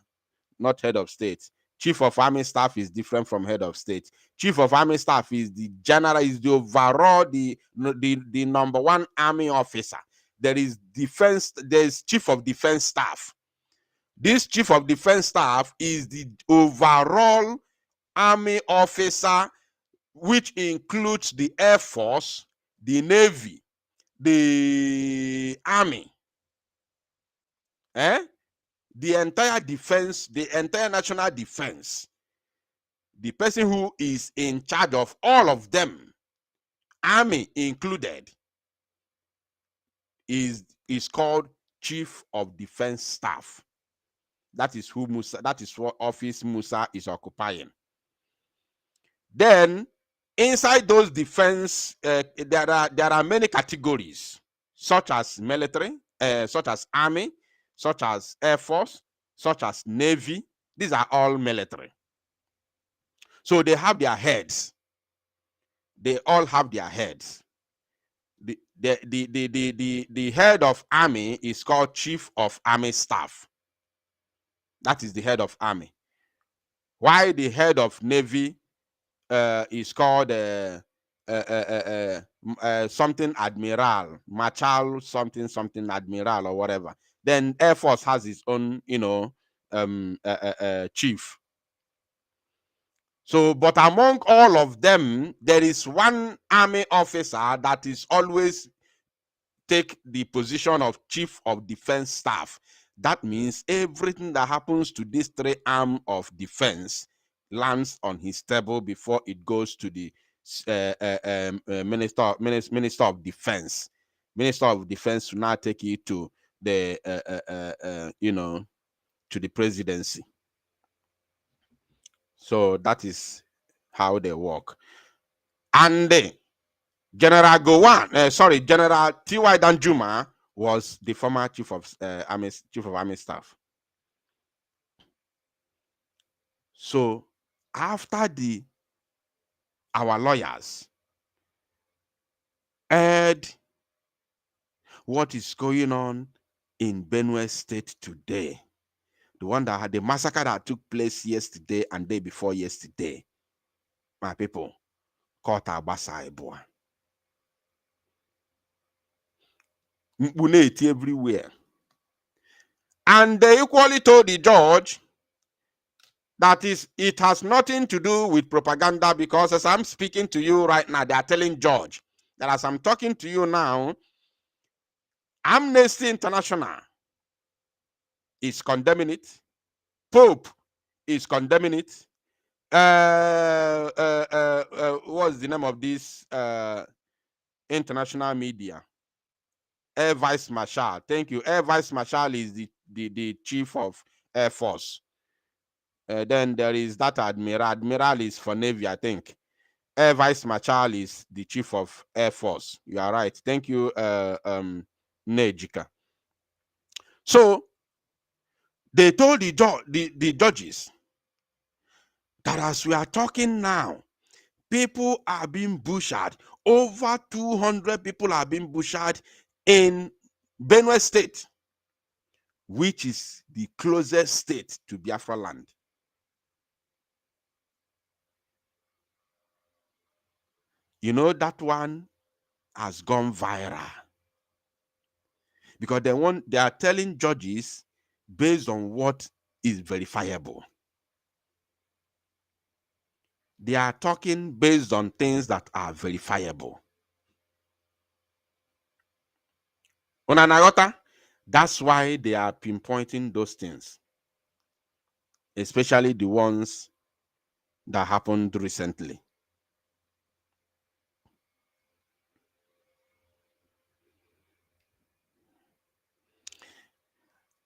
S4: not head of state. Chief of Army Staff is different from head of state. Chief of Army Staff is the general, is the overall, the number one army officer. There is defense, there's Chief of Defense Staff. This Chief of Defense Staff is the overall army officer, which includes the Air Force, the Navy, the Army, the entire defense, the entire national defense. The person who is in charge of all of them, Army included, is called Chief of Defense Staff. That is who Musa, that is what office Musa is occupying. Then inside those defense, there are many categories, such as military, such as Army, such as Air Force, such as Navy. These are all military. So they have their heads. They all have their heads. the head of army is called Chief of Army Staff. That is the head of army. Why the head of navy is called something admiral, marshal, something admiral or whatever. Then Air Force has its own, chief. So, but among all of them, there is one army officer that is always take the position of Chief of Defense Staff. That means everything that happens to these three arms of defense lands on his table before it goes to the Minister of Defense. Minister of Defense will now take it to the to the presidency. So that is how they work. And General T.Y. Danjuma was the former chief of army staff. So after our lawyers heard what is going on in Benue State today, the one that had the massacre that took place yesterday and day before yesterday, my people, caught Abasa Eboa. Everywhere. And they equally told the judge that it has nothing to do with propaganda, because as I'm speaking to you right now, they are telling judge that as I'm talking to you now, Amnesty International is condemning it. Pope is condemning it. What's the name of this international media? Air Vice Marshal. Thank you. Air Vice Marshal is the chief of Air Force. Then there is that admiral. Admiral is for Navy, I think. Air Vice Marshal is the chief of Air Force. You are right. Thank you, Nejika. So they told the judges that as we are talking now, people are being butchered. Over 200 people are being butchered in Benue State, which is the closest state to Biafra land. You know, that one has gone viral because they are telling judges based on what is verifiable. They are talking based on things that are verifiable. Onanagota, that's why they are pinpointing those things, especially the ones that happened recently.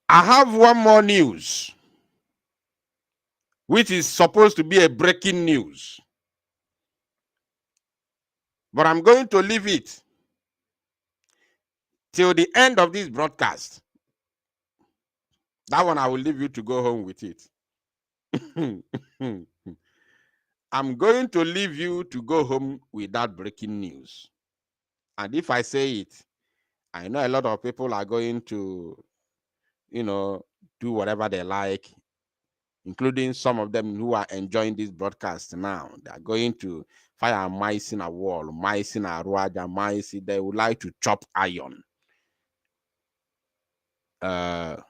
S4: I have one more news, which is supposed to be a breaking news, but I'm going to leave it till the end of this broadcast. That one I will leave you to go home with it. I'm going to leave you to go home with that breaking news. And if I say it, I know a lot of people are going to, do whatever they like, including some of them who are enjoying this broadcast now. They are going to fire mice in a wall, mice in a ruaja, mice. They would like to chop iron. But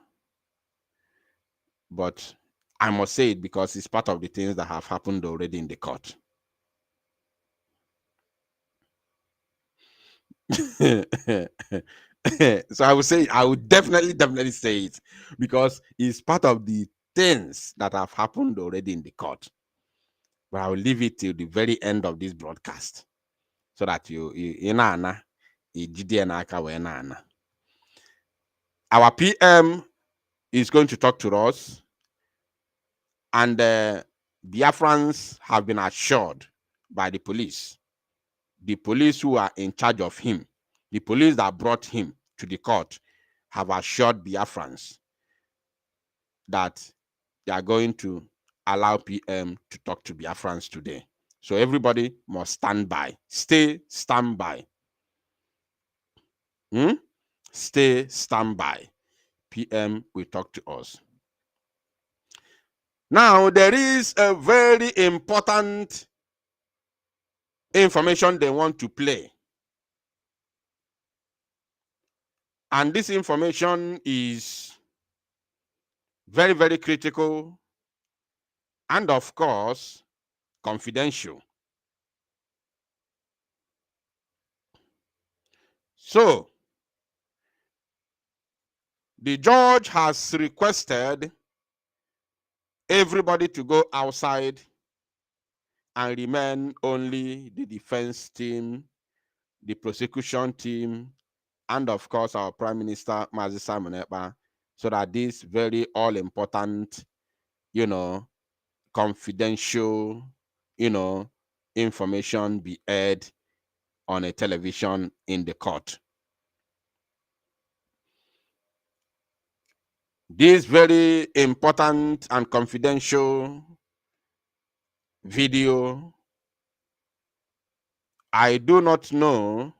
S4: I must say it because it's part of the things that have happened already in the court. So I would definitely say it because it's part of the things that have happened already in the court. But I will leave it till the very end of this broadcast so that our PM is going to talk to us, and Biafrans have been assured by the police who are in charge of him, the police that brought him to the court, have assured Biafrans that they are going to allow PM to talk to Biafrans today. So everybody must stand by. Stand by. Stay standby. PM will talk to us. Now, there is a very important information they want to play. And this information is very, very critical and, of course, confidential. So, the judge has requested everybody to go outside and remain only the defense team, the prosecution team, and of course our Prime Minister, Mazi Simon Ekpa, so that this very all-important, confidential, information be aired on a television in the court. This very important and confidential video, I do not know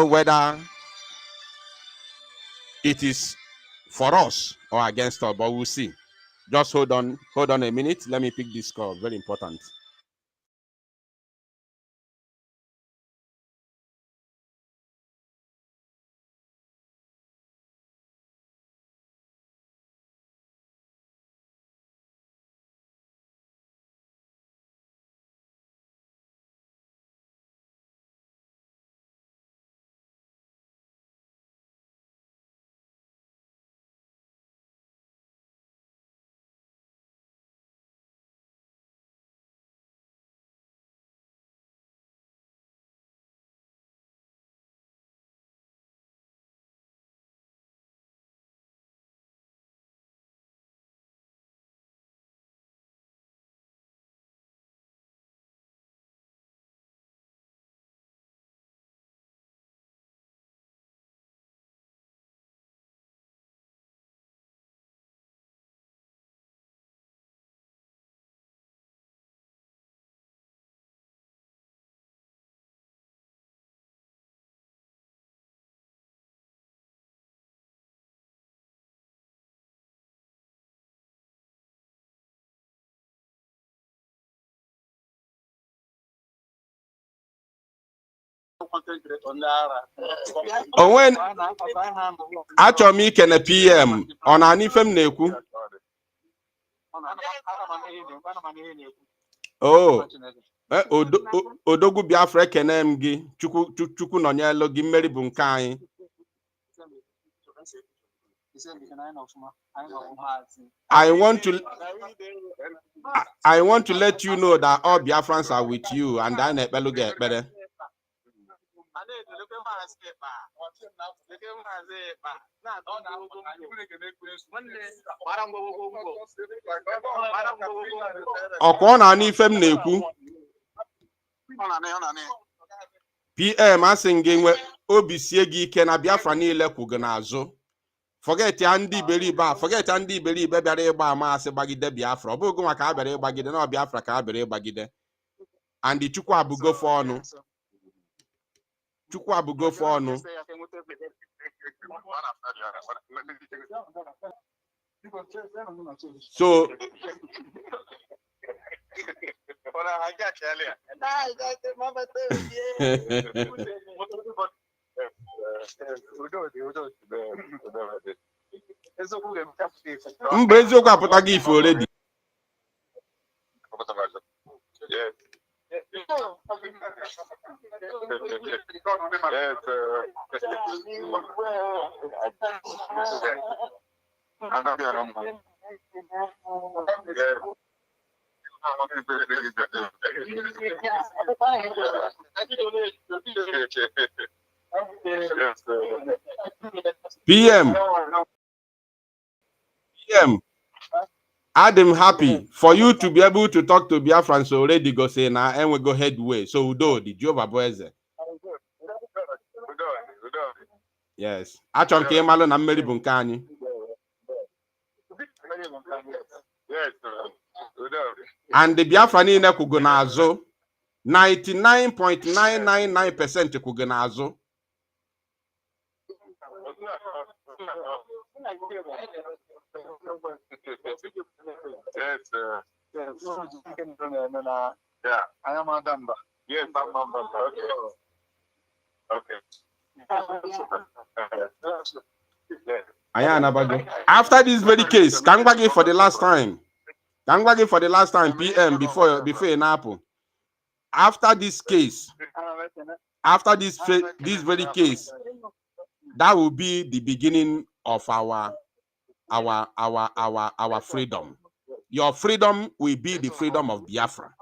S4: whether it is for us or against us, but we'll see. Just hold on a minute. Let me pick this call. Very important. When achọrọ m ikene PM ọ na-anụ ife m na-ekwu. Odogwu Biafra ekene m gị, Chukwu nọnyelu gị, mmeri bụ nke anyị. I want to let you know that all Biafrans are with you and I na-ekpelu gị ekpere. Ọkwa ọ na-anụ ife m na-ekwu. PM asị gị nwe obi sie gị ike na Biafra niile kwụ gị n'azụ. Forget ya ndị iberibe bịara ịgba ama asị gbagide Biafra. Ọ bụghị nwa ka a bịara ịgbagide, na Biafra ka a bịara ịgbagide. And Chukwu abụgo fe ọnụ. So mgbe eziokwu apụtaghị ife already. PM, I'm happy for you to be able to talk to Biafrans already. Go say now, and we go headway. So Udo, the Jehovah Boeze. Yes, Achon came alone and Mary Bunkani. And the Biafran in Kugunazo, 99.999% Kugunazo.
S5: Yeah, I am a member. Yes, I'm a member. Okay.
S4: After this very case, Kangwagi for the last time. Kangwagi for the last time, PM before an apple. After this case, after this very case, that will be the beginning of our freedom. Your freedom will be the freedom of Biafra.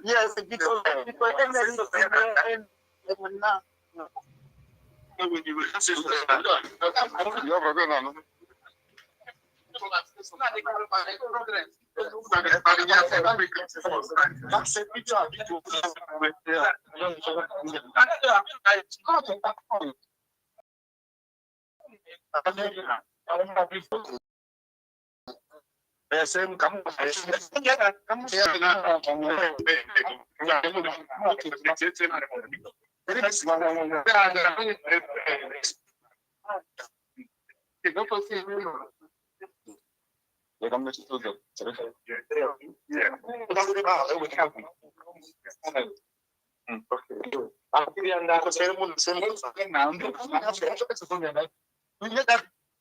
S5: Yes, because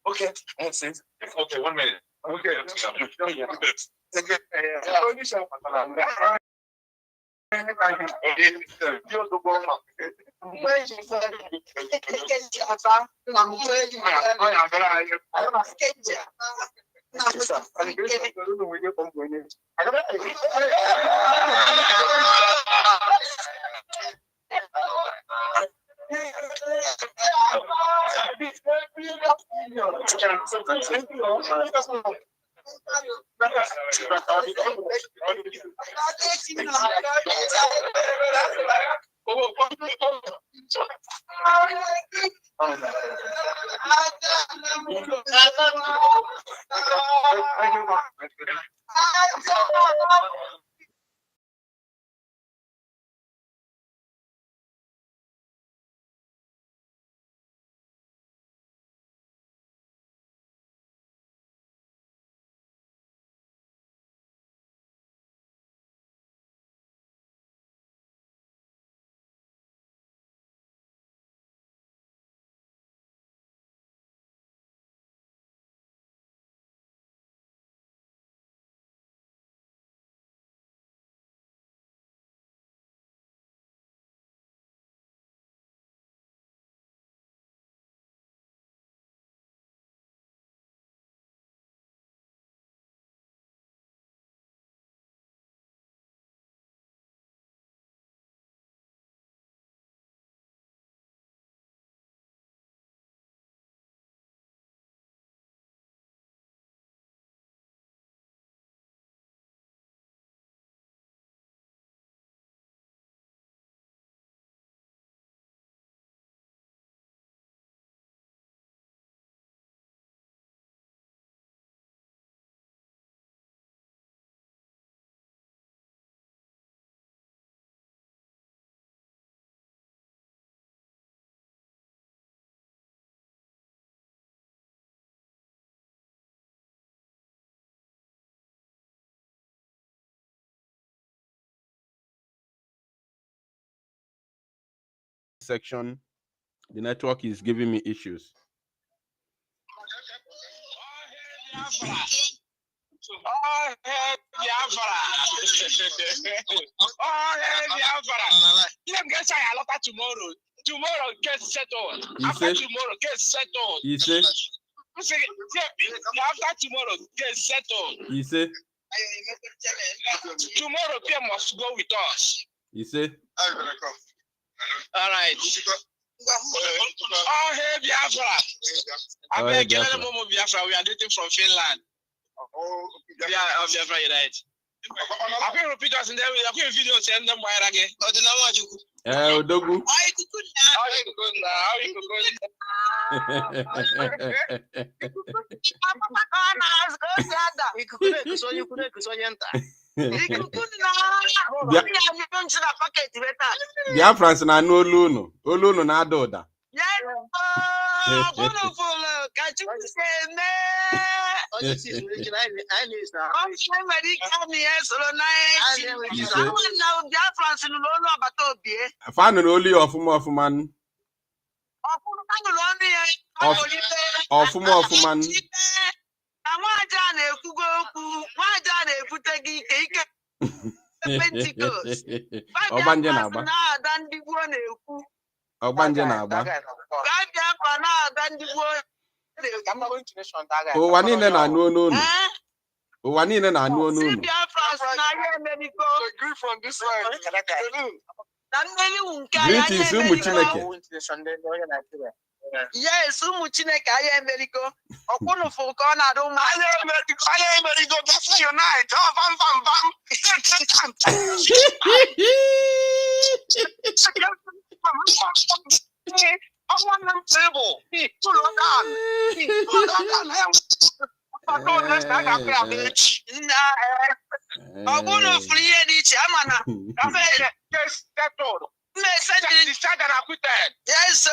S5: okay, okay, 1 minute. Okay.
S4: Section, the network is giving me issues.
S5: Tomorrow get settled. After tomorrow get settled.
S4: You say?
S5: After tomorrow get settled.
S4: You say?
S5: Tomorrow they must go with us.
S4: You see?
S5: All right. Oh, hey, Biafra. I beg you, Biafra. We are dating from Finland. Oh, Biafra, you're right. I can repeat us in there. I can video send them by again. Oh, the number you
S4: Odogu. Biafrans na no olu unu na-ada ụda. Fanụ na olu ya ọfụma ọfụma. Ọfụma ọfụma.
S3: Nwaja na-ekwugo okwu, nwaja na-ebute gị ike.
S4: Ọgbanje na-agba.
S3: Na-ada ndị gboo na-ekwu.
S4: Ọgbanje na-agba.
S3: Biafra na-ada ndị gboo na-ekwu.
S4: Ụwa niile na-anụ onu unu. Ụwa niile na-anụ onu unu. Greetings ụmụ Chineke.
S3: Yes, ụmụ Chineke anyị emerigo. Ọkwụnụfụ ka ọ na-adụ mma. Anyị emerigo. Biafra unite. Ọ bam bam bam. Yes, sir.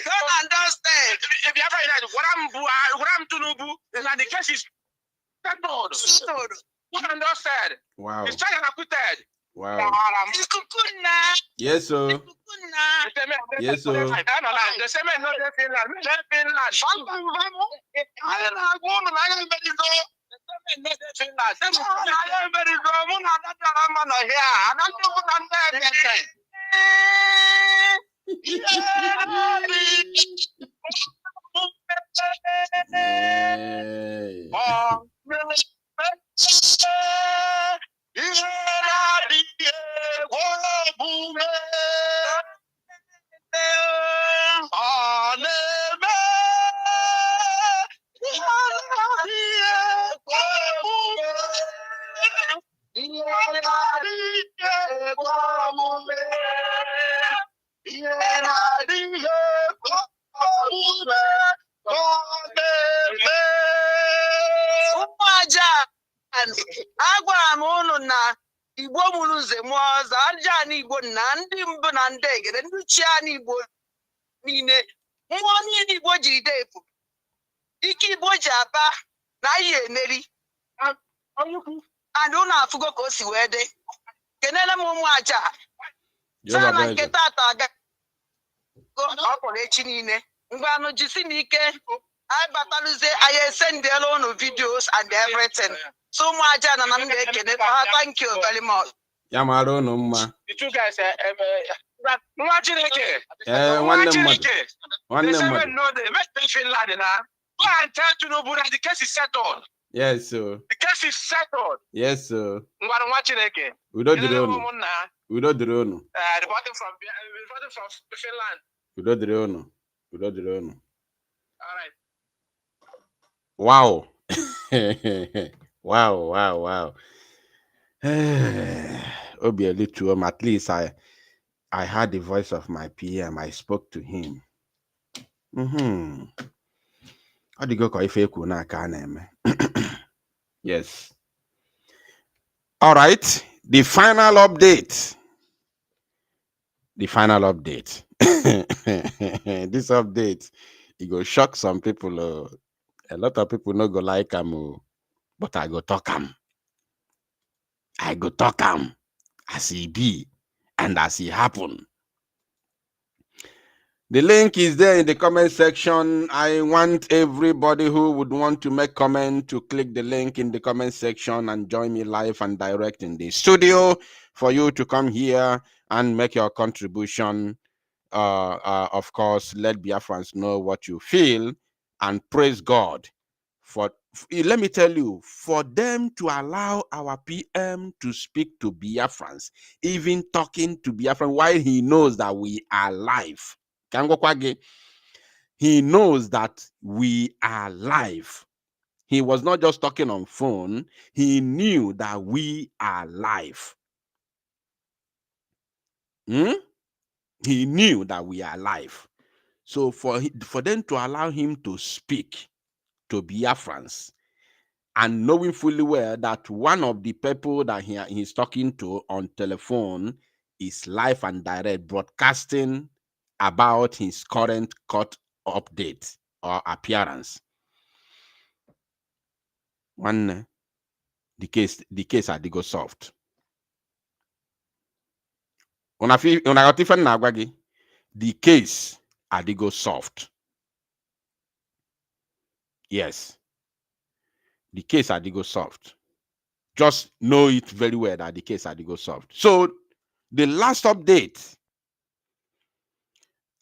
S3: Don't understand.
S5: If you ever what I'm to know, the case is settled. What understand?
S4: Wow.
S5: It's tried and acquitted.
S4: Wow. Yes, sir. Yes, sir.
S5: The same is not Finland. Finland.
S3: Agwara m unu na Igbo mụrụ nze mụọ ọzọ, aja n'Igbo na ndị mbụ na ndị egede ndị chi n'Igbo niile, mmụọ niile Igbo jiri deepu, ike Igbo ji aba na ihe emeri. And unu afụgo ka o si wee dị. Kenele m ụmụ aja. Saa na nke tata aga ọ kpọrọ echi niile. Mgbe anụ jisi n'ike, anyị bataluzie, anyị esendela unu videos and everything. So much and I'm getting thank you very much.
S4: Yamaro no ma.
S5: The two guys Finland now. Go and tell to nobody the case is settled.
S4: Yes, sir.
S5: The case is settled.
S4: Yes, sir.
S5: We don't do
S4: Reporting
S5: from Finland.
S4: We don't do
S5: All right.
S4: Wow. Wow. Obi a little, at least I heard the voice of my PM. I spoke to him. Yes. All right. The final update. This update, it go shock some people. A lot of people not go like him, but I go talk him. As he be and as he happen. The link is there in the comment section. I want everybody who would want to make comment to click the link in the comment section and join me live and direct in the studio for you to come here and make your contribution. Of course, let Biafrans know what you feel and praise God let me tell you, for them to allow our PM to speak to Biafrans, even talking to Biafran while he knows that we are live. He knows that we are live. He was not just talking on phone. He knew that we are live. He knew that we are live. So for them to allow him to speak to Biafrans, and knowing fully well that one of the people that he's talking to on telephone is live and direct broadcasting about his current court update or appearance. One, the case had to go soft. The case had to go soft. Yes. The case had to go soft. Just know it very well that the case had to go soft. So the last update,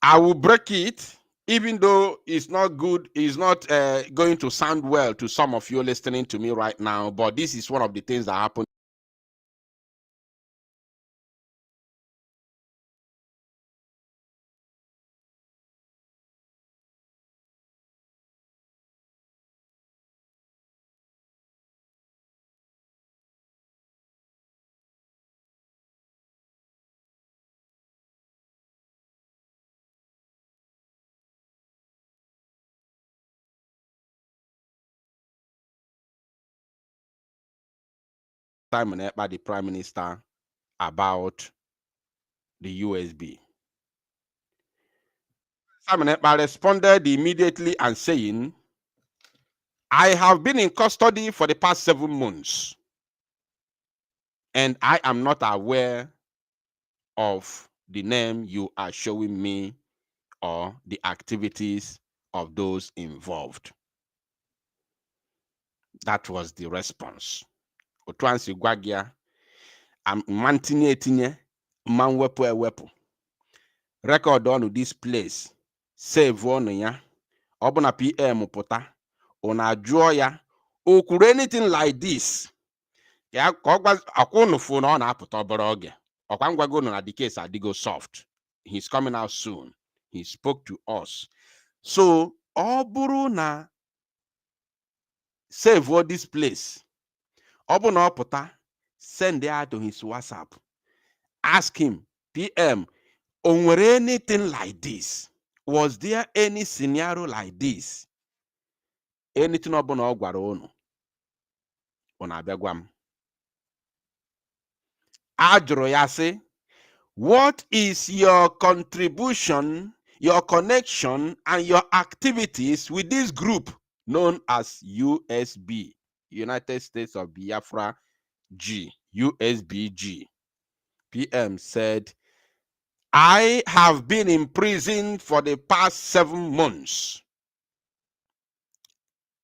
S4: I will break it, even though it's not good, it's not going to sound well to some of you listening to me right now, but this is one of the things that happened. Simon Ekpa, the Prime Minister, about the USB. Simon Ekpa responded immediately and saying, I have been in custody for the past 7 months, and I am not aware of the name you are showing me or the activities of those involved. That was the response. Otwansi Gwagia, I'm mantinye man wepo. Record on this place. Save on ya. Obuna PM pota. Ona joya. Okwuru anything like this. Ya kogwa akwunu phone on apụta obere oge. Okwangwago no na the case adigo soft. He's coming out soon. He spoke to us. So oburu na save all this place. Obuna opụta, send it out to his WhatsApp. Ask him, PM, onwere anything like this? Was there any scenario like this? Anything obuna ogwara unu? Ona abịagwa m. Ajụrụ ya sị, what is your contribution, your connection, and your activities with this group known as USB, United States of Biafra G, USBG? PM said, I have been in prison for the past 7 months,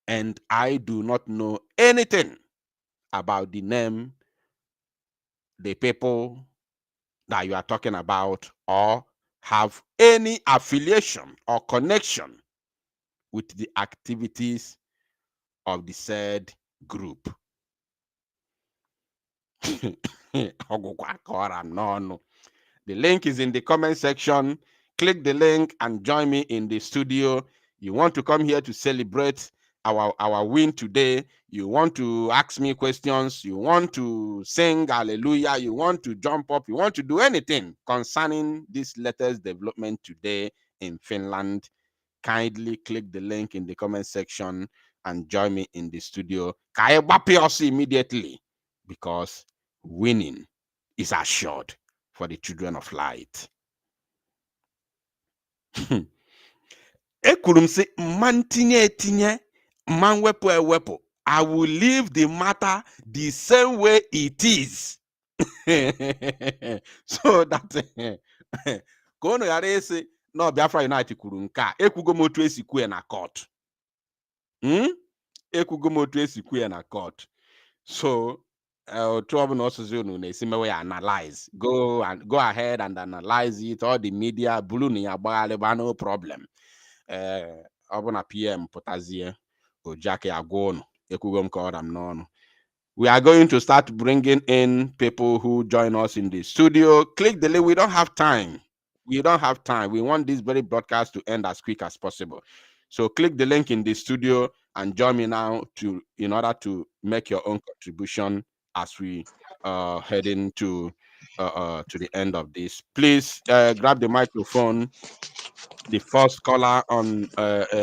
S4: and I do not know anything about the name, the people that you are talking about, or have any affiliation or connection with the activities of the said group. The link is in the comment section. Click the link and join me in the studio. You want to come here to celebrate our win today. You want to ask me questions. You want to sing hallelujah. You want to jump up. You want to do anything concerning this latest development today in Finland. Kindly click the link in the comment section and join me in the studio. Immediately, because winning is assured for the children of light. Ekurum say man tinye man wepo. I will leave the matter the same way it is. So that kono yare say no Biafra United kwuru nka ekwugo motu esikwe na court. Ekwugo motu esikwe na court. So trouble also analyze. Go ahead and analyze it. All the media blue no problem. Obuna PM potazie We are going to start bringing in people who join us in the studio. Click the link. We don't have time. We don't have time. We want this very broadcast to end as quick as possible. So click the link in the studio and join me now in order to make your own contribution as we head into to the end of this. Please grab the microphone. The first caller on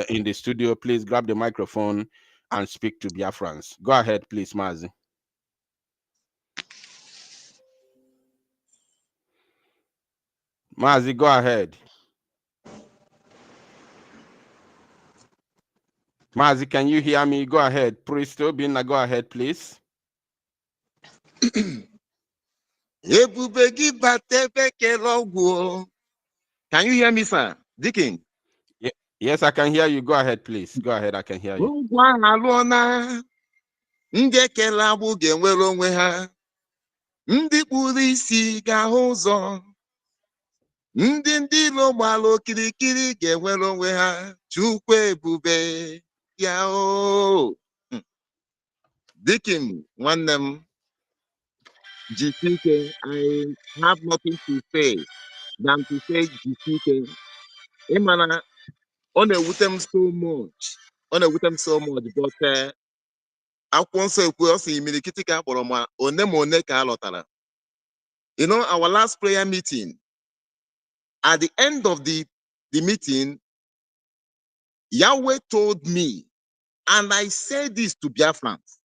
S4: in the studio, please grab the microphone and speak to Biafrans. Go ahead, please, Mazi. Mazi, go ahead. Mazi, can you hear me? Go ahead. Priest Obinna, go ahead, please.
S6: Can you hear me, sir? Dicking.
S4: Yes, I can hear you. Go ahead, please. Go ahead. I can hear you.
S6: Ndị ilo gbara okirikiri ga-enwere onwe ha Chukwu ebube ya o. Dicking, nwanne m, jisike, I have nothing to say than to say jisike. Ịmana ọ na-ewute m so much. Ọ na-ewute m so much, but akwụkwọ nsọ ekwu ọ sị imirikiti ka akpọrọ ma one ka a lọtara. You know, our last prayer meeting, at the end of the meeting, Yahweh told me, and I said this to Biafrans,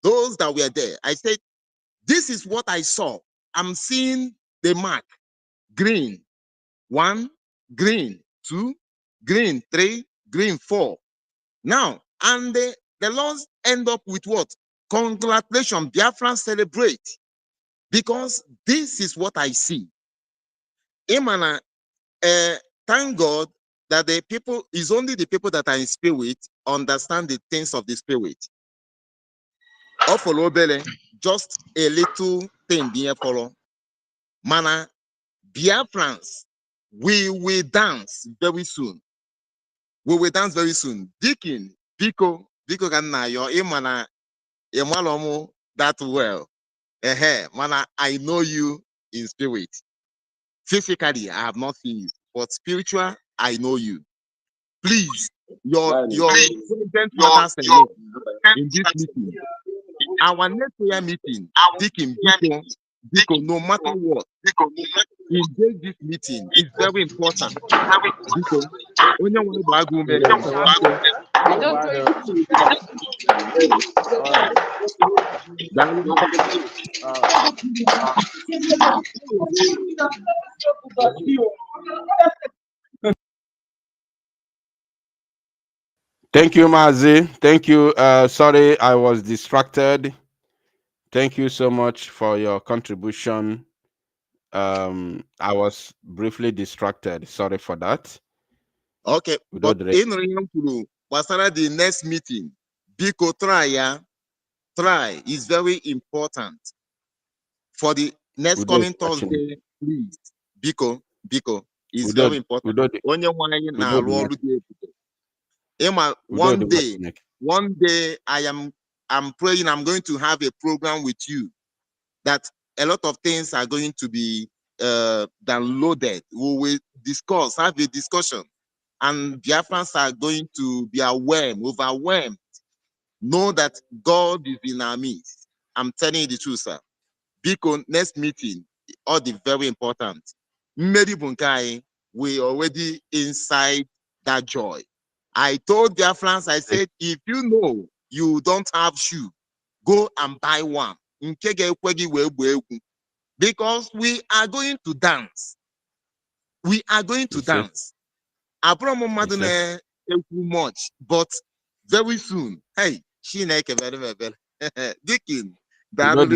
S6: those that were there. I said, this is what I saw. I'm seeing the mark, green, 1, green, 2, green, 3, green, 4. Now, and the Lord end up with what? Congratulations, Biafran, celebrate. Because this is what I see. Imana, thank God that the people, is only the people that are in spirit understand the things of the spirit. Just a little thing here follow. Mana, Biafrans, we will dance very soon. We will dance very soon. Deacon, Biko Ganayo, Imana, Emalomo, that well. Mana, I know you in spirit. Physically, I have not seen you, but spiritual, I know you. Please, your presence matters a lot in this meeting. Our next prayer meeting, Deacon, Biko, no matter what, engage this meeting is very important. Biko,
S4: Thank you, Mazi. Thank you. Sorry, I was distracted. Thank you so much for your contribution. I was briefly distracted. Sorry for that.
S6: Okay, but in the next meeting, Biko try is very important for the next coming Thursday. Please, Biko is very important. One day I'm praying I'm going to have a program with you that a lot of things are going to be downloaded. We will discuss, have a discussion, and Biafrans are going to be overwhelmed. Know that God is in our midst. I'm telling you the truth, sir. Because next meeting, all the very important. Mary Bunkai, we already inside that joy. I told Biafrans, I said, if you know you don't have shoe, go and buy one. Because we are going to dance. We are going to dance. Abraham much, but very soon. Hey, Shineke very. Dickin.
S4: Thank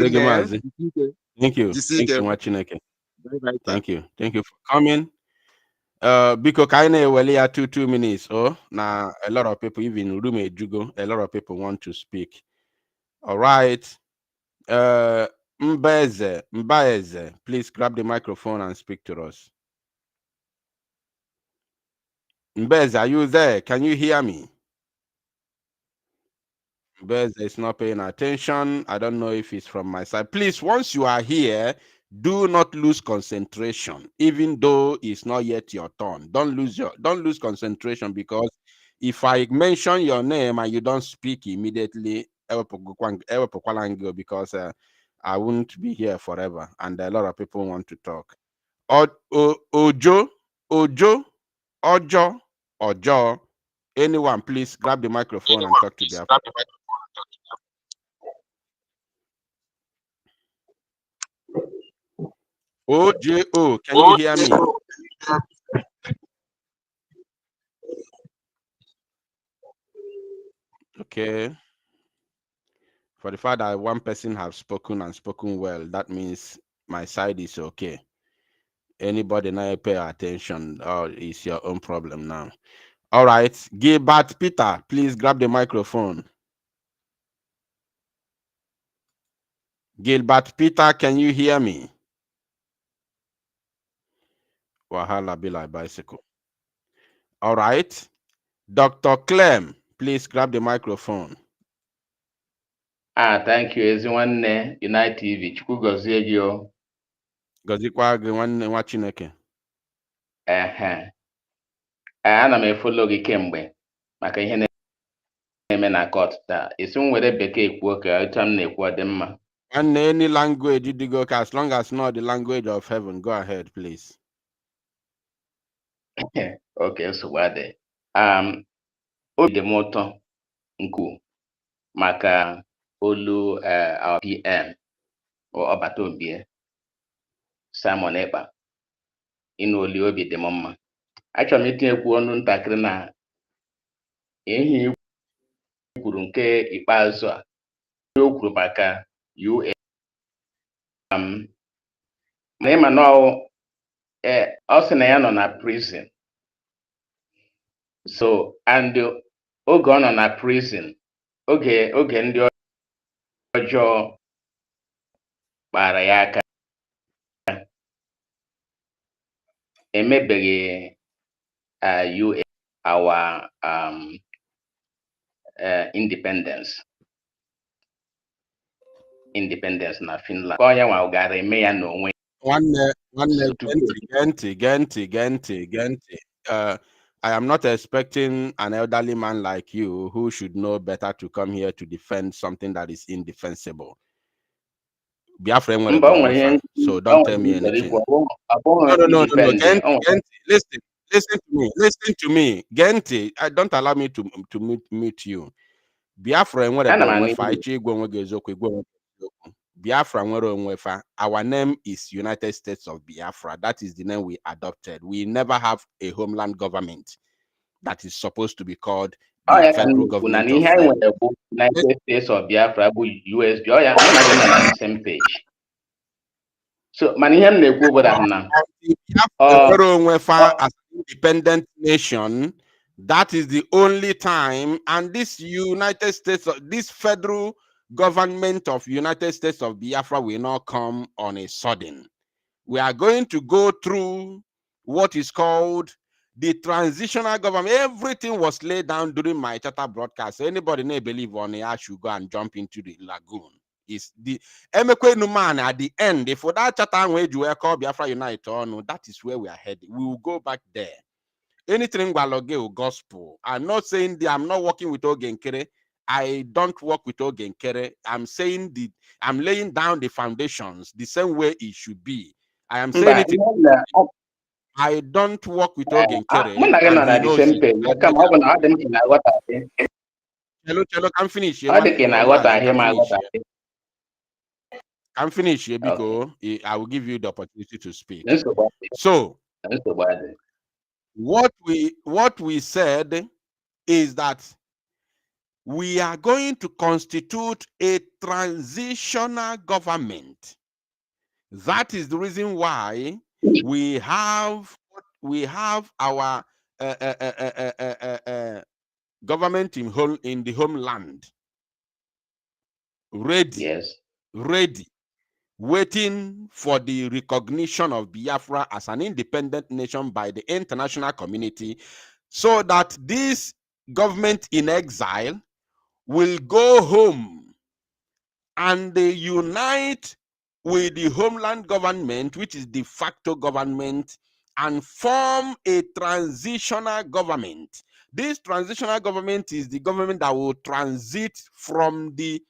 S4: you. Thank you, Machineke. Thank you. Thank you for coming. Because Kaine Welia 2 minutes. Oh, now a lot of people, even Rume Jugo, a lot of people want to speak. All right. Mbaeze, please grab the microphone and speak to us. Mbeze, are you there? Can you hear me? Bez is not paying attention. I don't know if it's from my side. Please, once you are here, do not lose concentration, even though it's not yet your turn. Don't lose concentration, because if I mention your name and you don't speak immediately, because I won't be here forever, and a lot of people want to talk. Ojo, Ojo, anyone, please grab the microphone and talk to Biafra. OJO, can you hear me? Okay. For the fact that one person has spoken and spoken well, that means my side is okay. Anybody not pay attention, or it's your own problem now. All right. Gilbert Peter, please grab the microphone. Gilbert Peter, can you hear me? Wahala be like bicycle. All right. Dr. Clem, please grab the microphone.
S7: Thank you, everyone. United TV, Chukwu gozie gị o.
S4: Gozikwa gị nwanne nwa Chineke.
S7: Ana m efolo gị kemgbe maka ihe na-eme na court taa. Isi m were bekee kwuo ka otu m na-ekwu ọ dị mma.
S4: And any language you go, as long as not the language of heaven, go ahead, please.
S7: Okay, nsogbu adị. Obi dị m ụtọ nke maka olu our PM ọbata obie Simon Ekpa. Ịnụ olu obi dị m mma. Achọrọ m itinyekwu ọnụ ntakịrị na ihe kwuru nke ikpeazụ a o kwuru maka UN. Ma ịma na ọ sị na ya nọ na prison. So, and oge ọ nọ na prison, oge ndị ọjọọ kpara ya aka, emebeghị UN our independence na Finland. Ọ ya nwa gara eme ya n'onwe.
S4: Gente. I am not expecting an elderly man like you who should know better to come here to defend something that is indefensible. Biafran, so don't tell me anything. No. Listen to me. Gente, don't allow me to mute you. Biafran, our name is United States of Biafra. That is the name we adopted. We never have a homeland government that is supposed to be called the federal government of
S7: United States of Biafra, US, on the same page. So,
S4: as an independent nation, that is the only time, and this United States, this federal government of United States of Biafra will not come on a sudden. We are going to go through what is called the transitional government. Everything was laid down during my charter broadcast. So anybody may believe on it, I should go and jump into the lagoon. Is the Emekwe Numan at the end? If for that charter where you were called Biafra Unite, or no, that is where we are heading. We will go back there. Anything gospel. I'm not saying I'm not working with Ogenkere. I don't work with Ogenkere. I'm saying I'm laying down the foundations the same way it should be. I am saying it. I don't work with Ogenkere. Hello, I'm finished. I'm finished here because I will give you the opportunity to speak. So, what we said is that we are going to constitute a transitional government. That is the reason why we have our government in the homeland ready, waiting for the recognition of Biafra as an independent nation by the international community, so that this government in exile will go home and they unite with the homeland government, which is de facto government, and form a transitional government. This transitional government is the government that will transit from the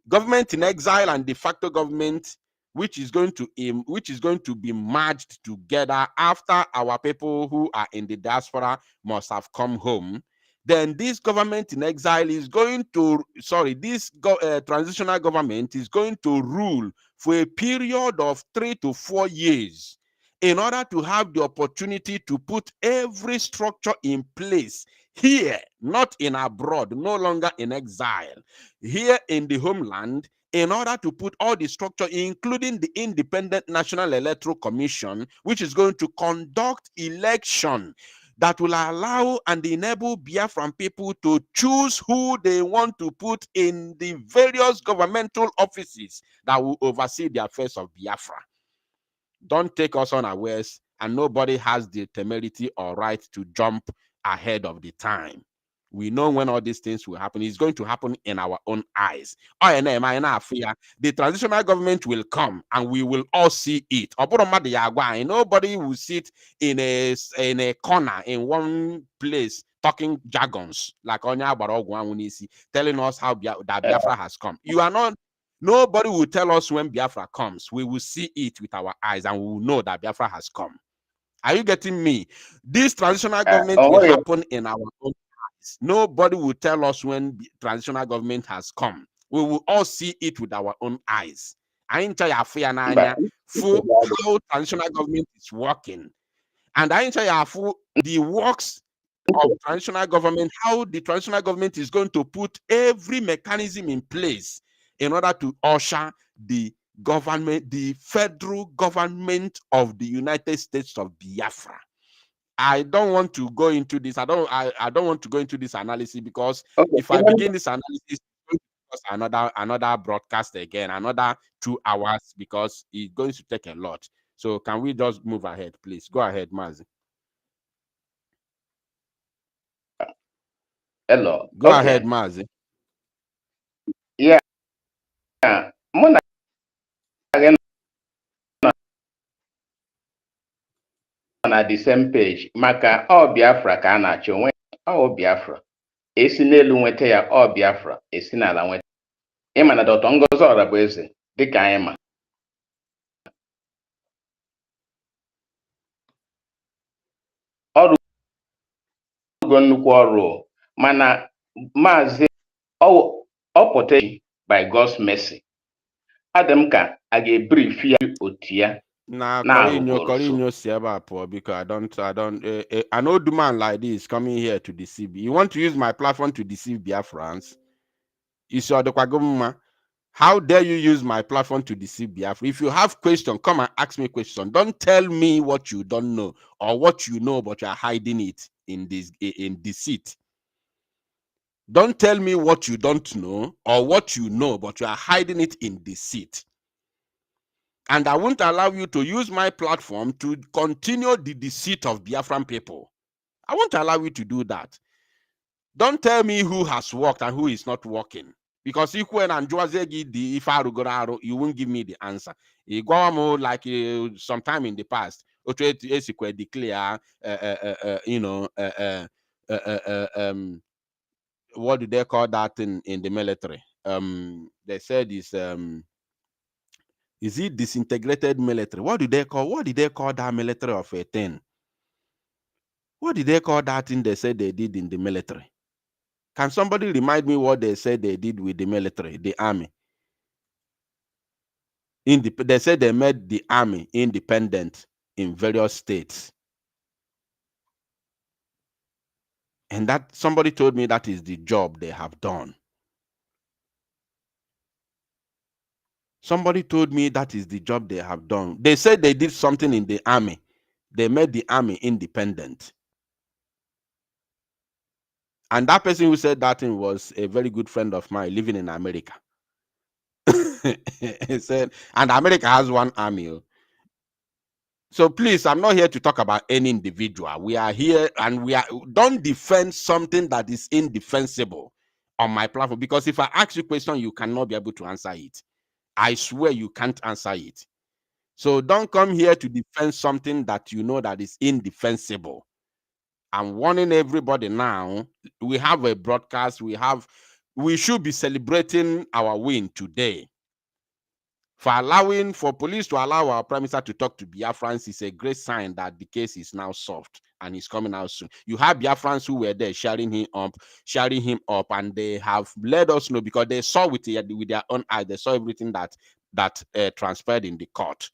S4: government in exile and de facto government, which is going to be merged together after our people who are in the diaspora must have come home. Then this government in exile is going to, this transitional government is going to rule for a period of 3 to 4 years in order to have the opportunity to put every structure in place here, not in abroad, no longer in exile, here in the homeland, in order to put all the structure, including the Independent National Electoral Commission, which is going to conduct election that will allow and enable Biafran people to choose who they want to put in the various governmental offices that will oversee the affairs of Biafra. Don't take us unawares, and nobody has the temerity or right to jump ahead of the time. We know when all these things will happen. It's going to happen in our own eyes. The transitional government will come and we will all see it. Nobody will sit in a corner in one place talking jargons like telling us how Biafra has come. Nobody will tell us when Biafra comes. We will see it with our eyes and we will know that Biafra has come. Are you getting me? This transitional government will happen in our own eyes. Nobody will tell us when transitional government has come. We will all see it with our own eyes. I ain't tell you for how transitional government is working. And I ain't tell you the works of transitional government, how the transitional government is going to put every mechanism in place in order to usher the government, the federal government of the United States of Biafra. I don't want to go into this. I don't want to go into this analysis because if I begin this analysis, another broadcast again, another 2 hours, because it's going to take a lot. So can we just move ahead, please? Go ahead, Mazi.
S7: Hello.
S4: Go ahead, Mazi.
S7: Yeah. Na the same page maka ọ Biafra ka a na-achọ onwe ọ Biafra esi n'elu nweta ya, ọ Biafra esi n'ala nweta. Ịma na Dr. Ngozi Ọra bụ eze dịka anyị ma. Ọrụ ugo nnukwu ọrụ mana maazị ọ pụta by God's mercy. Adị ka a ga-ebrief ya otu ya.
S4: Nah, Corinho because an old man like this coming here to deceive. You want to use my platform to deceive Biafrans? How dare you use my platform to deceive Biafra? If you have question, come and ask me question. Don't tell me what you don't know or what you know, but you are hiding it in deceit. Don't tell me what you don't know or what you know, but you are hiding it in deceit. And I won't allow you to use my platform to continue the deceit of Biafran people. I won't allow you to do that. Don't tell me who has worked and who is not working. Because you won't give me the answer. Like sometime in the past, declare, what do they call that in the military? They said is it disintegrated military? What did they call that military of a thing? What did they call that thing they said they did in the military? Can somebody remind me what they said they did with the military, the army? They said they made the army independent in various states. And that somebody told me that is the job they have done. Somebody told me that is the job they have done. They said they did something in the army. They made the army independent. And that person who said that thing was a very good friend of mine living in America. He said, and America has one army. So please, I'm not here to talk about any individual. We are here and don't defend something that is indefensible. on my platform, because if I ask you a question, you cannot be able to answer it. I swear you can't answer it. So don't come here to defend something that you know that is indefensible. I'm warning everybody now. We have a broadcast. We should be celebrating our win today. For police to allow our Prime Minister to talk to Biafrans is a great sign that the case is now solved and he's coming out soon. You have Biafrans who were there sharing him up, and they have let us know because they saw with their own eyes. They saw everything that transpired in the court.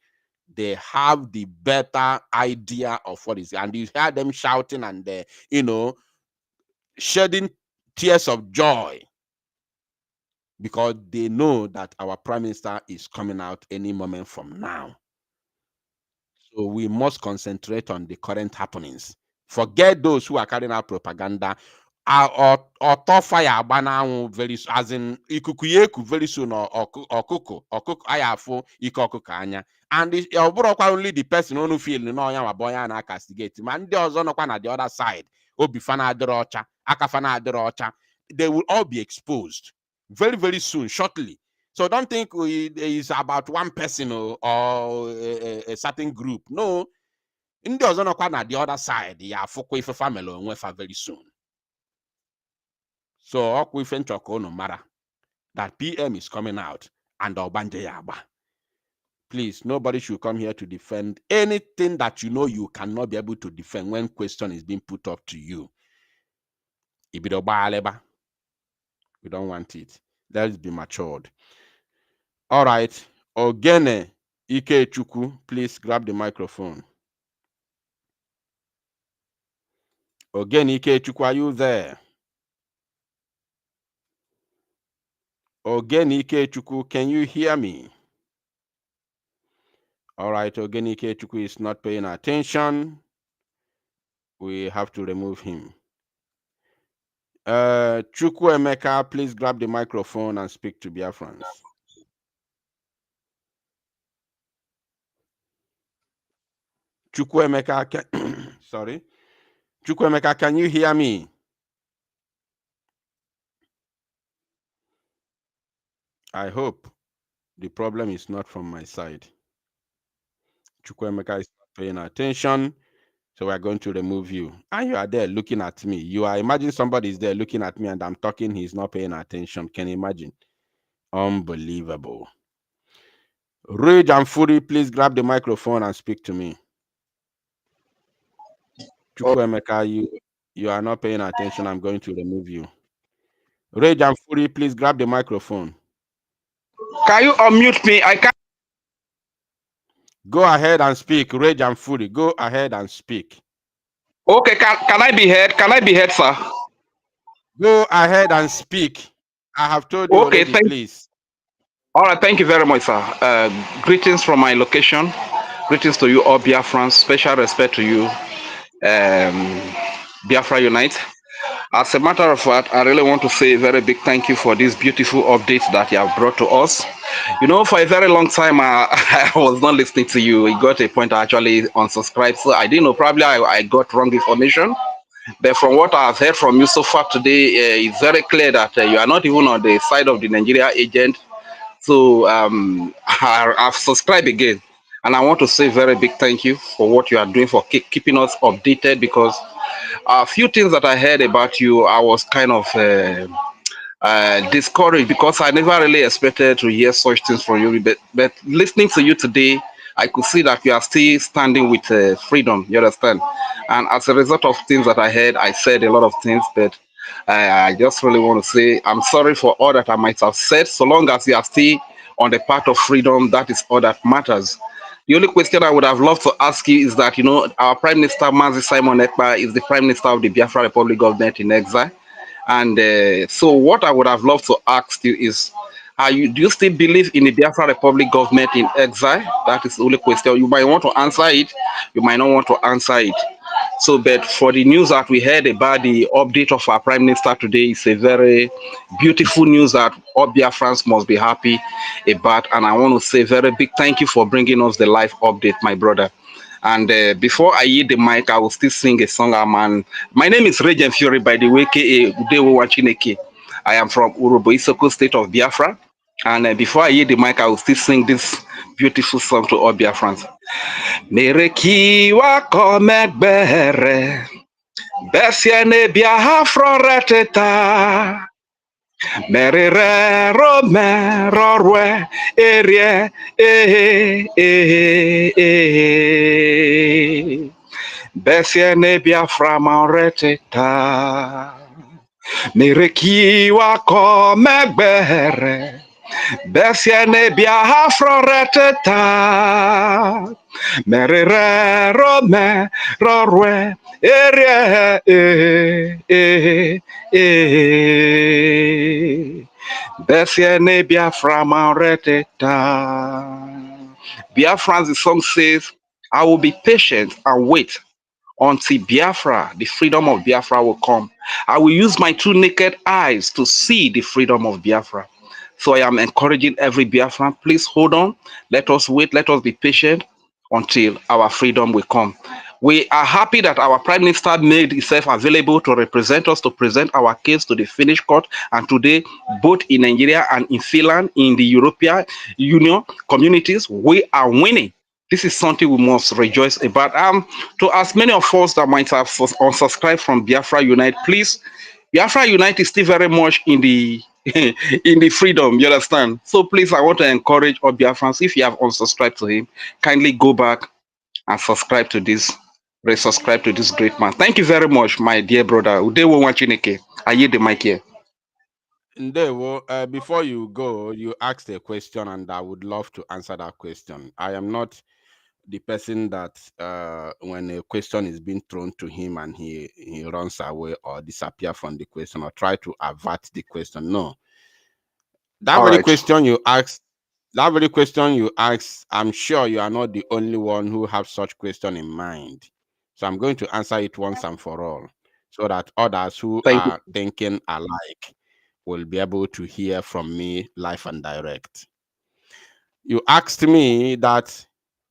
S4: They have the better idea of what is, and you hear them shouting and shedding tears of joy, because they know that our Prime Minister is coming out any moment from now. So we must concentrate on the current happenings. Forget those who are carrying out propaganda. Or fire very, as in ikuku very soon, or kuku ayafo ikokuka anya. And only the person who feel no ya boy na castigate. Man, the other side. Obifana adrocha, akafana adrocha. They will all be exposed very, very soon, shortly. So don't think it's about one person or a certain group. No. In the other side, yeah, for family very soon. So no matter that PM is coming out and Obanje Yaba. Please, nobody should come here to defend anything that you know you cannot be able to defend when question is being put up to you. We don't want it. Let's be matured. All right. Ogene Ike Chuku, please grab the microphone. Ogene Ike Chuku, are you there? Ogene Ike Chuku, can you hear me? All right, Ogene Ike Chuku is not paying attention. We have to remove him. Chuku Emeka, please grab the microphone and speak to Biafrans. Chuku Emeka, sorry. Chuku Emeka, can you hear me? I hope the problem is not from my side. Chuku Emeka is not paying attention, so we're going to remove you. And you are there looking at me. Imagine somebody is there looking at me and I'm talking, he's not paying attention. Can you imagine? Unbelievable. Rage and Fury, please grab the microphone and speak to me. Chuku Emeka, you are not paying attention. I'm going to remove you. Rage and Fury, please grab the microphone.
S5: Can you unmute me? I can't.
S4: Go ahead and speak. Rage and Fury, go ahead and speak.
S5: Okay, can I be heard? Can I be heard, sir?
S4: Go ahead and speak. I have told you already, please.
S5: All right, thank you very much, sir. Greetings from my location. Greetings to you all, Biafrans. Special respect to you, Biafra Unite. As a matter of fact, I really want to say a very big thank you for this beautiful update that you have brought to us. You know, for a very long time, I was not listening to you. It got a point I actually unsubscribed. So I didn't know, probably I got wrong information. But from what I've heard from you so far today, it's very clear that you are not even on the side of the Nigeria agent. So I've subscribed again. And I want to say very big thank you for what you are doing for keeping us updated, because a few things that I heard about you, I was kind of discouraged, because I never really expected to hear such things from you. But listening to you today, I could see that you are still standing with freedom, you understand? And as a result of things that I heard, I said a lot of things, but I just really want to say I'm sorry for all that I might have said. So long as you are still on the path of freedom, that is all that matters. The only question I would have loved to ask you is that, you know, our Prime Minister, Mazi Simon Ekpa, is the Prime Minister of the Biafra Republic government in exile. And so what I would have loved to ask you is, do you still believe in the Biafra Republic government in exile? That is the only question. You might want to answer it. You might not want to answer it. So, but for the news that we heard about the update of our Prime Minister today, it's a very beautiful news that all Biafrans must be happy about. And I want to say very big thank you for bringing us the live update, my brother. And before I yield the mic, I will still sing a song. My name is Regent Fury, by the way, K.A. Udewo Wachineke.
S8: I am from Urobo Isoko state of Biafra. And before I hear the mic, I will still sing this beautiful song to all Biafrans. Merekiwa komegbere, besiene Biafra reteta. Merire rome rorwe erie besiene Biafra maureteta. Merekiwa komegbere, besiene Biafra reteta. Merire rome rorwe erie besiene Biafra maureteta. Biafran's the song says, I will be patient and wait until Biafra, the freedom of Biafra will come. I will use my two naked eyes to see the freedom of Biafra. So I am encouraging every Biafran, please hold on. Let us wait. Let us be patient until our freedom will come. We are happy that our Prime Minister made himself available to represent us, to present our case to the Finnish court. And today, both in Nigeria and in Finland, in the European Union communities, we are winning. This is something we must rejoice about. To as many of us that might have unsubscribed from Biafra Unite, please, Biafra Unite is still very much in the in the freedom, you understand? So please, I want to encourage all Biafrans, if you have unsubscribed to him, kindly go back and subscribe to this, resubscribe to this great man. Thank you very much, my dear brother. Udewo Wachineke. I yield the mic here.
S4: Ndewo, before you go, you asked a question and I would love to answer that question. I am not the person that when a question is being thrown to him and he runs away or disappear from the question or try to avert the question. No. That very question you asked, I'm sure you are not the only one who have such question in mind. So I'm going to answer it once and for all so that others who are thinking alike will be able to hear from me live and direct. You asked me that,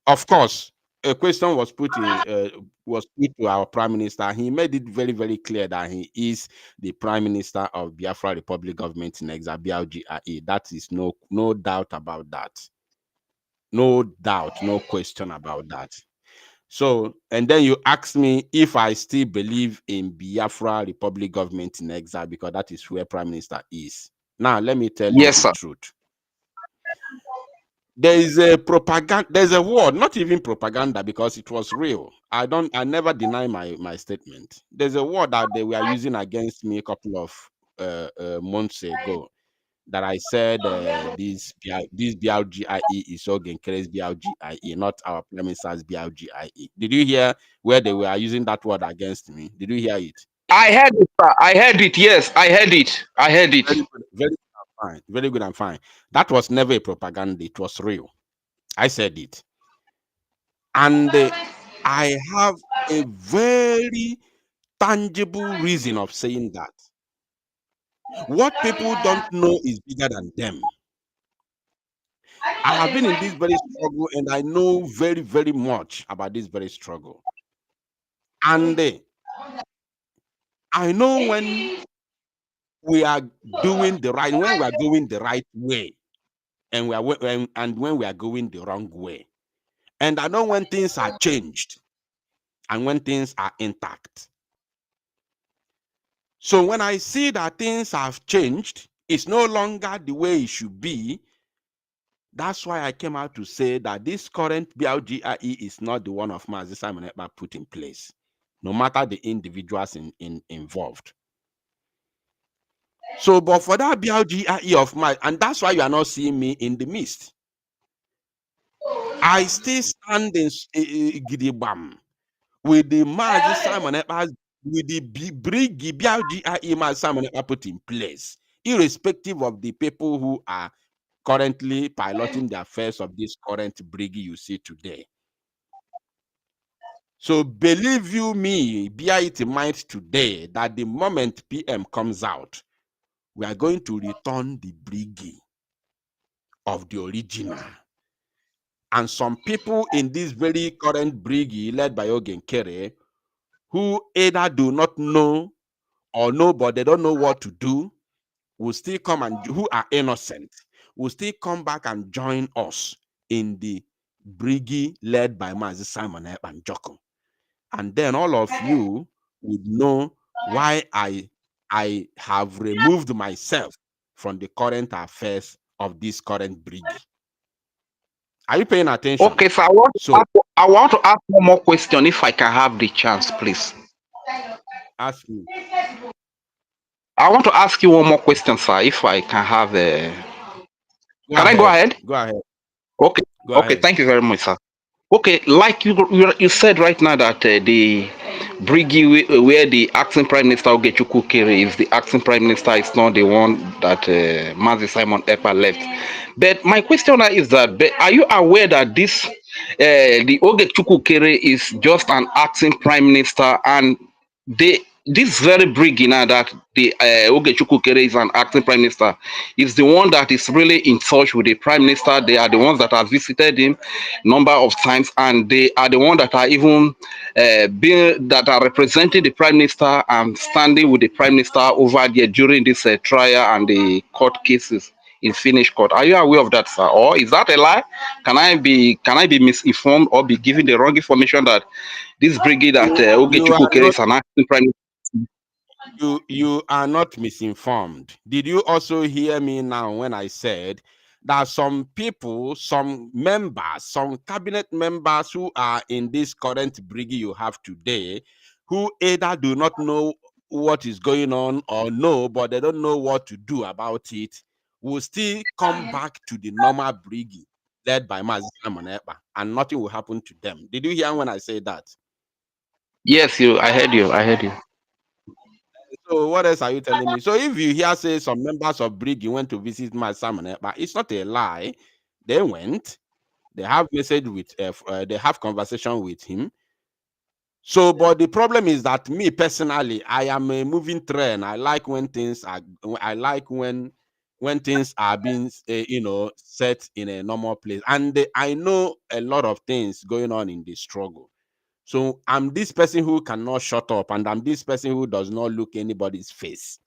S4: of course, a question was put to our Prime Minister. He made it very, very clear that he is the Prime Minister of Biafra Republic Government in Exile, BLGIE. That is no doubt about that. No doubt, no question about that. So, and then you asked me if I still believe in Biafra Republic Government in Exile, because that is where Prime Minister is. Now, let me tell you the truth. There is a propaganda, there's a word, not even propaganda, because it was real. I never deny my statement. There's a word that they were using against me a couple of months ago that I said this BLGIE is Ogenkere's BLGIE, not our Prime Minister's BLGIE. Did you hear where they were using that word against me? Did you hear it?
S8: I heard it, sir. I heard it. Yes, I heard it. I heard it.
S4: Very good, very good and fine. Very good and fine. That was never a propaganda. It was real. I said it. And I have a very tangible reason of saying that. What people don't know is bigger than them. I have been in this very struggle and I know very, very much about this very struggle. And I know when we are doing the right, when we are going the right way, and when we are going the wrong way. And I know when things are changed and when things are intact. So when I see that things have changed, it's no longer the way it should be. That's why I came out to say that this current BLGIE is not the one of Mazi Simon Ekpa put in place, no matter the individuals involved. So, but for that BLGIE of mine, and that's why you are not seeing me in the midst. I still stand in Gidibam with the Mazi Simon Ekpa, with the big BLGIE Mazi Simon Ekpa put in place, irrespective of the people who are currently piloting the affairs of this current brig you see today. So believe you me, bear it in mind today that the moment PM comes out, we are going to return the brig of the original. And some people in this very current brig led by Ogenkere, who either do not know or know, but they don't know what to do, will still come and who are innocent will still come back and join us in the brigade led by Mazi Simon Ekpa and Joko. And then all of you would know why I have removed myself from the current affairs of this current brigade. Are you paying attention?
S8: Okay, so I want to ask one more question if I can have the chance, please.
S4: Ask me.
S8: I want to ask you one more question, sir, if I can have a... Can I go ahead?
S4: Go ahead.
S8: Okay.
S4: Go
S8: Okay,
S4: ahead.
S8: thank you very much, sir. Okay, like you said right now that the brigade where the acting prime minister Ogechukwu Kere is the acting prime minister, is not the one that Mazi Simon Ekpa left. But my question now is that, but are you aware that this the Ogechukwu Kere is just an acting prime minister, and this very brigade now that the Ogechukwu Kere is an acting prime minister is the one that is really in touch with the prime minister. They are the ones that have visited him number of times, and they are the ones that are even that are representing the prime minister and standing with the prime minister over there during this trial and the court cases in Finnish court. Are you aware of that, sir? Or is that a lie? Can I be misinformed or be given the wrong information that this brigade that Ogechukwu Kere is an acting prime minister?
S4: You are not misinformed. Did you also hear me now when I said that some people, some members, some cabinet members who are in this current brigade you have today, who either do not know what is going on or know, but they don't know what to do about it, will still come back to the normal brigade led by Mazi Simon Ekpa, and nothing will happen to them. Did you hear when I say that?
S8: Yes, I heard you.
S4: So what else are you telling me? So if you hear say some members of brigade went to visit my Simon, but it's not a lie. They went. They have message with. They have conversation with him. So, but the problem is that me personally, I am a moving train. I like when things are. I like when things are being, set in a normal place, and I know a lot of things going on in the struggle. So I'm this person who cannot shut up, and I'm this person who does not look anybody's face.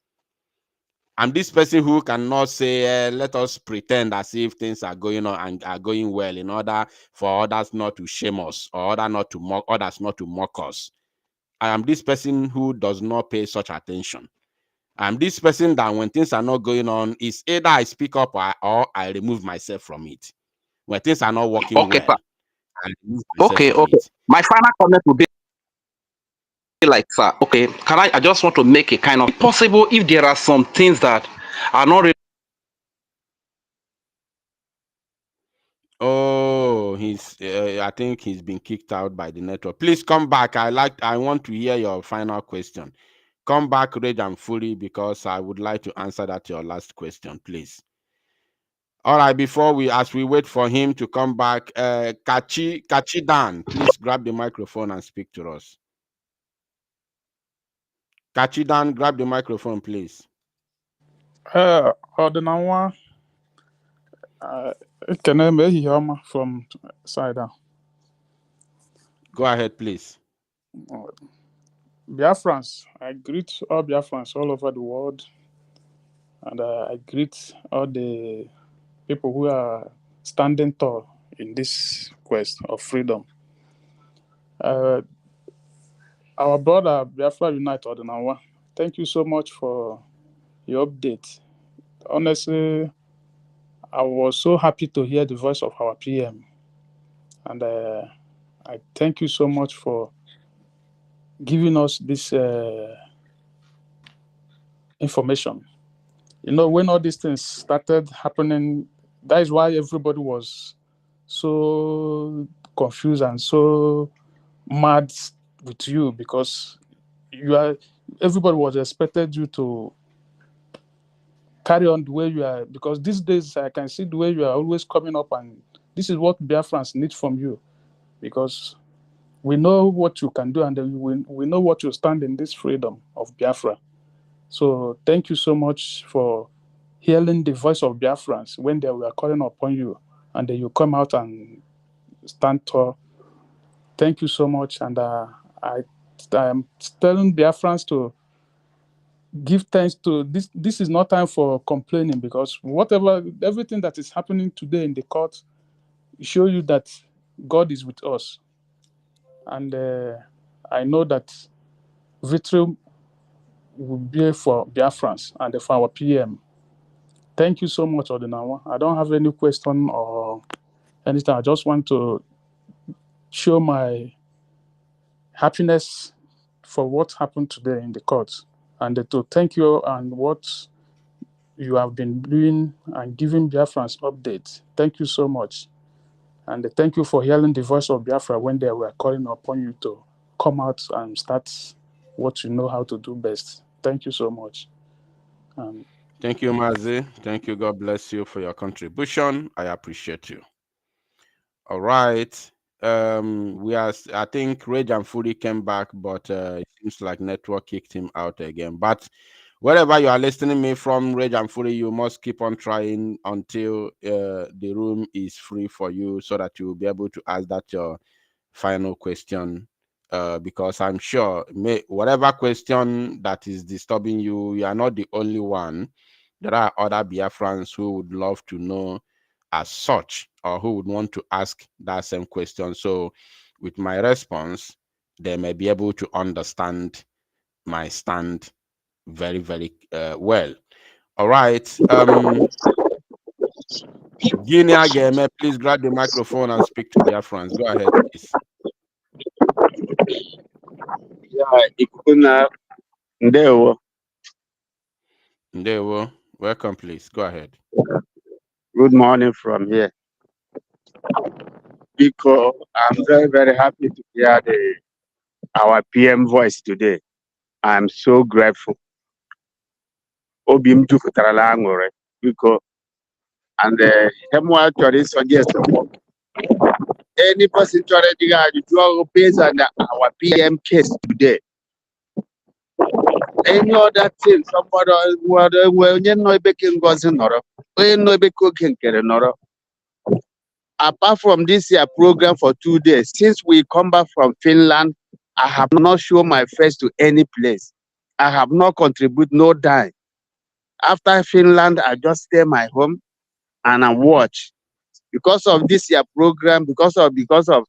S4: I'm this person who cannot say, let us pretend as if things are going on and are going well in order for others not to shame us or others not to mock us. I am this person who does not pay such attention. I'm this person that when things are not going on, is either I speak up or I remove myself from it. When things are not working
S8: Okay,
S4: well, I remove myself
S8: okay.
S4: from it.
S8: My final comment will be like, sir, okay, I just want to make a kind of possible if there are some things that are not really.
S4: Oh, I think he's been kicked out by the network. Please come back. I want to hear your final question. Come back, Rage and Fury, because I would like to answer that your last question, please. All right, as we wait for him to come back, Kachi Dan, please grab the microphone and speak to us. Kachi Dan, grab the microphone, please.
S9: Ordinawa, can I make you from side down?
S4: Go ahead, please.
S9: Biafrans, I greet all Biafrans all over the world, and I greet all the people who are standing tall in this quest of freedom. Our brother Biafra Unite Ordinawa, thank you so much for your update. Honestly, I was so happy to hear the voice of our PM, and I thank you so much for giving us this information. When all these things started happening, that is why everybody was so confused and so mad with you, because everybody was expected you to carry on the way you are, because these days I can see the way you are always coming up, and this is what Biafrans need from you, because we know what you can do, and we know what you stand in this freedom of Biafra. So thank you so much for hearing the voice of Biafrans when they were calling upon you, and then you come out and stand tall. Thank you so much, and I'm telling Biafrans to give thanks to this. This is not time for complaining, because everything that is happening today in the court show you that God is with us. And I know that victory will be for Biafrans and for our PM. Thank you so much, Odinawa. I don't have any question or anything. I just want to show my happiness for what happened today in the court, and to thank you and what you have been doing and giving Biafrans updates. Thank you so much. And thank you for hearing the voice of Biafra when they were calling upon you to come out and start what you know how to do best. Thank you so much.
S4: Thank you, Mazi. Thank you. God bless you for your contribution. I appreciate you. All right. I think Rage and Fury came back, but it seems like network kicked him out again. But wherever you are listening me from, Rage and Fury, you must keep on trying until the room is free for you, so that you will be able to ask that your final question. Because I'm sure whatever question that is disturbing you, you are not the only one. There are other Biafrans who would love to know as such, or who would want to ask that same question. So with my response, they may be able to understand my stand very, very well. All right. Guinea Game, please grab the microphone and speak to Biafrans. Go ahead, please.
S10: Yeah, Ndewo.
S4: Ndewo. Welcome, please. Go ahead.
S10: Good morning from here. Because I'm very, very happy to hear our PM voice today. I'm so grateful. Obim Jukutarala Angore. Because, and him actually suggest any person to do based on our PM case today. Any other thing, somebody will know baking goes in order. We know be cooking in order. Apart from this year program for 2 days, since we come back from Finland, I have not shown my face to any place. I have not contributed no dime. After Finland, I just stay my home and I watch. Because of this year program, because of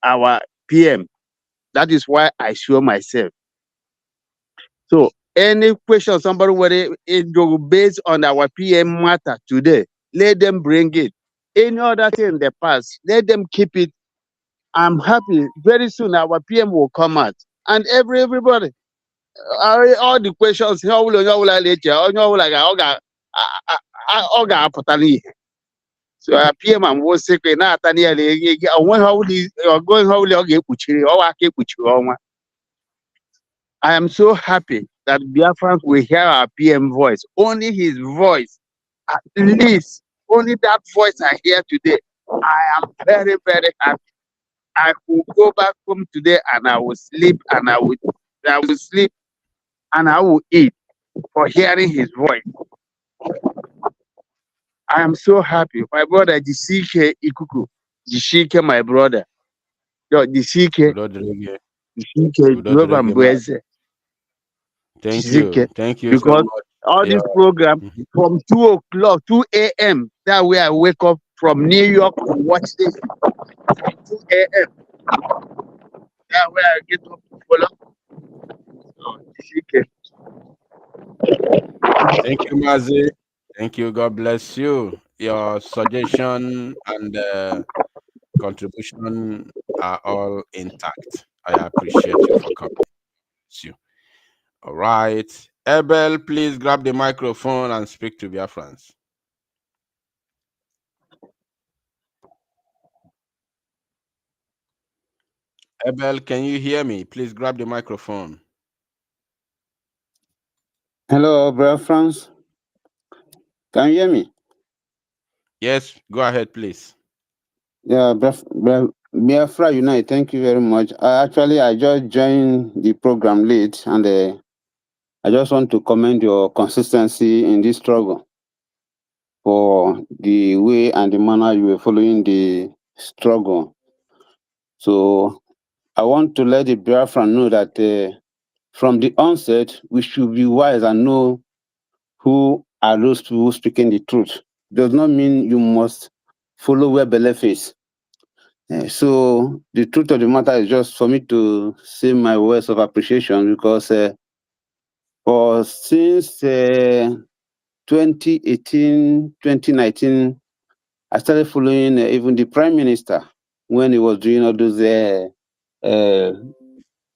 S10: our PM, that is why I show myself. So any question somebody will based on our PM matter today, let them bring it. Any other thing in the past, let them keep it. I'm happy. Very soon our PM will come out, and everybody, all the questions. So our PM and was secret. Now, I am so happy that Biafrans will hear our PM voice. Only his voice, at least, only that voice I hear today. I am very, very happy. I will go back home today and I will sleep and I will sleep and I will eat for hearing his voice. I am so happy. My brother, Jishike Ikuku. Jishike, my brother. Jishike.
S4: Thank you. Thank you
S10: because
S4: so much.
S10: All this program from 2 o'clock, 2 a.m. That way I wake up from New York to watch this. From 2 a.m. That way I get up to follow.
S4: Thank you, Mazi. Thank you. God bless you. Your suggestion and contribution are all intact. I appreciate you for coming. Thank you. All right. Abel, please grab the microphone and speak to Biafrans. Abel, can you hear me? Please grab the microphone.
S11: Hello, Biafrans. Can you hear me?
S4: Yes, go ahead, please.
S11: Yeah, Biafra Unite, thank you very much. I just joined the program late, and I just want to commend your consistency in this struggle for the way and the manner you were following the struggle. So I want to let the Biafra know that from the onset, we should be wise and know who are those people speaking the truth. Does not mean you must follow where belief is. So the truth of the matter is just for me to say my words of appreciation, because for since 2018, 2019, I started following even the Prime Minister when he was doing all those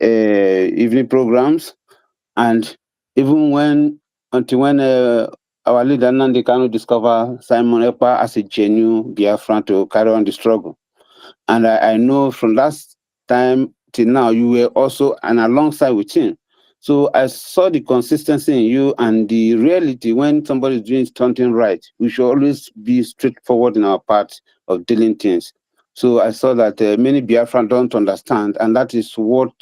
S11: evening programs, and even until when our leader Nandi Kanu discovered Simon Ekpa as a genuine Biafran to carry on the struggle. And I know from last time till now, you were also and alongside with him. So I saw the consistency in you and the reality when somebody is doing something right. We should always be straightforward in our part of dealing things. So I saw that many Biafran don't understand, and that is what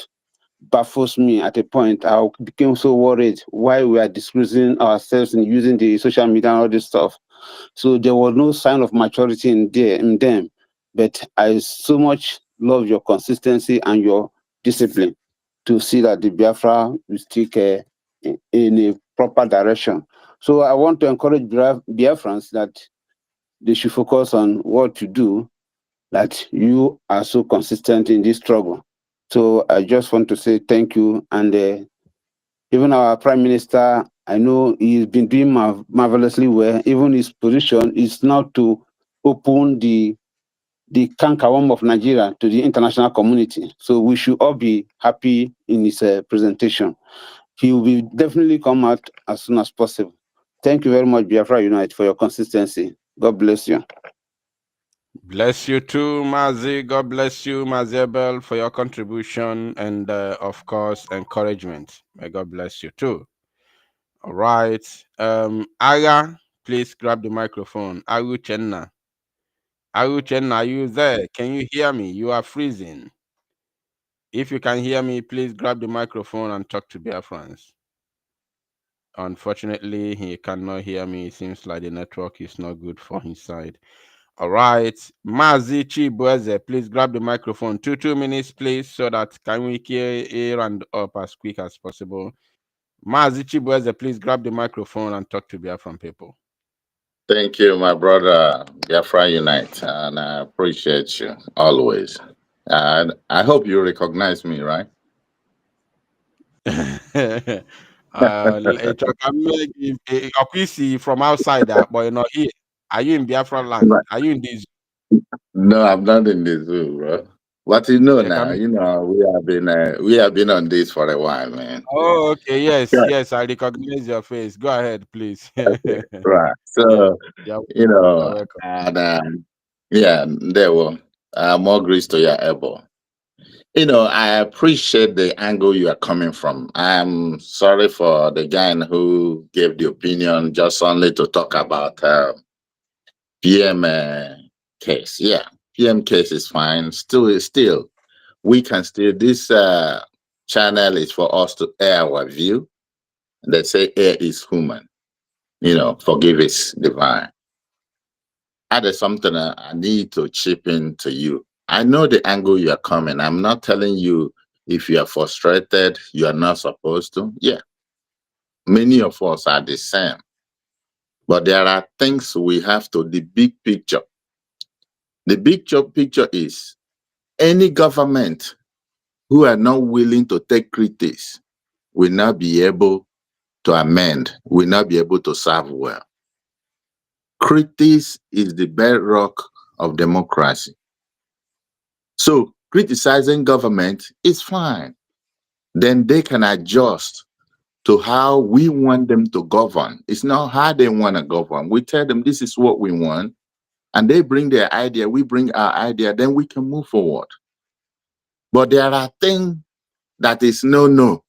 S11: baffles me at a point. I became so worried why we are disgracing ourselves and using the social media and all this stuff. So there was no sign of maturity in them. But I so much love your consistency and your discipline to see that the Biafra will stick in a proper direction. So I want to encourage Biafrans that they should focus on what to do, that you are so consistent in this struggle. So I just want to say thank you. And even our Prime Minister, I know he's been doing marvelously well. Even his position is now to open the cankerworm of Nigeria to the international community. So we should all be happy in his presentation. He will be definitely come out as soon as possible. Thank you very much, Biafra Unite, for your consistency. God bless you.
S4: Bless you too, Mazi. God bless you, Maziebel, for your contribution and, of course, encouragement. May God bless you too. All right. Aga, please grab the microphone. Agu Chenna. Agu Chenna, are you there? Can you hear me? You are freezing. If you can hear me, please grab the microphone and talk to Biafrans. Unfortunately, he cannot hear me. It seems like the network is not good for his side. All right. Mazi Chibueze, please grab the microphone. 2 minutes, please, so that can we hear and up as quick as possible. Mazi Chibueze, please grab the microphone and talk to Biafran people.
S12: Thank you, my brother, Biafra Unite, and I appreciate you always. And I hope you recognize me, right?
S4: From outside, but you're not here. Are you in Biafra land? Are you in this?
S12: No, I'm not in the zoo, bro. What you know now? You know we have been on this for a while, man.
S4: Oh, okay. Yes, I recognize your face. Go ahead, please.
S12: Okay, right. So you know, and yeah, there were more grace to your elbow. You know, I appreciate the angle you are coming from. I'm sorry for the guy who gave the opinion just only to talk about PM case. Yeah, PM case is fine. Still, we can still. This channel is for us to air our view. They say air is human. You know, forgive is divine. There's something I need to chip in to you. I know the angle you are coming. I'm not telling you if you are frustrated, you are not supposed to. Yeah. Many of us are the same. But there are things we have to, the big picture. The big picture is any government who are not willing to take critics will not be able to amend, will not be able to serve well. Critics is the bedrock of democracy. So criticizing government is fine. Then they can adjust to how we want them to govern. It's not how they want to govern. We tell them this is what we want, and they bring their idea, we bring our idea, then we can move forward. But there are things that is no.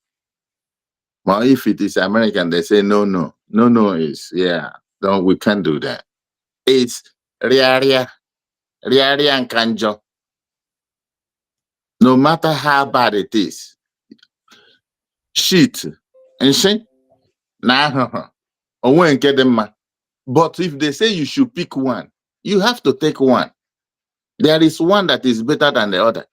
S12: Well, if it is American, they say no. No is, we can't do that. It's ria and kanjo. No matter how bad it is. Shit. And shit. Nah. But if they say you should pick one, you have to take one. There is one that is better than the other.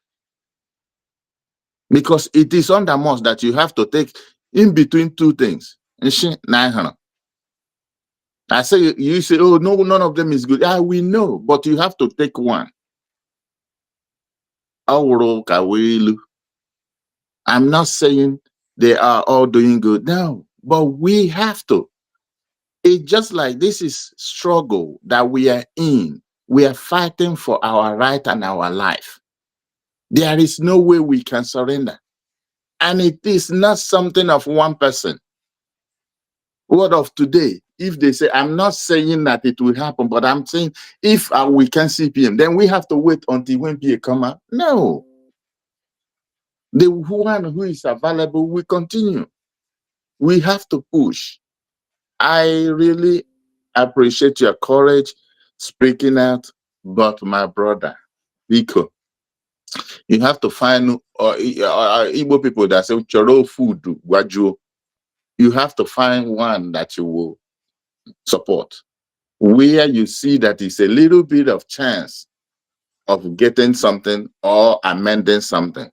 S12: Because it is under us that you have to take in between two things. I say, you say, oh, no, none of them is good. Yeah, we know, but you have to take one. I'm not saying they are all doing good now, but we have to. It's just like this is struggle that we are in. We are fighting for our right and our life. There is no way we can surrender. And it is not something of one person. Word of today, if they say, I'm not saying that it will happen, but I'm saying if we can see PM, then we have to wait until when PM come out. No. The one who is available will continue. We have to push. I really appreciate your courage speaking out, but my brother, Biko, you have to find Igbo people that say choro food, wajo. You have to find one that you will support, where you see that it's a little bit of chance of getting something or amending something.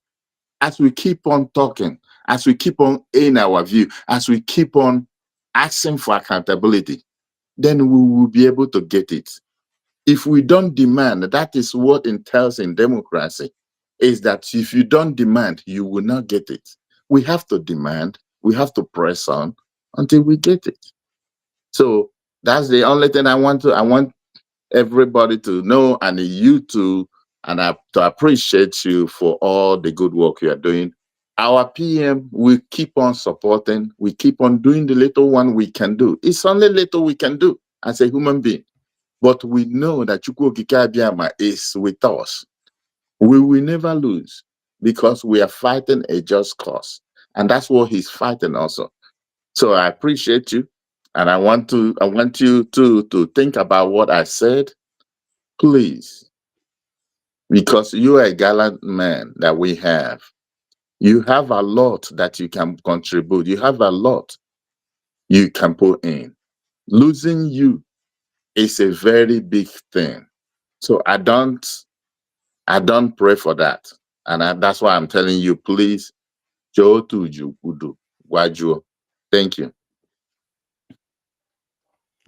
S12: As we keep on talking, as we keep on in our view, as we keep on asking for accountability, then we will be able to get it. If we don't demand, that is what entails in democracy, is that if you don't demand, you will not get it. We have to demand, we have to press on until we get it. So that's the only thing I want everybody to know, and you too, and to appreciate you for all the good work you are doing. Our PM, we keep on supporting, we keep on doing the little one we can do. It's only little we can do as a human being. But we know that Chukwu Okike Abiama is with us. We will never lose because we are fighting a just cause. And that's what he's fighting also. So I appreciate you. And I want you to think about what I said, please, because you are a gallant man that we have. You have a lot that you can contribute. You have a lot you can put in. Losing you is a very big thing. So I don't pray for that. And that's why I'm telling you, please, Joe Tuju Kudu Wajuo. Thank you.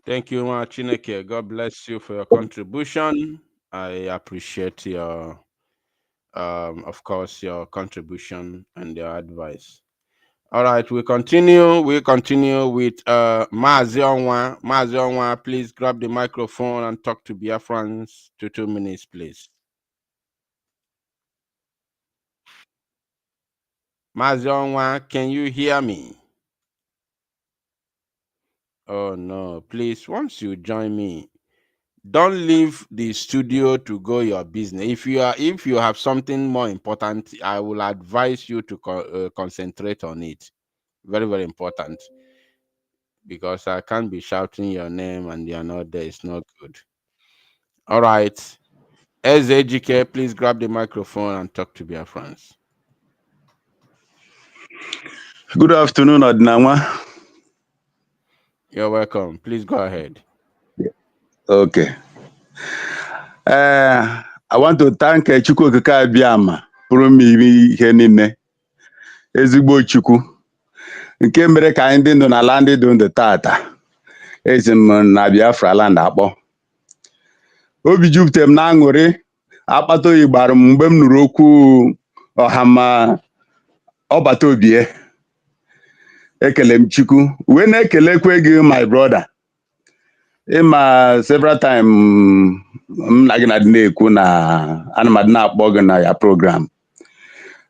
S4: Thank you, Chineke. God bless you for your contribution. I appreciate your, of course, your contribution and your advice. All right, we continue. We continue with Mazi Onwa. Mazi Onwa, please grab the microphone and talk to Biafrans for 2 minutes, please. Mazi Onwa, can you hear me? Oh no, please, once you join me, don't leave the studio to go your business. If you have something more important, I will advise you to concentrate on it. Very, very important. Because I can't be shouting your name and you're not there. It's not good. All right. SAGK, please grab the microphone and talk to Biafrans.
S13: Good afternoon, Adnama.
S4: You're welcome. Please go ahead.
S13: Okay. I want to thank Chukwu Okike Abiama pụrụ m ihe niile. Ezigbo Chukwu. Nke mere ka anyị ndị nọ n'ala ndị dị ndụ tata. Esi m na Biafra land akpọ. Obi jupụtara m na aṅụrị akpata oyi gbara m mgbe m nụrụ okwu ọhama ọbata obie. Ekele m Chukwu. Wee na-ekelekwe gị, my brother. Several times I'm not gonna na-ekwu na ana na-akpọ gị na ya program.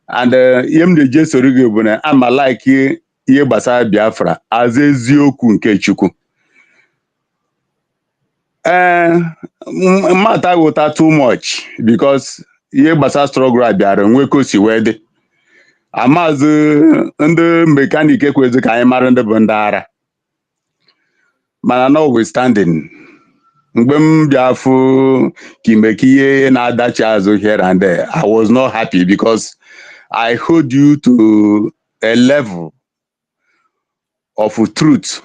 S13: And yem de je soro gị bụ na ama like ihe gbasara Biafra as eziokwu nke Chukwu. Mata ghọta too much because ihe gbasara struggle a bịara nweko si wee dị. Amaazị ndị mekanik ekwezi ka anyị mara ndị bụ ndị ara. Mana notwithstanding, mgbe m bịafụ kimekiye na-adachi azụ here and there, I was not happy because I hold you to a level of truth.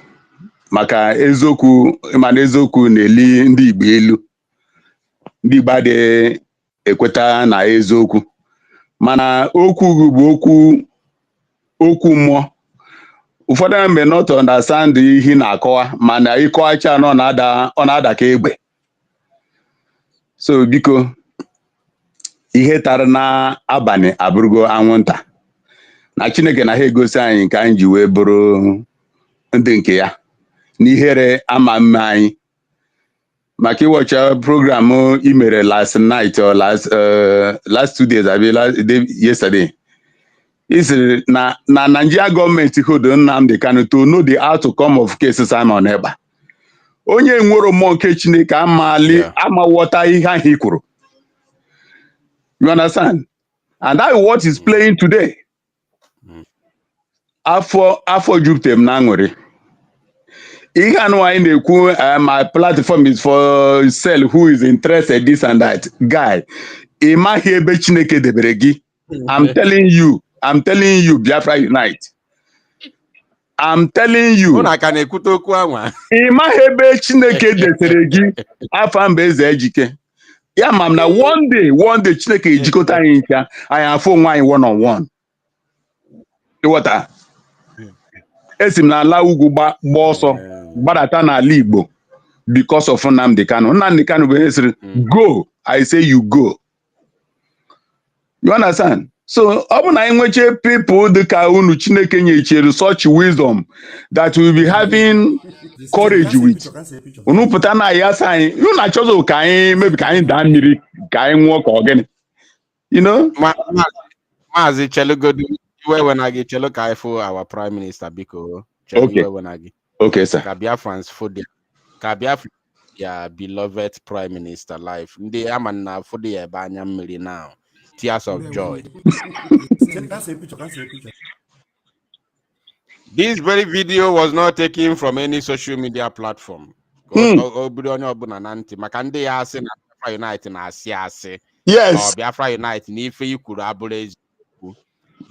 S13: Maka eziokwu, mana eziokwu na-eli ndị Igbo elu. Ndị Igbo adịghị ekweta na eziokwu. mana okwu bụ okwu mmụọ. Ụfọdụ mgbe not understand ihe na-akọwa mana ịkọwacha na ọ na-ada ka egbe. So biko ihe tara na abalị abụrụgo anwụnta na Chineke na ha egosi anyị nke anyị ji wee bụrụ ndị nke ya n'ihere ama mme anyị maka ịwọcha program i mere last night or last 2 days yesterday. Is na Nigeria government hold Nnamdi Kanu to know the outcome of cases Simon Ekpa. Onye nwere mmụọ nke Chineke ama ghọta ihe ahụ i kwuru. You understand? And that is what is playing today. Afọ jupụtara m na aṅụrị. Ihe anụ anyị na-ekwu my platform is for sale who is interested this and that. Guy, ị maghị ebe Chineke debere gị. I'm telling you, Biafra Unite. I'm telling you.
S4: Ị
S13: maghị ebe Chineke desere gị afọ mba eze ejike. Ya ma na one day Chineke ejikọta anyị ncha anyị afọ onwe anyị one on one. Ịghọta? Esi m n'ala ugwu gba ọsọ gbadata n'ala Igbo because of Nnamdi Kanu. Nnamdi Kanu bụ sịrị go, I say you go. You understand? So ọ bụ na anyị nweche people dịka unu Chineke nyechere such wisdom that we will be having courage with. Unu pụta na ya sa anyị, unu na-achọzọ ka anyị mebi ka anyị daa mmiri ka anyị nwụọ ka ọ gịnị. You know?
S4: Maazị Chelugodu iwe when I chelo ka ifo our prime minister biko.
S13: Okay, sir.
S4: Ka Biafrans for their beloved prime minister life. Ndị ama na for the ebe anya mmiri now. Tears of joy. This very video was not taken from any social media platform.
S13: Yes.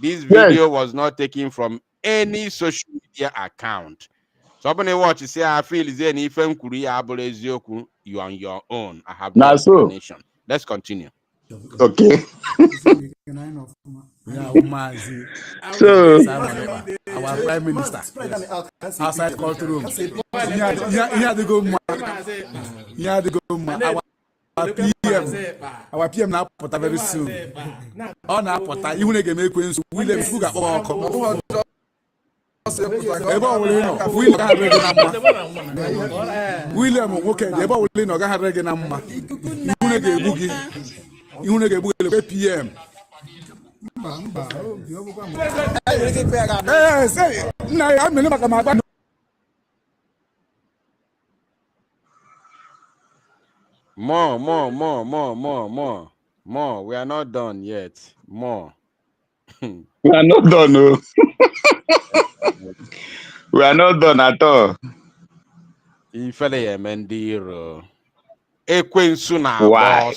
S4: This video was not taken from any social media account. So when you watch, you say, I feel is any you on your own. I have no explanation. Let's continue.
S13: Okay. So
S14: our prime minister outside courtroom. He had to go. Our PM now put very soon. On our pota, you will make Queens. William Fuga or William Walker, the about Lino Gaharegan. You want to get PM.
S4: More. We are not done yet. More.
S13: We are not done. No. We are not done at all.
S4: Ifele Mendiro. Ekwensu na
S13: Why?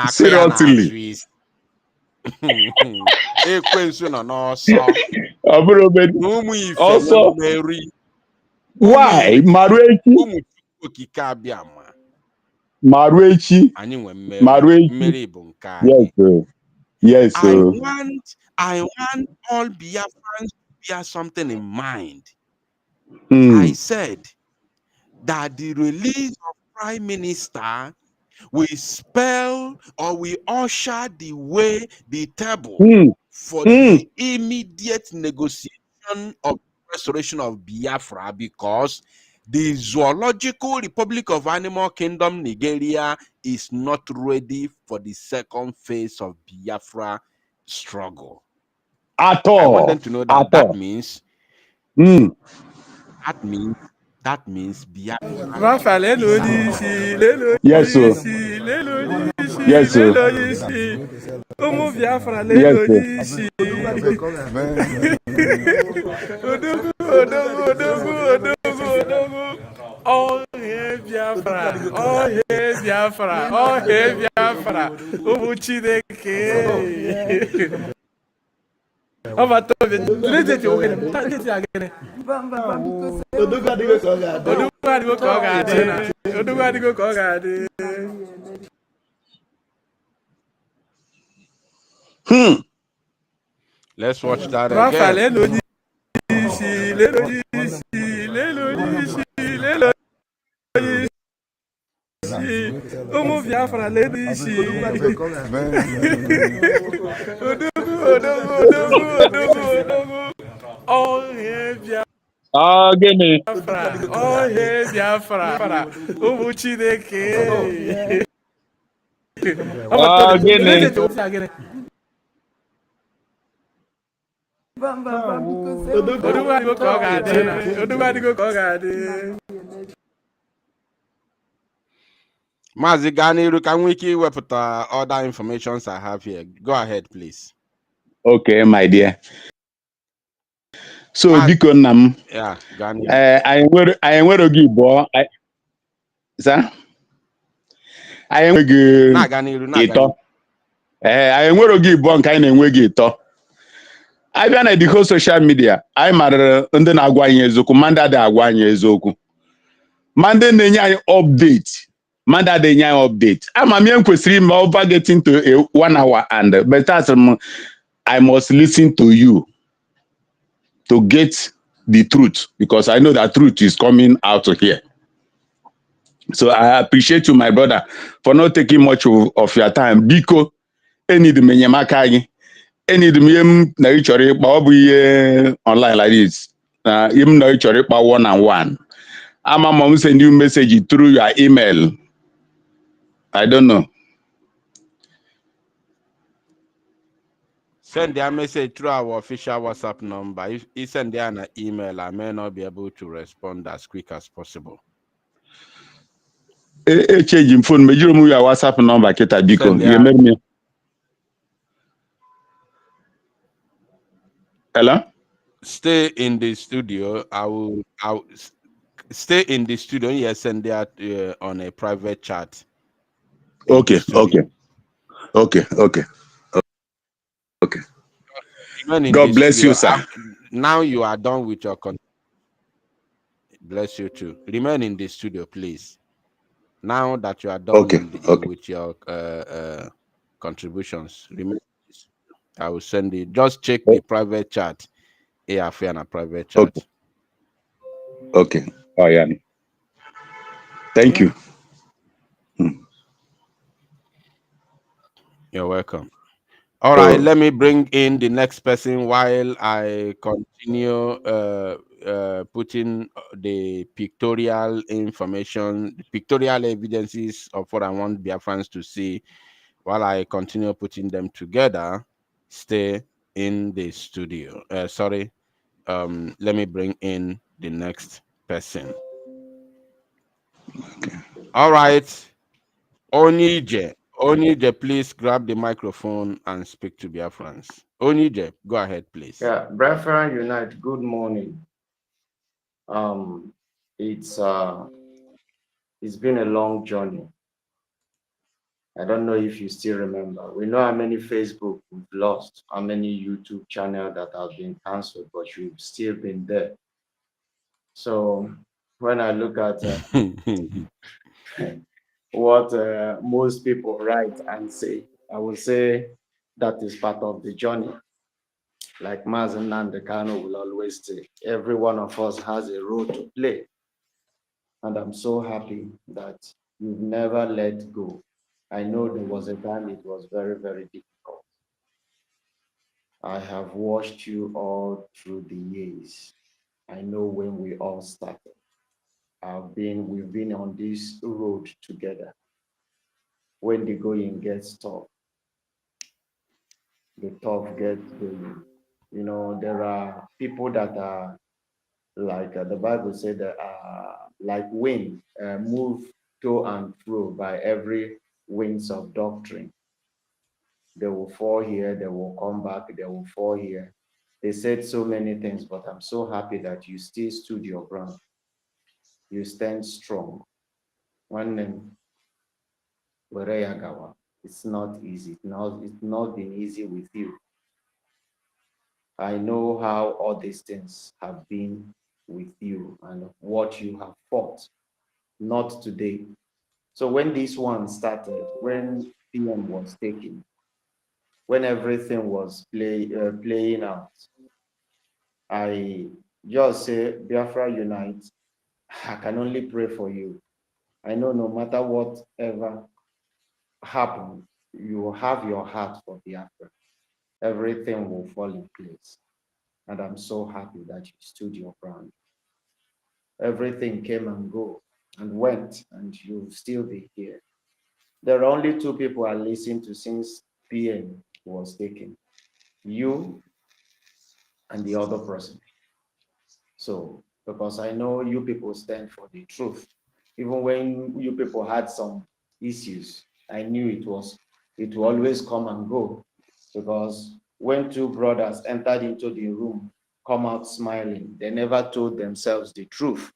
S4: Seriously. Ekwensu na n'ọsọ.
S13: Also. Why? Maruechi. Yes, sir. Yes, sir.
S4: I want all Biafrans to bear something in mind. I said that the release of Prime Minister will spell or will usher the way, the table for the immediate negotiation of restoration of Biafra, because the Zoological Republic of Animal Kingdom, Nigeria, is not ready for the second phase of Biafra struggle.
S13: At all.
S4: I want them to know that that means Biafra.
S13: Yes, sir. Yes, sir.
S14: Oh, hey, Biafra. Oh, hey, Biafra. Oh, hey, Biafra.
S4: Let's watch that again.
S9: Umu Biafra lady she. Oh yeah Biafra. Oh yeah Biafra. Umu Chineke.
S4: Mazi Ganiru, can we with other informations I have here? Go ahead, please.
S13: Okay, my dear. So, biko nam.
S4: Yeah, Ganiru.
S13: I nwere oge Igbo. Sir? I enweghị ịtọ. I nwere oge Igbo nke anyị na-enweghị ịtọ. Abịa na dịko social media, anyị mara ndị na-agwa anyị eziokwu, ma ndị adịghị agwa anyị eziokwu. Ma ndị na-enye anyị update, ma ndị adịghị enye anyị update. Ama m ihe m kwesịrị ime over getting to a 1 hour and but that's I must listen to you to get the truth because I know that truth is coming out here. So I appreciate you, my brother, for not taking much of your time. Biko, any the menyamaka any the mem na ichori online like this. Even na ichori 1-on-1. Ama mom send you message through your email. I don't know.
S4: Send their message through our official WhatsApp number. If you send there an email, I may not be able to respond as quick as possible.
S13: Change phone. Me your WhatsApp number. Kita biko. You make me. Hello.
S4: Stay in the studio. I will stay in the studio. Yes, send that on a private chat.
S13: Okay. Okay. God bless
S4: studio,
S13: you, sir.
S4: Now you are done with your bless you too. Remain in the studio, please. Now that you are done with your contributions, remain. I will send it. Just check the private chat. A private chat.
S13: Okay. Oh yeah. Thank you.
S4: You're welcome. All right, let me bring in the next person while I continue putting the pictorial information, the pictorial evidences of what I want Biafrans to see. While I continue putting them together, stay in the studio. Let me bring in the next person.
S13: Okay.
S4: All right, Onije, please grab the microphone and speak to Biafrans. Onije, go ahead, please.
S15: Yeah, Biafran Unite, good morning. It's been a long journey. I don't know if you still remember. We know how many Facebook we've lost, how many YouTube channels that have been cancelled, but you've still been there. So when I look at what most people write and say, I will say that is part of the journey. Like Mazen Nandekano will always say, every one of us has a role to play. And I'm so happy that you've never let go. I know there was a time it was very, very difficult. I have watched you all through the years. I know when we all started. We've been on this road together. When the going gets tough, the tough gets going. You know, there are people that are like the Bible said, like wind, move to and fro by every winds of doctrine. They will fall here, they will come back, they will fall here. They said so many things, but I'm so happy that you still stood your ground. You stand strong. One name, it's not easy. It's not been easy with you. I know how all these things have been with you and what you have fought. Not today. So when this one started, when PM was taken, when everything was playing out, I just say, Biafra unite. I can only pray for you. I know no matter whatever happens, you will have your heart for Biafra. Everything will fall in place. And I'm so happy that you stood your ground. Everything came and go and went, and you'll still be here. There are only two people I listened to since PM was taken. You and the other person. So, because I know you people stand for the truth. Even when you people had some issues, I knew it will always come and go. Because when two brothers entered into the room, come out smiling, they never told themselves the truth.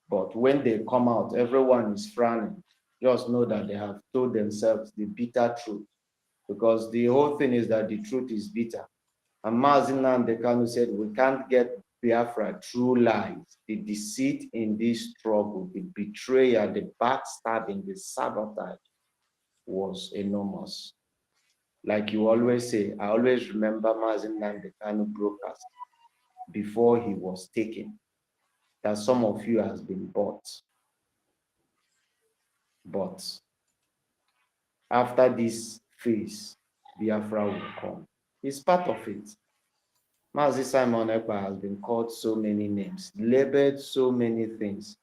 S15: But when they come out, everyone is frowning. Just know that they have told themselves the bitter truth. Because the whole thing is that the truth is bitter. And Mazi Nnamdi Kanu said, we can't get Biafra through lies. The deceit in this struggle, the betrayal, the backstabbing, the sabotage was enormous. Like you always say, I always remember Mazi Nnamdi Kanu broadcast before he was taken, that some of you has been bought. But after this phase, Biafra will come. It's part of it. Mazi Simon Ekpa has been called so many names, labeled so many things.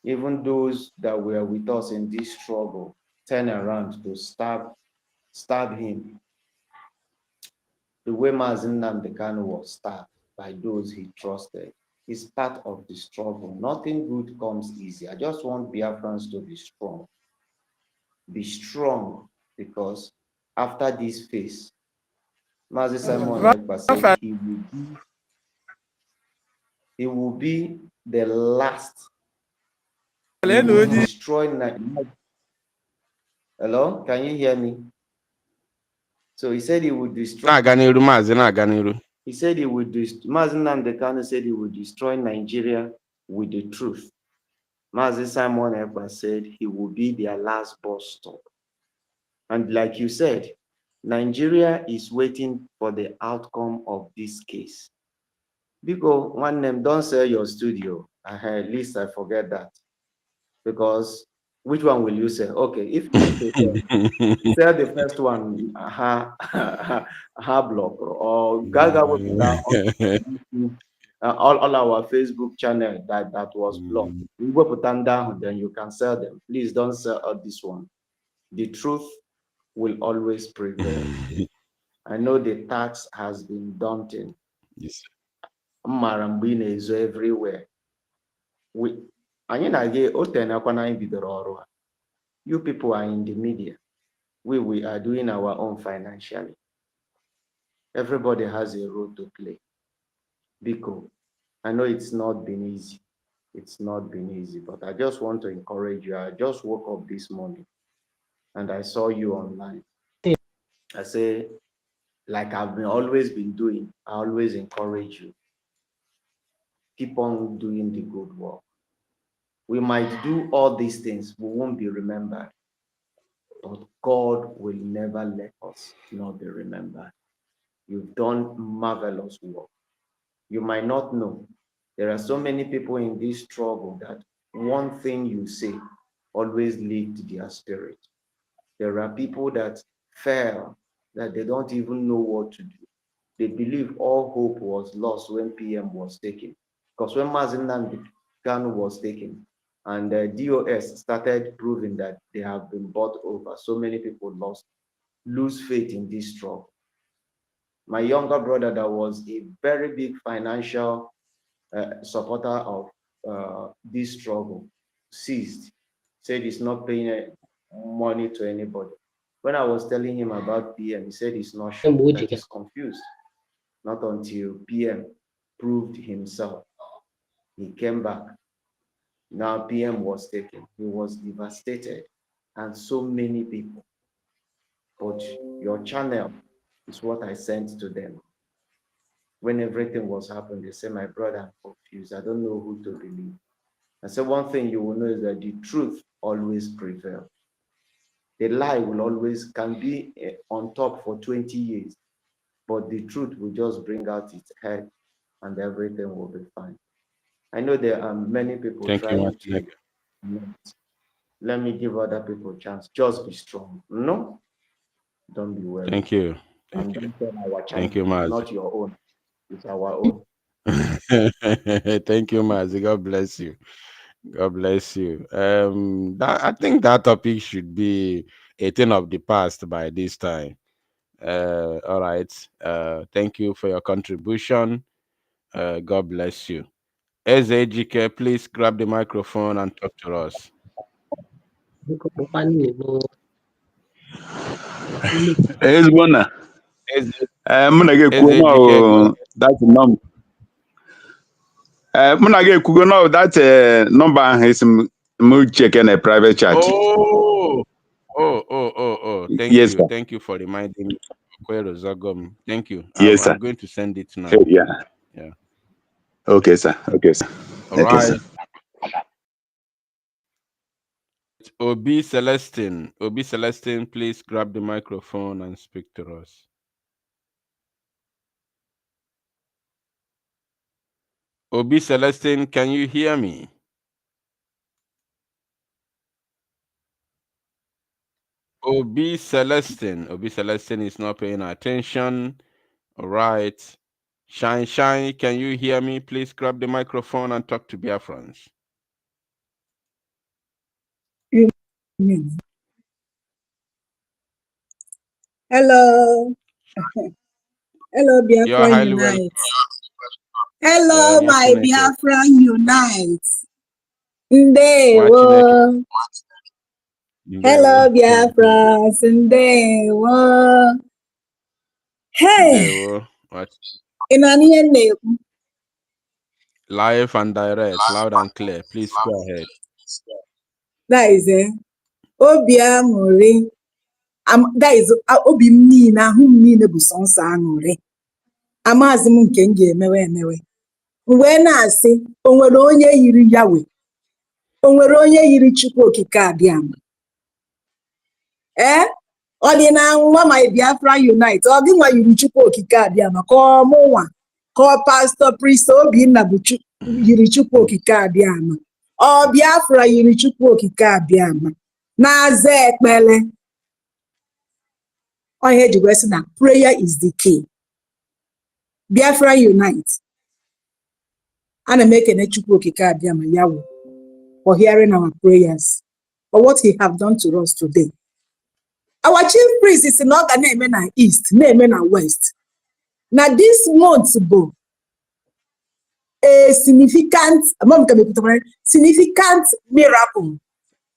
S15: Even those that were with us in this struggle turn around to stab him. The way Mazi Nnamdi Kanu was stabbed by those he trusted is part of the struggle. Nothing good comes easy. I just want Biafrans to be strong. Be strong, because after this phase, Mazi Simon Ekpa said he will be the last. He will destroy Nigeria. Hello, can you hear me? So he said he would destroy. He said he would destroy. Mazi Nnamdi Kanu said he would destroy Nigeria with the truth. Mazi Simon Ekpa said he will be their last bus stop. And like you said, Nigeria is waiting for the outcome of this case. Because one name, don't sell your studio. At least I forget that. Because which one will you sell? Okay, if you sell the first one, block, or Gaga all our Facebook channel that was blocked. We go put them down, then you can sell them. Please don't sell this one. The truth will always prevail. I know the tax has been daunting.
S4: Yes.
S15: Everywhere. You people are in the media. We are doing our own financially. Everybody has a role to play. Biko, I know it's not been easy. It's not been easy, but I just want to encourage you. I just woke up this morning and I saw you online. I say, like I've always been doing, I always encourage you. Keep on doing the good work. We might do all these things, we won't be remembered. But God will never let us not be remembered. You've done marvelous work. You might not know. There are so many people in this struggle that one thing you say always leads their spirit. There are people that fail, that they don't even know what to do. They believe all hope was lost when PM was taken. Because when Mazi Nnamdi Kanu was taken, and the DOS started proving that they have been bought over, so many people lose faith in this struggle. My younger brother, that was a very big financial supporter of this struggle, ceased, said he's not paying money to anybody. When I was telling him about PM, he said he's not sure, that he's confused. Not until PM proved himself. He came back. Now PM was taken. He was devastated, and so many people. But your channel is what I sent to them. When everything was happening, they said, my brother, I'm confused. I don't know who to believe. I said, one thing you will know is that the truth always prevails. The lie will always can be on top for 20 years, but the truth will just bring out its head and everything will be fine. I know there are many people trying to, let me give other people a chance. Just be strong. No, don't be worried.
S4: Thank you.
S15: And our
S4: Thank you, Maz.
S15: not your own. It's our own.
S4: Thank you, Maz. God bless you. God bless you. I think that topic should be a thing of the past by this time. All right. Thank you for your contribution. God bless you. SAGK, please grab the microphone and talk to us.
S13: Ezbona. That's the number. That number is check in a private chat.
S4: Oh. Thank
S13: Yes,
S4: you.
S13: sir.
S4: Thank you for reminding me. Thank you.
S13: Yes, sir.
S4: I'm going to send it now.
S13: Yeah. Okay, sir.
S4: All right. Obi Celestine, please grab the microphone and speak to us. Obi Celestine, can you hear me? Obi Celestine is not paying attention. All right. Shine, can you hear me? Please grab the microphone and talk to Biafrans.
S16: Hello. Hello, Biafran Unite. Hello, my Biafran Unite. Ndewo. Hello, Biafra. Ndewo. Hey.
S4: Live and direct, loud and clear. Please go ahead.
S16: That is it. Obi amuri. That is obi mni na hu mni na busonsa anuri. Amazi m nke m ga-emewe emewe. Mgbe na-asị o nwere onye yiri Yahweh, o nwere onye yiri Chukwu okike abịama. Ọ dị na nwa my Biafra Unite, ọ gị nwa yiri Chukwu okike abịama ka ọ mụnwa ka ọ Pastor Priest Obinna bụ yiri Chukwu okike abịama. Ọ Biafra yiri Chukwu okike abịama na-aza ekpele. Onye ji wee sị na prayer is the key. Biafra Unite. Ana m ekene Chukwu okike abịama Yahweh for hearing our prayers, for what he have done to us today. Our chief priest is in Oga na-eme na east, na-eme na west. Now this month bụ a significant miracle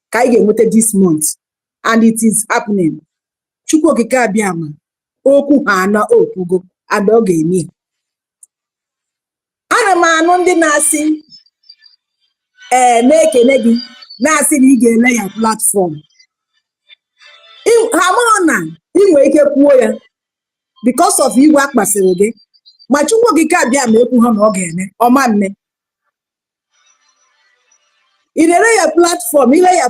S16: ka anyị ga-enweta this month, and it is happening. Chukwu okike abịama okwu ha na okwugo and ọ ga-eme. Ana m anụ ndị na-asị na-ekele gị na-asị na ị ga-ele ya platform. Ha mụrụ na ị nwere ike kwuo ya because of iwe akpasịrị gị, ma Chukwu okike abịama ekwu ha na ọ ga-eme ọma mme. Ile ya platform, ihe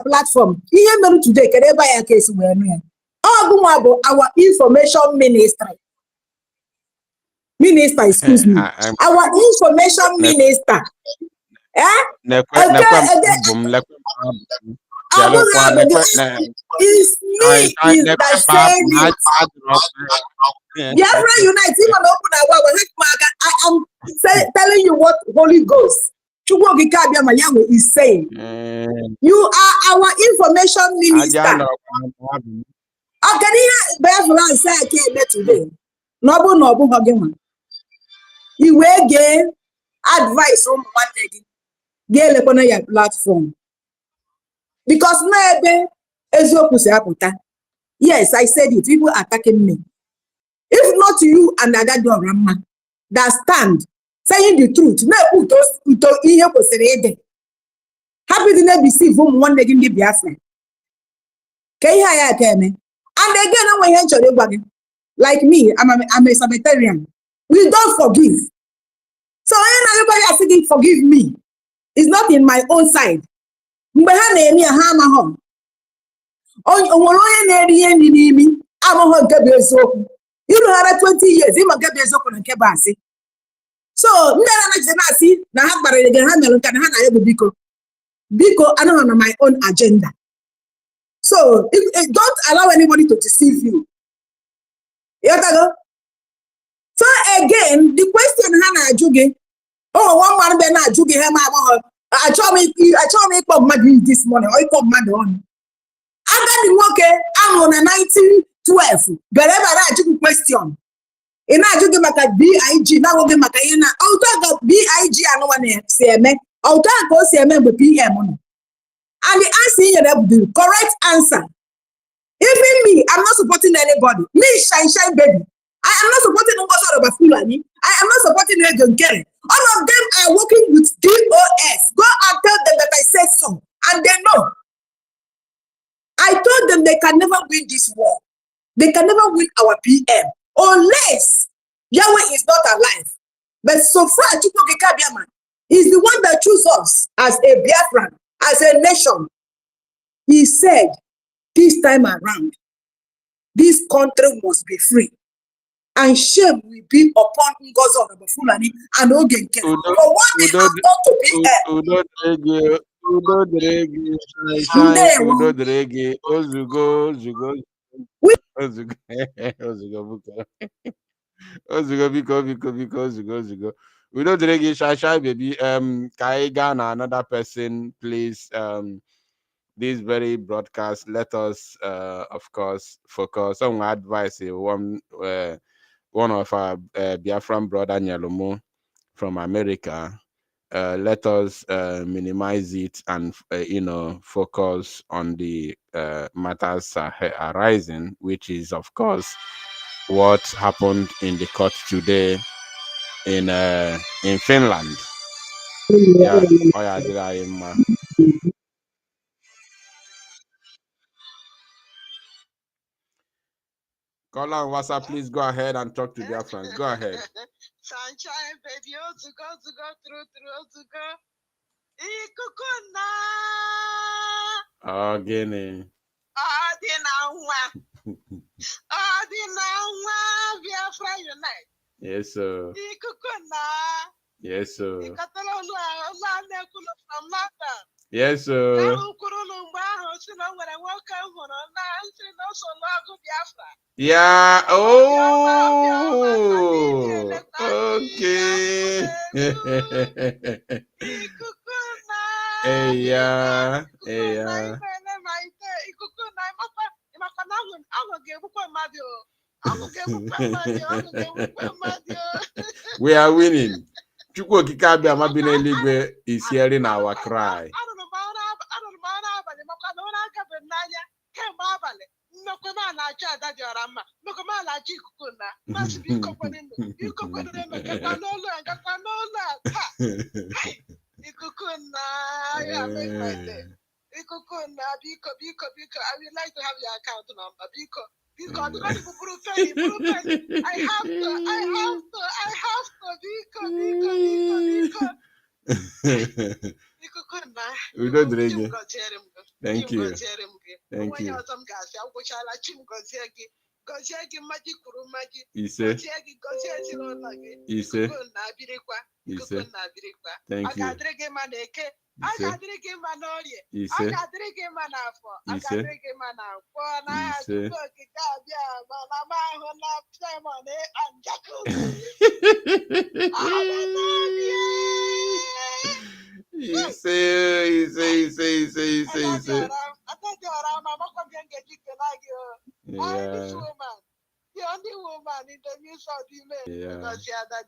S16: mere today kere ebe ya ka esi wee nụ ya. Ọ gụnwa bụ our information minister, excuse me, our information minister. It's me that said it. Biafra Unite, even open I am telling you what Holy Ghost Chukwu okike abịama Yahweh is saying. You are our information minister. Biafra say today. No you will get advice on one day. Get your platform. Because maybe yes, I said it. People attacking me. If not you and Adado Rama that stand saying the truth, happy to not receive whom one day in the Biafra. And again, like me, I'm a Sabbatarian. We don't forgive. So when everybody is saying forgive me, it's not in my own side. onwere onye na-eri ihe nri n'imi amaghị nke bụ eziokwu irughara 20 years ịma nke bụ eziokwu na nke bụ asị so ndị na-anaghịzi na-asị na ha kparịrị gị ha mere nka na ha na ya bụ biko anọghị na my own agenda so don't allow anybody to deceive you. So again, the question ha na-ajụ gị one man be na-ajụ gị ha ma agbọghọ achọghị m ịkpọ mmadụ this morning or ịkpọ mmadụ ọnụ agadi nwoke ahụ na 1912 bere ebe a na-ajụ gị question ị na-ajụ gị maka BIG na-agwụ gị maka ihe na ọtụ ka BIG anụwa si eme ọtụ ka o si eme mgbe PM nọ and the answer you nyere bụ the correct answer. Even me, I'm not supporting anybody. Me, shine baby. I am not supporting Ngozi Fulani. I am not supporting Region Kerry. All of them are working with DOS. Go and tell them that I said so. And they know. I told them they can never win this war. They can never win our PM. Unless Yahweh is not alive. But so far, Chukwuka Kabiama is the one that chose us as a Biafran, as a nation. He said, this time around, this country must be free. And shame will be upon Ngozi Fulani and Ogen Kerry for what they have done to
S4: Ozugo. We don't drag shy baby. Kai Ghana, another person, please. This very broadcast, let us, of course, focus on advice. One of our Biafran brother Nyalumo from America. Let us minimize it and focus on the matters arising, which is, of course, what happened in the court today in Finland. Yeah, Call on WhatsApp, please go ahead and talk to their friends. Go ahead.
S5: Sunshine, baby, to go through.
S4: Oh, Guinea.
S5: Biafran Unite.
S4: Yes, sir. Yes, sir. Yes, sir. Yeah. Oh. Okay. Hey, yeah. Hey, yeah. We are winning. Is hearing our cry.
S5: Biko, I would like to have your account number. Biko, I have to,
S4: We don't drink it. Thank you. Thank you. Thank you.
S5: The only woman in the midst of the men. Because she had that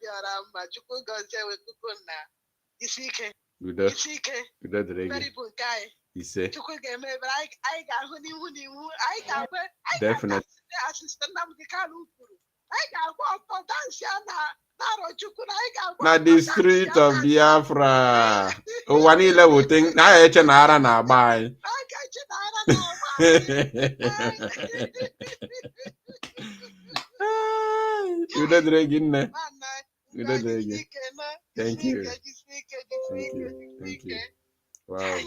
S5: very good guy.
S4: He said, definitely. Na the street of Biafra. Wanile will think na echenara na buy. You don't drink in there. You don't drink. Thank you. Thank you. Wow.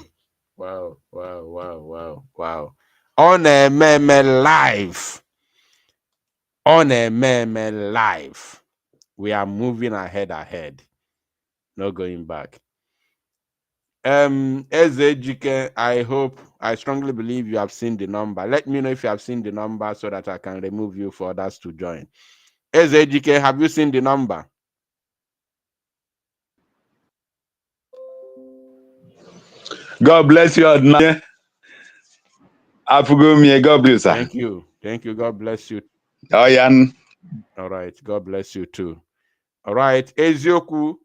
S4: On a meme live. On a meme live. We are moving ahead. No going back. Ezejike, I strongly believe you have seen the number. Let me know if you have seen the number so that I can remove you for others to join. Ezejike, have you seen the number?
S13: God bless you. God bless you.
S4: Thank you. God bless you.
S13: Oh, yeah.
S4: All right. God bless you too. All right. Ezioku,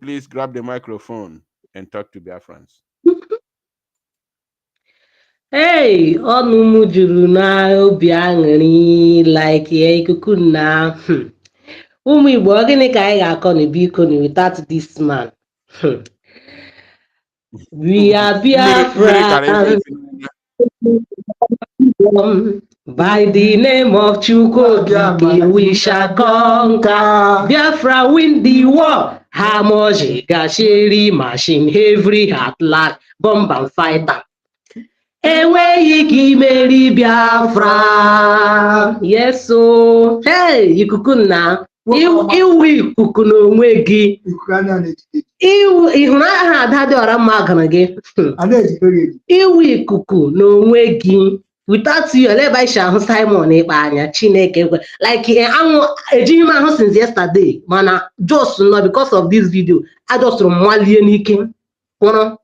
S4: please grab the microphone and talk to Biafrans.
S17: Hey, ọnụ m juru n'obi aṅụrị like ya ikuku na ụmụ Igbo ọ gịnị ka anyị ga-akọ na biko na without this man. We are Biafran by the name of Chukwuokike we shall conquer. Biafra win the war. Hamoji gashiri machine every heart like bomb and fighter. Enweghị ike imeri Biafra. Yes, so hey, ikuku na iwu ikuku n'onwe gị. Ịhụrụ aha ada dị ọra mma agara gị. Iwu ikuku n'onwe gị. Without you, eleba isha ahụ Simon ịkpa anya Chineke kwe. Like anwụ ejighị m ahụ since yesterday, mana just not because of this video, I just mwalie n'ike. Nwụrụ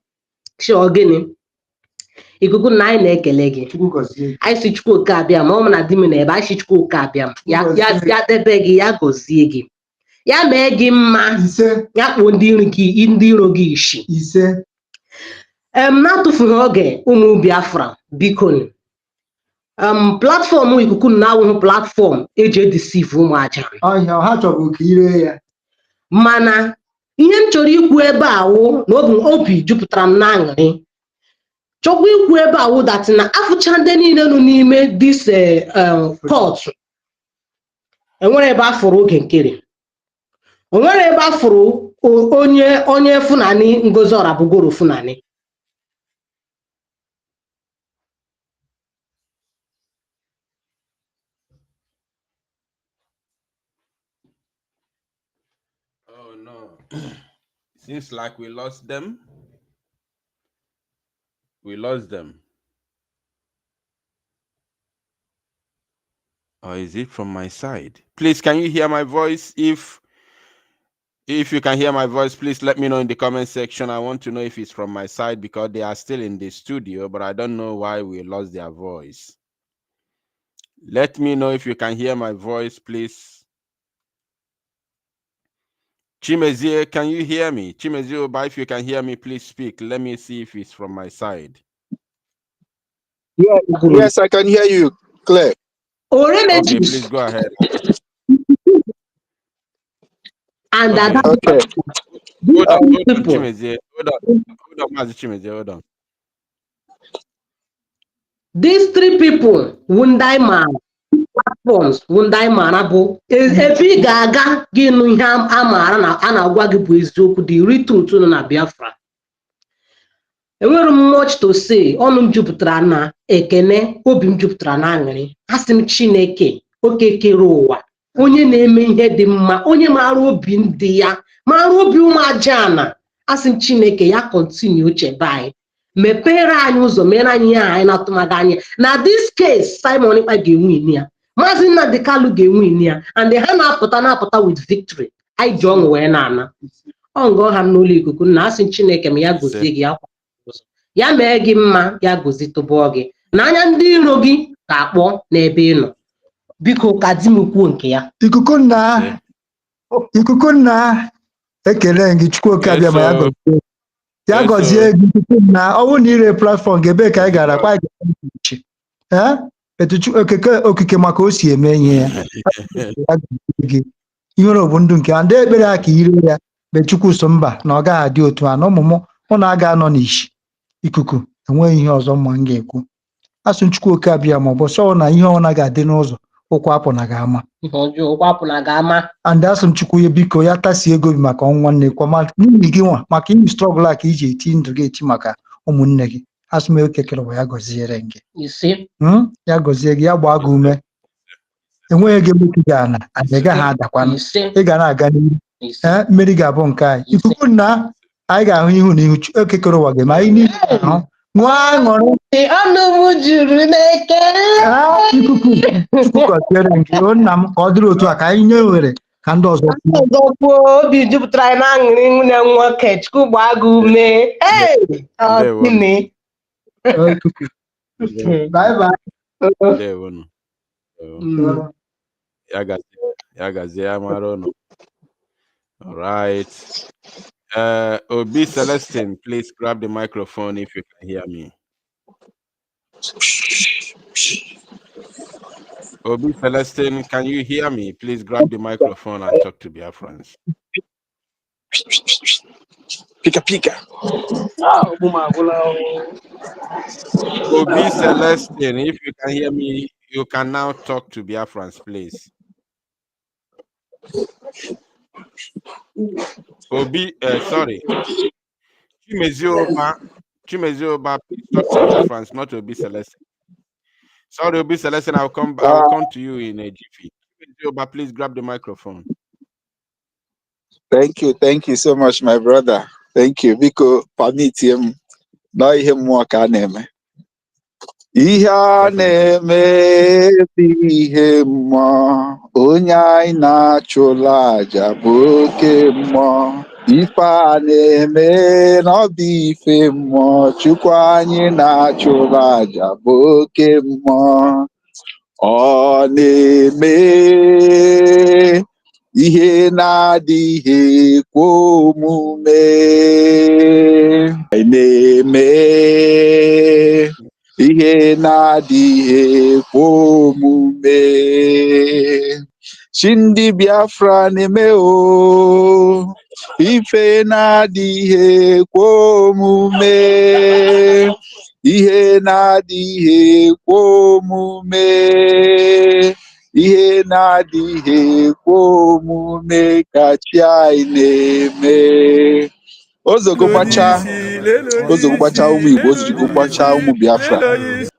S17: shi ogene. Ikuku na anyị na-ekele gị. Anyị si Chukwuokike abịa ma ọ mụ na di m na ebe anyị si Chukwuokike abịa ya debe gị ya gọzie gị ya mee gị mma ya kpụọ ndị iro gị ishi na-atụfughị oge ụmụ Biafra biko platfọm ikuku na-awụghị platfọm eji edisive ụmụ aja ha chọrọ ka ire ya mana ihe m chọrọ ikwu ebe awụ na obi jupụtara m na aṅụrị chọkwa ikwu ebe awụ dat na afụcha ndị niile nọ n'ime dis kọtụ enwere ebe afụrụ oge nkere onwere ebe afụrụ onye Fulani Ngozi Orabugoro Fulani.
S4: Oh no. Seems like we lost them. Or is it from my side? Please, can you hear my voice? If you can hear my voice, please let me know in the comment section. I want to know if it's from my side because they are still in the studio, but I don't know why we lost their voice. Let me know if you can hear my voice, please. Chimezie, can you hear me? Chimezie Oba, if you can hear me, please speak. Let me see if it's from my side.
S18: Yeah, yes, I can hear you, clear.
S4: Okay, please go ahead.
S17: And
S4: okay.
S18: Okay.
S4: Hold on, Chimezie. Hold on.
S17: These three people, Wundai man, platforms, Wundai manabo, efi gaga ginu ihe amara na ana-agwa gị bụ eziokwu the real truth na Biafra. Enwere m much to say, ọnụ m jupụtara na ekene, obi m jupụtara na aṅụrị. Asị m Chineke, oke kere ụwa, onye na-eme ihe dị mma, onye maara obi ndị ya, maara obi ụmụ ajana. Asị m Chineke ya continue chebe anyị. Mepere anyị ụzọ mere anyị ihe anyị na-atụmaga anya na this case Simon Ekpa ga-enwe ya Maazị Nnamdi Kalu ga-enwe ya and ha na-apụta with victory anyị ji ọṅụ wee na-ana ọngọ ha n'ụlọ ikuku na asị Chineke m ya gozie gị ya mee gị mma ya gozi tụbọ gị na anya ndị iro gị ga-akpọ n'ebe ị nọ biko ka di m kwuo nke ya
S19: ikuku nna ekele gị Chukwuokike abịa ma ya gozie ya gọzie gị na ọnwụ na ire platfọm ga-ebe ka anyị gara kwa etu okike maka o si eme ihe ya gị ihere bụ ndụ nke ndị ekpere ha ka ire ya be Chukwu so mba na ọ gaghị adị otu a na ọmụmụ ọ na-aga anọ n'ishi ikuku enweghị ihe ọzọ mma m ga-ekwu asụ Chukwuokike abịa ma ọ bụ sọ na ihe ọ naghị adị n'ụzọ ụkwụ apụ na ga-ama and asụ m Chukwu ya biko ya tasie ego bi maka ọnwa nne kwa n'ihi gị nwa maka imi strọgụl a ka iji eti ndụ gị eti maka ụmụnne gị asị m ekekere ụwa ya gọziere gị
S17: ise
S19: ya gọzie gị ya gbaa gị ume enweghị ego emechi gị ana anyị gaghị adakwana ị ga na-aga n'ihu mmeri ga-abụ nke anyị ikuku na anyị ga-ahụ ihu na ihu ekekere ụwa gị ma anyị niile ahụ ṅụọ aṅụrị
S17: ọnụ m juru n'ekele
S19: ikuku chukwu gọziere gị nna m ka ọ dịrị otu a ka anyị nye ohere ka ndị ọzọ
S17: kwuo obi jupụtara anyị na aṅụrị nwunye nwoke chukwu gbaa gị ume gịnị
S19: bye bye
S4: ya mara no. All right. Obi Celestine, please grab the microphone if you can hear me. Obi Celestine, can you hear me? Please grab the microphone and talk to Biafrans.
S8: Pika pika.
S4: Obi Celestine, if you can hear me, you can now talk to Biafrans, please. Obi, sorry. Chimezioba, please talk to Biafrans, not Obi Celestine. Sorry, Obi Celestine, I will come to you in a jiffy. Chimezioba, please grab the microphone.
S20: Thank you so much, my brother. Thank you. Because permit him, now him work on him. Ihe na-eme ihe mmụọ onye anyị na-achụla aja bụ oke mmụọ ife a na-eme n'ọbụ ife mmụọ Chukwu anyị na-achụla aja bụ oke mmụọ ọ na-eme ihe na-adịghị ekwe omume na-eme ihe na-adịghị ekwe omume chi ndị Biafra na-eme o ife na-adịghị ekwe omume ihe na-adịghị ekwe omume ihe na-adịghị ekwe omume ka chi anyị na-eme ozogo gbacha ụmụ Igbo ozogo gbacha ụmụ Biafra.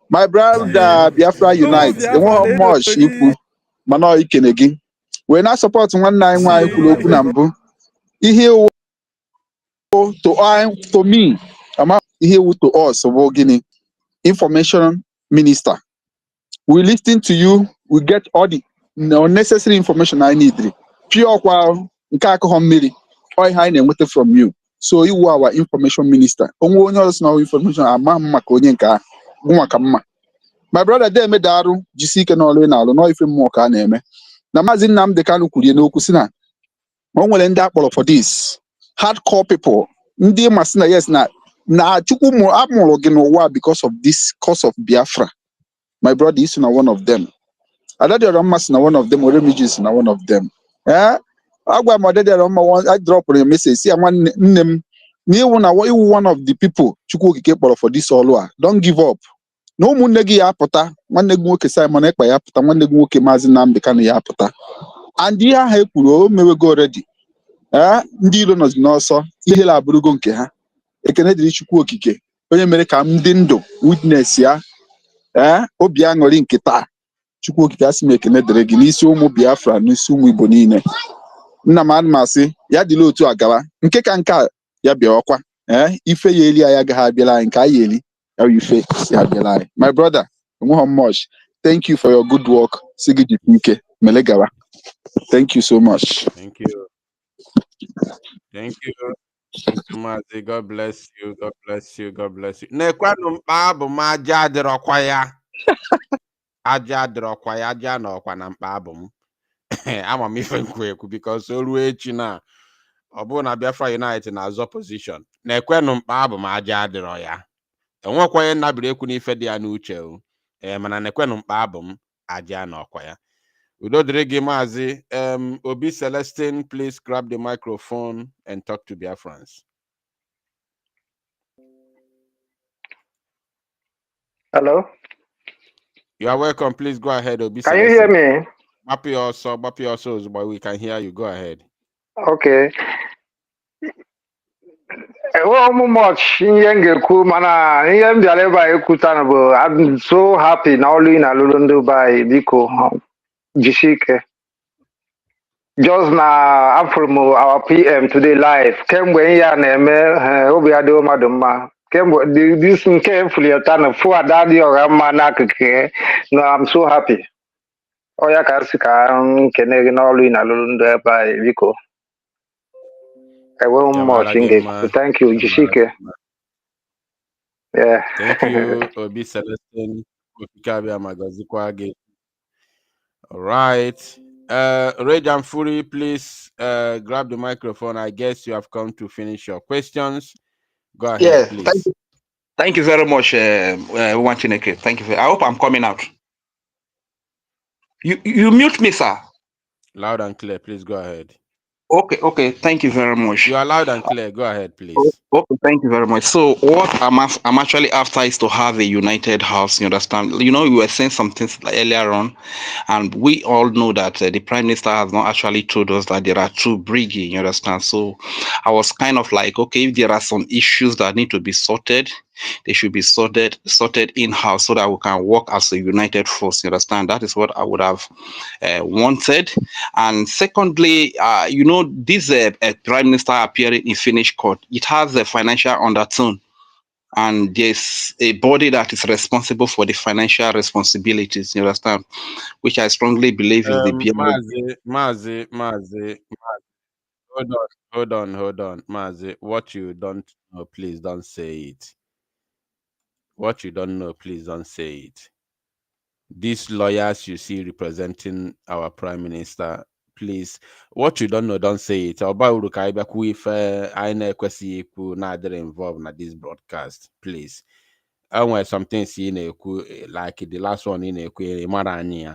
S20: My brother Biafra unite enweghị much ikwu mana ikene gị wee na support nwanne anyị nwaanyị kwuru okwu na mbụ ihe to me ihe iwu to us bụ gịnị information minister. We listen to you, we get all the unnecessary information I need. Pure kwa nke akụghọ mmiri all I na-enweta from you. So you are our information minister. Onwe onye ọzọ na information ama maka onye nke a gụnwa ka mma. My brother Deme Daru jisi ike n'ọlụ na alụ nọ ife mmụọ ka a na-eme. Na Maazị Nnamdi Kanu kwurie n'okwu si na o nwere ndị akpọrọ for this hardcore people ndị masị na yes na Chukwu amụrụ gị n'ụwa because of this cause of Biafra. My brother is na one of them. Adadiora Mmas na one of them, Oremijis na one of them. Agwa m Adadiora Mma I drop a message see nwanne nne m na iwu na iwu one of the people Chukwu okike kpọrọ for this ọlụ a. Don't give up. Na ụmụnne gị ya apụta, nwanne gị nwoke Simon Ekpa ya apụta, nwanne gị nwoke Maazị Nnamdi Kanu ya apụta. And ihe ahụ ekwuru o mewego already. Ndị iro nọzi n'ọsọ ihe la abụrụgo nke ha. Ekene dịrị Chukwu okike onye mere ka m dị ndụ witness ya obi aṅụrị nke taa Chukwu okike asị m ekene dịrị gị n'isi ụmụ Biafra n'isi ụmụ Igbo niile. Nna m adịmasị ya dịla otu agawa nke ka nke a ya bịawakwa ife ya eli ya agaghị abịala anyị nke anyị eli ya ife ya abịala anyị. My brother enweghị much. Thank you for your good work. Si gị jipu ike mele gawa. Thank you so much.
S4: Thank you. Thank you. Mazi, God bless you. God bless you. God bless you. Nekwanu mkpa bụ m aja adịrọkwa ya. Aja adịrọkwa ya, aja nọkwa na mkpa bụ m. Ama m ife nkwu ekwu because o ruo echi na ọ bụrụ na Biafra Unite na-azọ position. Nekwenu mkpa bụ m aja adịrọ ya. Enwekwa onye nnabiri ekwu n'ife dị ya n'uche o. Mana nekwenu mkpa bụ m aja nọkwa ya. Udo dịrị gị Maazị. Obi Celestine, please grab the microphone and talk to Biafrans.
S21: Hello?
S4: You are welcome. Please go ahead, Obi
S21: Can
S4: Celestine.
S21: you hear me?
S4: Bapi also, but we can hear you. Go ahead.
S21: Okay.
S19: much Yengeku mana Yem Jaleba Ekutanabo. I'm so happy now in Alulundo by Biko Jishike. Just now after our PM today live. Came when ya name Obiado Maduma. Came this carefully a ton of four daddy or Manake. No, I'm so happy. Oya Karsika Kenegin all in Alulundo by Biko. I will much Thank you, Jishike. Yeah.
S4: Thank you, Obi Celestine. All right. Rage and Fury, please grab the microphone. I guess you have come to finish your questions. Go ahead,
S8: Yeah,
S4: please.
S8: thank you very much, Chineke. Thank you. I hope I'm coming out. You mute me, sir.
S4: Loud and clear, please go ahead.
S8: Okay. Thank you very much.
S4: You are loud and clear. Go ahead, please.
S8: Okay, thank you very much. So what I'm actually after is to have a united house. You understand? You know, you were saying some things earlier on, and we all know that the prime minister has not actually told us that there are two brigades. You understand? So I was kind of like, okay, if there are some issues that need to be sorted, they should be sorted in house so that we can work as a united force. You understand? That is what I would have wanted. And secondly, you know, this prime minister appearing in Finnish court, it has a financial undertone, and there's a body that is responsible for the financial responsibilities. You understand? Which I strongly believe is the
S4: Mazi. Hold on. Mazi, what you don't know, please don't say it. What you don't know, please don't say it. These lawyers you see representing our prime minister, please, what you don't know, don't say it. If I not involved in this broadcast, please. And when some things in like the last one in a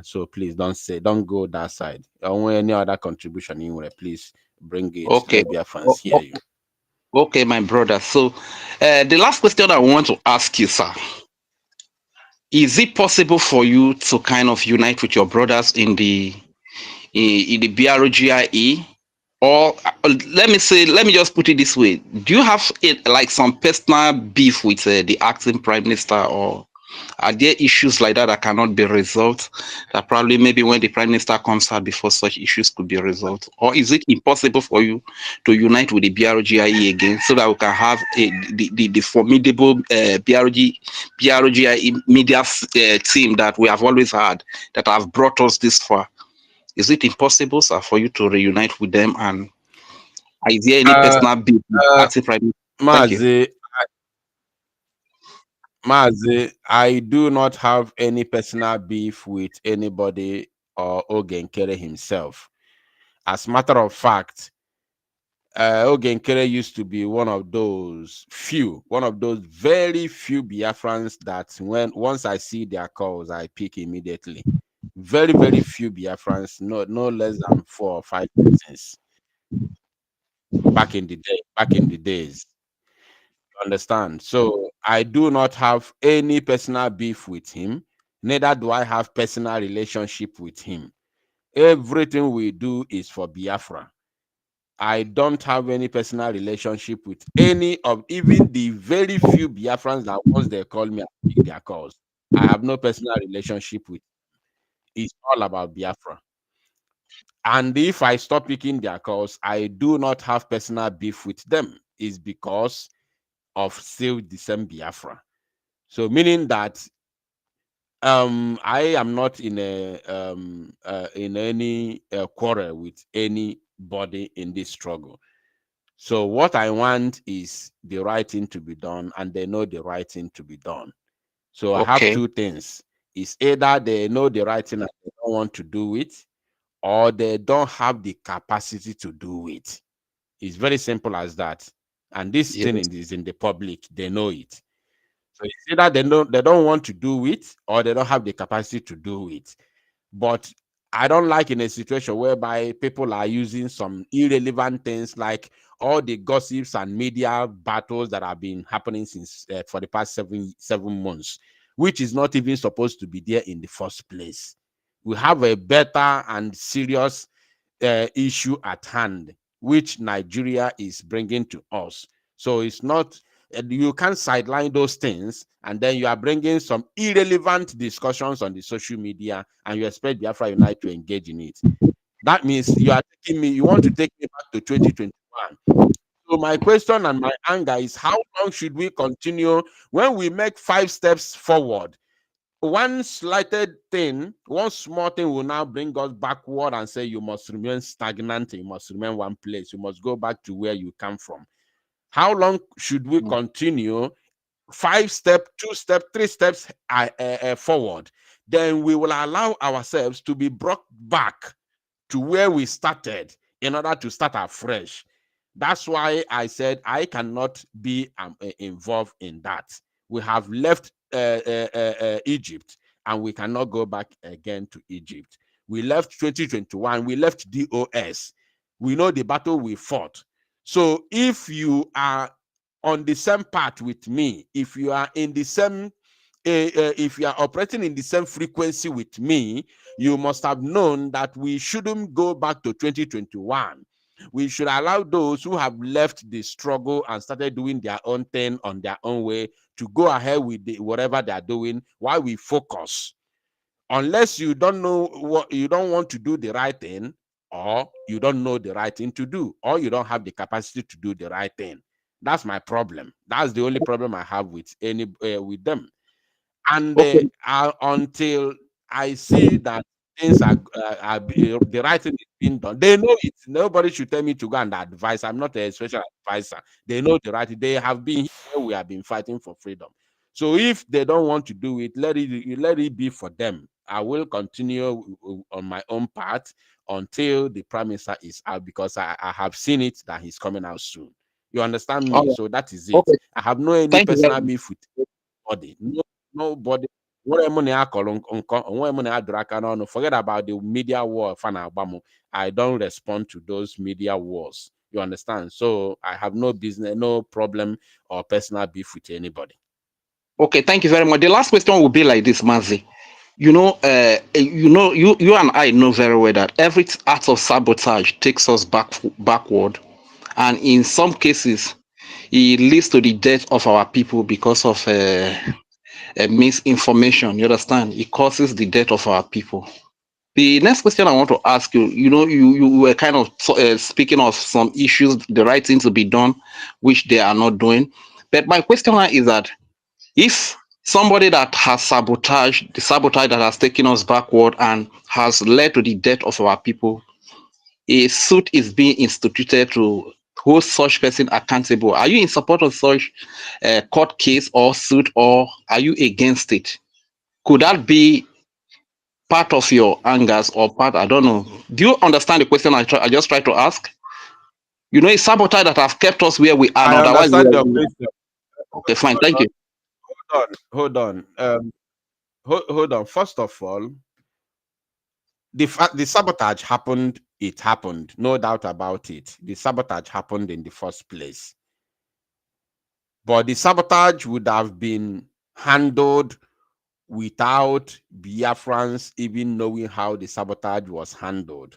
S4: so please don't go that side. Or any other contribution in please bring it.
S8: Okay.
S4: Let Biafrans hear you.
S8: Okay, my brother. So the last question I want to ask you, sir. Is it possible for you to kind of unite with your brothers in the BROGIE? Or let me just put it this way. Do you have like some personal beef with the acting prime minister, or are there issues like that cannot be resolved? That probably maybe when the prime minister comes out before such issues could be resolved? Or is it impossible for you to unite with the BROGIE again so that we can have the formidable BROGIE media team that we have always had that have brought us this far? Is it impossible, sir, for you to reunite with them? And is there any personal beef with prime minister?
S4: Mazi, I do not have any personal beef with anybody or Ogenkere himself. As a matter of fact, Ogenkere used to be one of those very few Biafrans that once I see their calls, I pick immediately. Very, very few Biafrans, no less than 4 or 5 persons. Back in the days. Understand? So I do not have any personal beef with him, neither do I have personal relationship with him. Everything we do is for Biafra. I don't have any personal relationship with any of even the very few Biafrans that once they call me, I pick their calls. I have no personal relationship with. It's all about Biafra. And if I stop picking their calls, I do not have personal beef with them. It's because of still the same Biafra. So meaning that I am not in any quarrel with anybody in this struggle. So what I want is the right thing to be done, and they know the right thing to be done. So I have two things. It's either they know the right thing and they don't want to do it, or they don't have the capacity to do it. It's very simple as that. And this thing is in the public, they know it. So it's either they don't want to do it, or they don't have the capacity to do it. But I don't like in a situation whereby people are using some irrelevant things like all the gossips and media battles that have been happening since for the past seven months, which is not even supposed to be there in the first place. We have a better and serious issue at hand, which Nigeria is bringing to us. So it's not, you can't sideline those things and then you are bringing some irrelevant discussions on the social media and you expect Biafra Unite to engage in it. That means you are taking me, you want to take me back to 2021. So my question and my anger is, how long should we continue when we make 5 steps forward? One slighted thing, one small thing will now bring us backward and say you must remain stagnant, you must remain one place, you must go back to where you come from. How long should we continue 5 steps, 2 steps, 3 steps forward? Then we will allow ourselves to be brought back to where we started in order to start afresh. That's why I said I cannot be involved in that. We have left Egypt and we cannot go back again to Egypt. We left 2021, we left DOS. We know the battle we fought. So if you are on the same path with me, if you are in the same if you are operating in the same frequency with me, you must have known that we shouldn't go back to 2021. We should allow those who have left the struggle and started doing their own thing on their own way to go ahead with whatever they are doing while we focus. Unless you don't know what, you don't want to do the right thing, or you don't know the right thing to do, or you don't have the capacity to do the right thing. That's my problem. That's the only problem I have with with them. And until I see that things are the right thing is being done, they know it. Nobody should tell me to go and advise. I'm not a special advisor. They know the right. They have been here. We have been fighting for freedom. So if they don't want to do it, let it be for them. I will continue on my own path until the Prime Minister is out, because I have seen it that he's coming out soon. You understand me? So that is it.
S8: Okay.
S4: I have no any
S8: Thank you very
S4: personal
S8: much.
S4: beef with anybody. Nobody. Forget about the media war. I don't respond to those media wars. You understand? So I have no business, no problem or personal beef with anybody.
S8: Okay, thank you very much. The last question will be like this, Mazi. You and I know very well that every act of sabotage takes us backward, and in some cases, it leads to the death of our people because of misinformation. You understand? It causes the death of our people. The next question I want to ask you, you were kind of speaking of some issues, the right thing to be done, which they are not doing. But my question is that if somebody that has sabotaged, the sabotage that has taken us backward and has led to the death of our people, a suit is being instituted to hold such person accountable. Are you in support of such court case or suit, or are you against it? Could that be part of your angers or part? I don't know. Do you understand the question I just tried to ask? It's sabotage that has kept us where we are.
S4: I
S8: Otherwise,
S4: understand your question.
S8: Okay, fine. Thank you.
S4: Hold on. Hold on. First of all, the sabotage happened. It happened, no doubt about it. The sabotage happened in the first place, but the sabotage would have been handled without Biafrans even knowing how the sabotage was handled.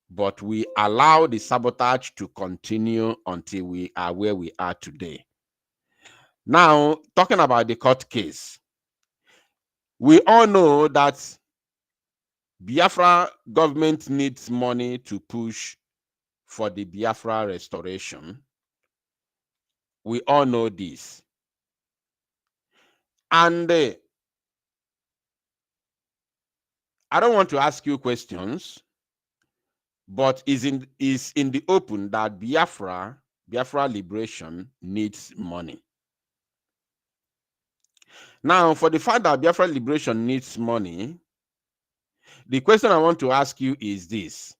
S4: But we allow the sabotage to continue until we are where we are today. Now, talking about the court case, we all know that Biafra government needs money to push for the Biafra restoration. We all know this. And I don't want to ask you questions, but is in the open that Biafra liberation needs money. Now, for the fact that Biafra liberation needs money, the question I want to ask you is this.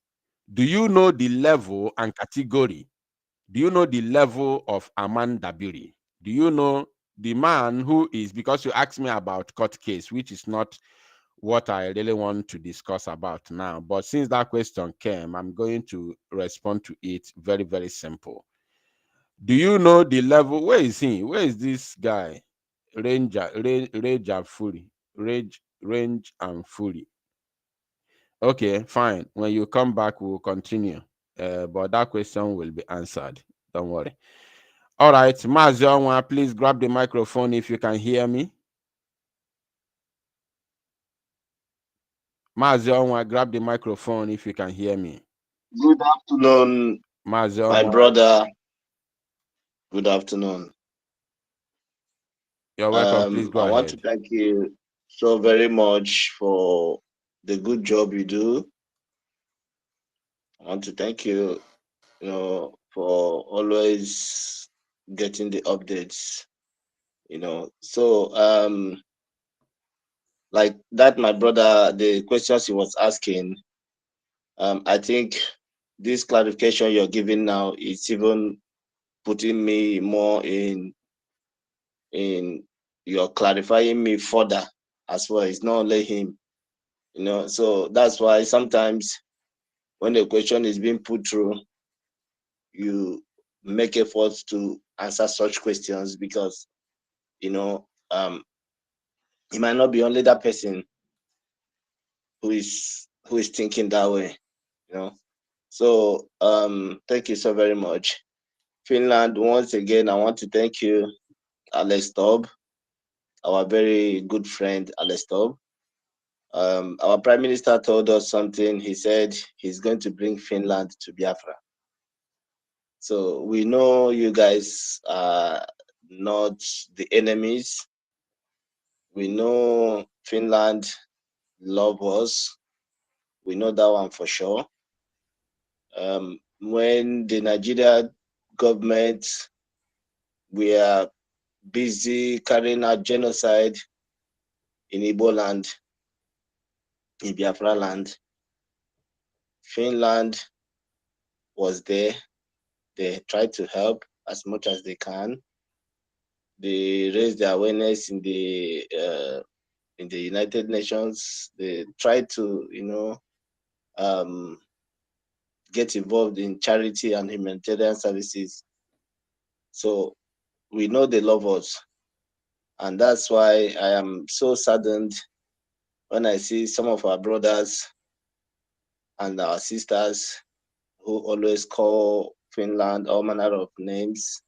S4: Do you know the level and category? Do you know the level of Aman Dabiri? Do you know the man who is, because you asked me about court case, which is not what I really want to discuss about now. But since that question came, I'm going to respond to it very, very simple. Do you know the level? Where is he? Where is this guy? Range and Fury. Range and Fury. Okay, fine. When you come back, we'll continue. But that question will be answered. Don't worry. All right, Mazionwa, please grab the microphone if you can hear me. Mazionwa, grab the microphone if you can hear me.
S21: Good afternoon,
S4: Mazionwa.
S21: my brother. Good afternoon.
S4: You're welcome. Please go
S21: I
S4: ahead.
S21: want to thank you so very much for the good job you do. I want to thank you, for always getting the updates, So, like that, my brother, the questions he was asking, I think this clarification you're giving now is even putting me more in you're clarifying me further as well. It's not only him, so that's why sometimes when the question is being put through, you make efforts to answer such questions because it might not be only that person who is thinking that way, so thank you so very much. Finland, once again, I want to thank you, Alex Taub, our very good friend Alex Taub. Our Prime Minister told us something. He said he's going to bring Finland to Biafra. So we know you guys are not the enemies. We know Finland love us. We know that one for sure. When the Nigeria government were busy carrying out genocide in Igbo land, in Biafra land, Finland was there. They tried to help as much as they can. They raised their awareness in the United Nations. They tried to, get involved in charity and humanitarian services. So we know they love us, and that's why I am so saddened when I see some of our brothers and our sisters who always call Finland all manner of names,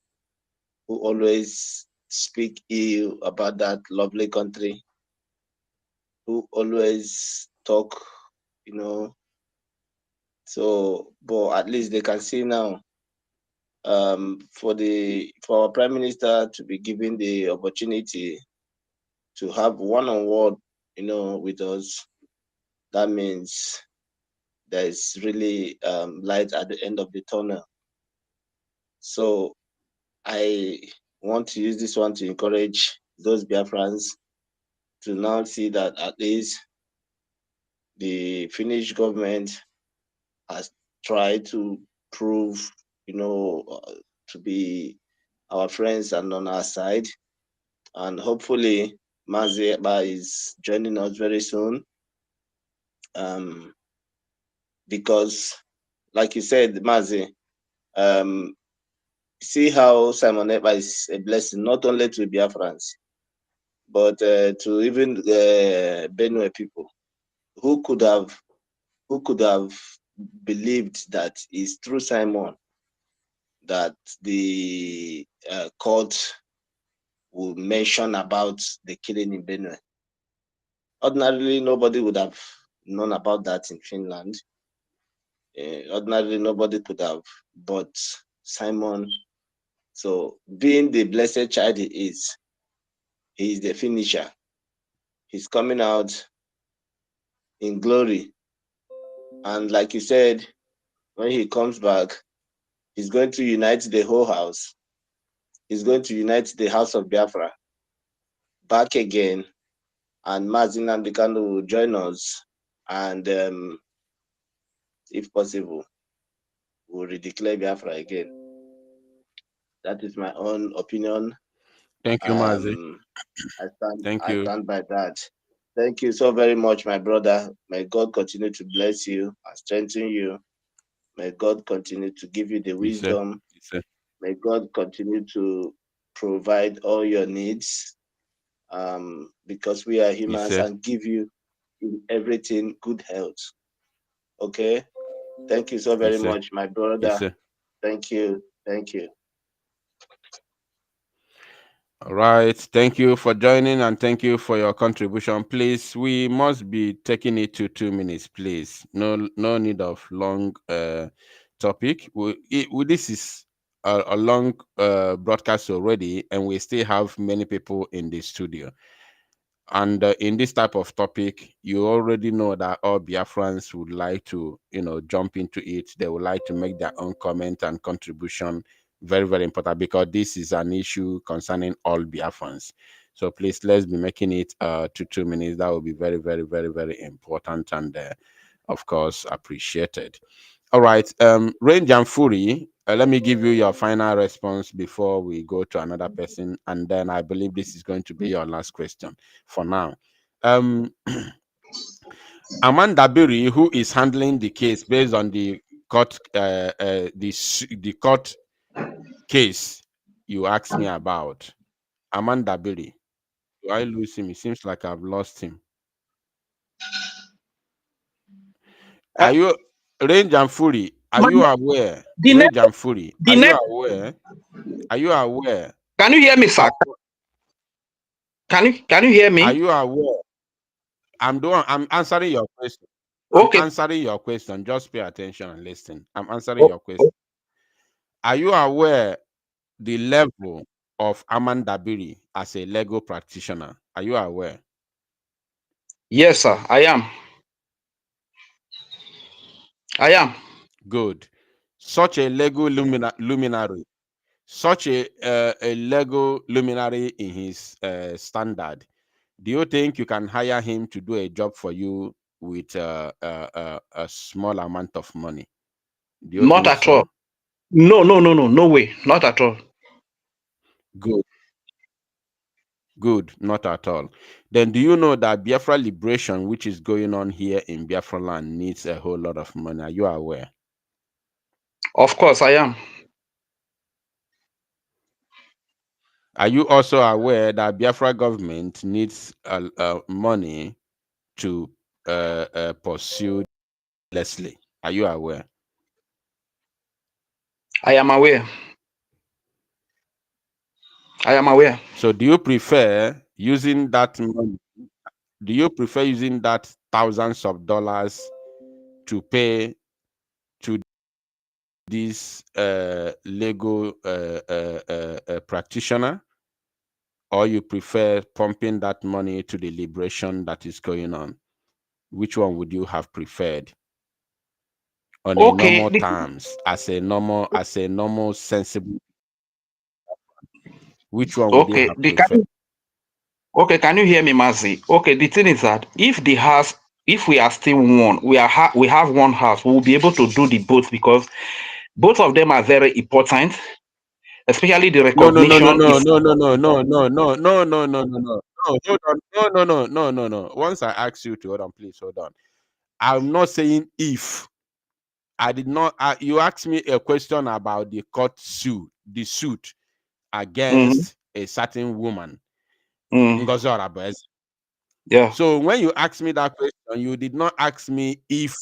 S21: who always speak ill about that lovely country, who always talk, so, but at least they can see now, for our Prime Minister to be given the opportunity to have one-on-one, with us, that means there is really light at the end of the tunnel. So I want to use this one to encourage those Biafrans to now see that at least the Finnish government has tried to prove, to be our friends and on our side. And hopefully Mazi Ekpa is joining us very soon. Because like you said, Mazi, see how Simon Ekpa is a blessing, not only to Biafrans, but to even Benue people who could have believed that it's through Simon that the court will mention about the killing in Benue. Ordinarily, nobody would have known about that in Finland. Ordinarily, nobody could have, but Simon, so being the blessed child he is the finisher. He's coming out in glory. And like you said, when he comes back, he's going to unite the whole house. He's going to unite the house of Biafra back again. And Mazin Andikano will join us. And if possible, we'll redeclare Biafra again. That is my own opinion.
S4: Thank you, Mazi.
S21: I stand by that. Thank you so very much, my brother. May God continue to bless you and strengthen you. May God continue to give you the wisdom. May God continue to provide all your needs, because we are humans, and give you in everything good health. Okay? Thank you so very much, my brother. Thank you. Thank you.
S4: All right. Thank you for joining and thank you for your contribution. Please, we must be taking it to 2 minutes, please. No need of long topic. This is a long broadcast already, and we still have many people in the studio. And in this type of topic, you already know that all Biafrans would like to, jump into it. They would like to make their own comment and contribution. Very, very important, because this is an issue concerning all Biafrans. So please, let's be making it to 2 minutes. That will be very, very, very, very important and, of course, appreciated. All right. Range and Fury, let me give you your final response before we go to another person. And then I believe this is going to be your last question for now. Amanda Berry, who is handling the case based on the court, the court case you asked me about. Amanda Berry, do I lose him? It seems like I've lost him. Are you Range and Fury? Are you aware? Range and Fury. Are you aware? Are you aware?
S8: Can you hear me, sir? Can you hear me?
S4: Are you aware? I'm answering your question.
S8: Okay.
S4: I'm answering your question. Just pay attention and listen. I'm answering your question. Are you aware the level of Amanda Biri as a legal practitioner? Are you aware?
S8: Yes, sir. I am.
S4: Good. Such a legal luminary, such a legal luminary in his standard. Do you think you can hire him to do a job for you with a small amount of money? Do you
S8: Not
S4: think
S8: at
S4: so?
S8: all. No way. Not at all.
S4: Good. Good, not at all. Then do you know that Biafra liberation, which is going on here in Biafra land, needs a whole lot of money? Are you aware?
S8: Of course, I am.
S4: Are you also aware that Biafra government needs money to pursue Leslie? Are you aware?
S8: I am aware.
S4: So do you prefer using that money? Do you prefer using that thousands of dollars to pay to this legal practitioner, or you prefer pumping that money to the liberation that is going on? Which one would you have preferred on a normal terms, as a normal sensible? Which one would you have preferred?
S8: Okay, can you hear me, Mazi? Okay, the thing is that if we are still one, we have one house, we will be able to do the both, because both of them are very important, especially the recognition.
S4: No. Once I ask you to hold on, please hold on. I'm not saying if. I did not. You asked me a question about the court suit, the suit against a certain woman.
S8: Yeah.
S4: So when you asked me that question, you did not ask me if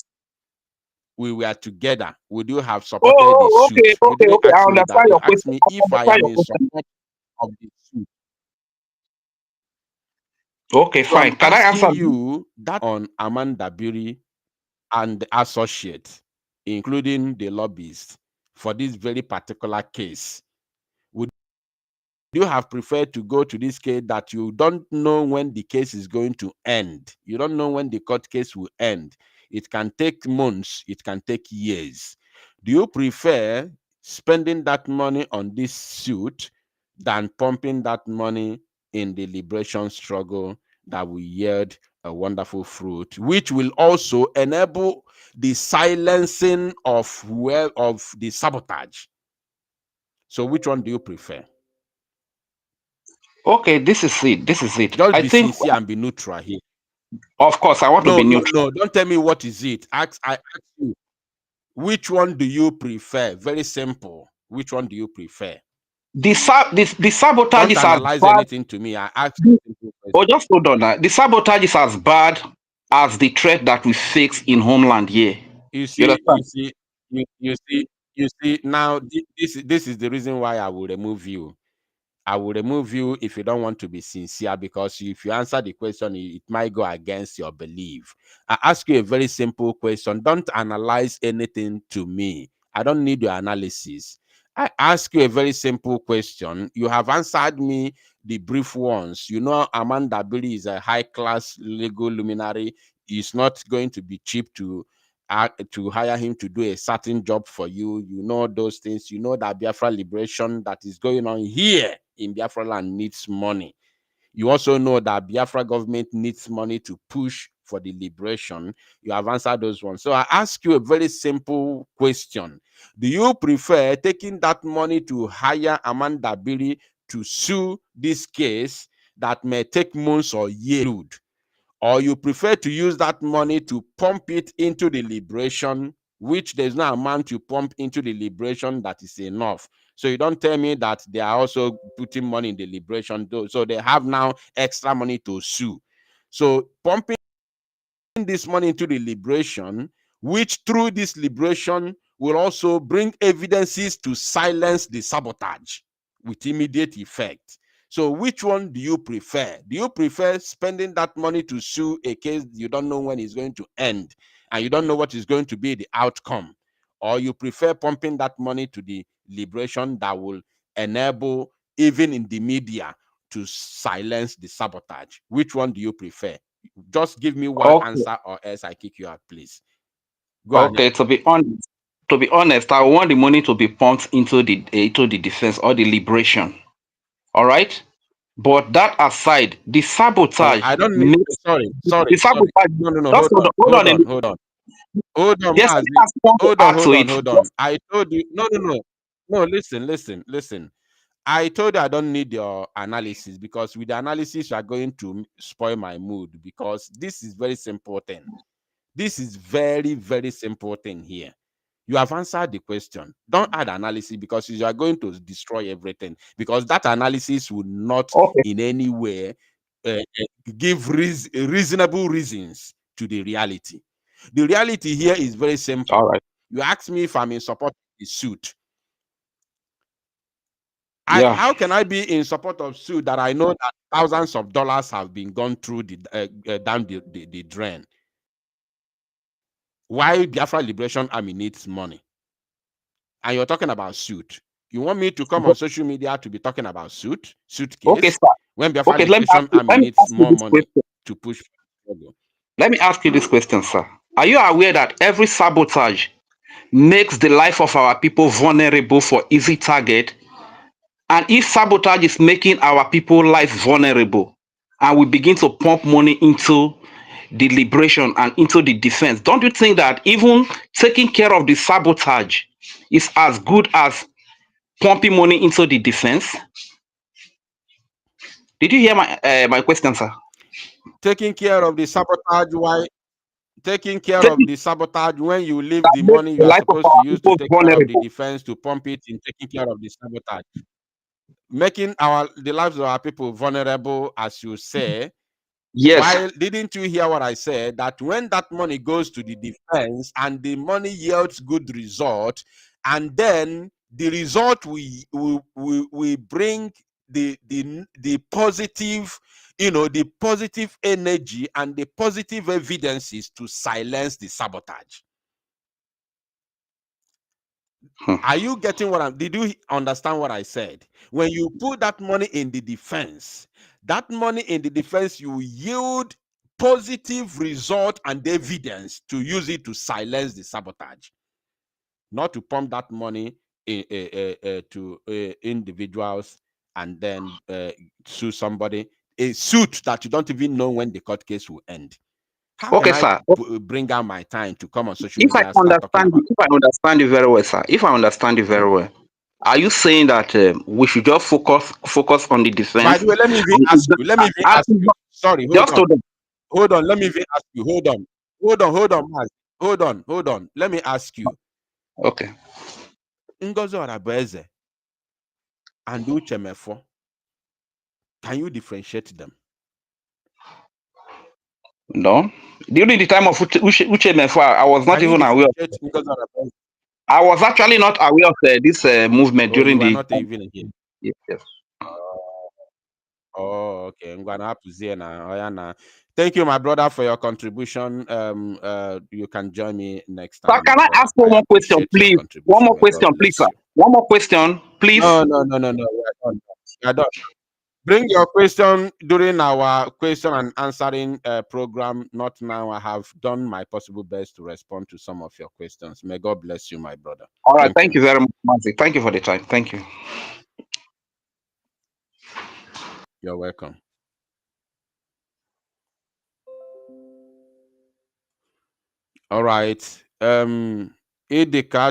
S4: we were together, would you have supported the suit? You didn't ask me that. You asked me if I am in support of the suit.
S8: Okay,
S4: So
S8: fine. Can I answer
S4: you that on Amanda Biri and the associates, including the lobbyists, for this very particular case? Would you have preferred to go to this case that you don't know when the case is going to end? You don't know when the court case will end. It can take months, it can take years. Do you prefer spending that money on this suit than pumping that money in the liberation struggle that will yield a wonderful fruit, which will also enable the silencing of the sabotage? So which one do you prefer?
S8: Okay, this is it.
S4: Just be sincere and be neutral here.
S8: Of course, I want to be neutral.
S4: No, don't tell me what is it. I ask you, which one do you prefer? Very simple. Which one do you prefer?
S8: The sabotage
S4: don't
S8: is
S4: analyze
S8: as bad.
S4: anything to me. I ask you a simple question.
S8: Oh, just hold on. The sabotage is as bad as the threat that we face in homeland here.
S4: You see. Now this is the reason why I will remove you. I will remove you if you don't want to be sincere, because if you answer the question, it might go against your belief. I ask you a very simple question. Don't analyze anything to me. I don't need your analysis. I ask you a very simple question. You have answered me the brief ones. You know, Amanda Billy is a high-class legal luminary. It's not going to be cheap to hire him to do a certain job for you. You know those things. You know that Biafra liberation that is going on here in Biafra land needs money. You also know that Biafra government needs money to push for the liberation. You have answered those ones. So I ask you a very simple question. Do you prefer taking that money to hire Amanda Billy to sue this case that may take months or years? Or you prefer to use that money to pump it into the liberation, which there's no amount to pump into the liberation that is enough? So you don't tell me that they are also putting money in the liberation, so they have now extra money to sue. So pumping this money into the liberation, which through this liberation will also bring evidences to silence the sabotage with immediate effect. So which one do you prefer? Do you prefer spending that money to sue a case you don't know when it's going to end and you don't know what is going to be the outcome? Or you prefer pumping that money to the liberation that will enable, even in the media, to silence the sabotage? Which one do you prefer? Just give me one answer or else I kick you out, please. Go ahead.
S8: Okay, to be honest, I want the money to be pumped into the defense or the liberation. All right, but that aside, the sabotage.
S4: I don't need. Sorry.
S8: The sabotage.
S4: No.
S8: Just hold on.
S4: Hold on,
S8: Yes,
S4: hold on. I told you. No. Listen. I told you I don't need your analysis, because with the analysis you are going to spoil my mood, because this is very simple thing. This is very, very simple thing here. You have answered the question. Don't add analysis, because you are going to destroy everything, because that analysis will not in any way give reasonable reasons to the reality. The reality here is very simple.
S8: All right.
S4: You ask me if I'm in support of the suit. How can I be in support of suit that I know that thousands of dollars have been gone through down the drain? Why Biafra Liberation Army needs money? And you're talking about suit. You want me to come on social media to be talking about suit case?
S8: Okay, sir.
S4: When Biafra Liberation Army needs more money to push.
S8: Let me ask you this question, sir. Are you aware that every sabotage makes the life of our people vulnerable for easy target? And if sabotage is making our people's life vulnerable, and we begin to pump money into the liberation and into the defense, don't you think that even taking care of the sabotage is as good as pumping money into the defense? Did you hear my question, sir?
S4: Taking care of the sabotage, why? Taking care of the sabotage, when you leave the money you are supposed to use to take care of the defense, to pump it in taking care of the sabotage, making the lives of our people vulnerable, as you say.
S8: Yes.
S4: While didn't you hear what I said? That when that money goes to the defense and the money yields good result, and then the result we bring the positive, the positive energy and the positive evidences to silence the sabotage. Are you getting what did you understand what I said? When you put that money in the defense, you yield positive result and evidence to use it to silence the sabotage, not to pump that money to individuals and then sue somebody, a suit that you don't even know when the court case will end. How can I bring out my time to come on social media?
S8: If I understand you very well, sir. If I understand you very well, are you saying that we should just focus on the defense?
S4: By the way, let me even ask you. Sorry, hold on. Let me even ask you. Hold on, Maz. Hold on. Let me ask you.
S8: Okay.
S4: Ngozi Arabeze and Uchemefo, can you differentiate them?
S8: No. During the time of Uchemefo, I was not even aware of it. I was actually not aware of this movement during the.
S4: Not even here.
S8: Yes.
S4: Oh, okay. I'm gonna have to see now. Thank you, my brother, for your contribution. You can join me next
S8: Sir,
S4: time, my
S8: can I
S4: brother.
S8: ask one
S4: I
S8: more question,
S4: appreciate your
S8: please? One
S4: contribution.
S8: more
S4: May God
S8: question, please,
S4: bless
S8: sir.
S4: you.
S8: One more question, please.
S4: No. We are done. We are done. Bring your question during our question and answering program. Not now. I have done my possible best to respond to some of your questions. May God bless you, my brother.
S8: All right.
S4: Thank
S8: Thank
S4: you.
S8: you very much, Mazi. Thank you for the time. Thank you.
S4: You're welcome. All right. Idika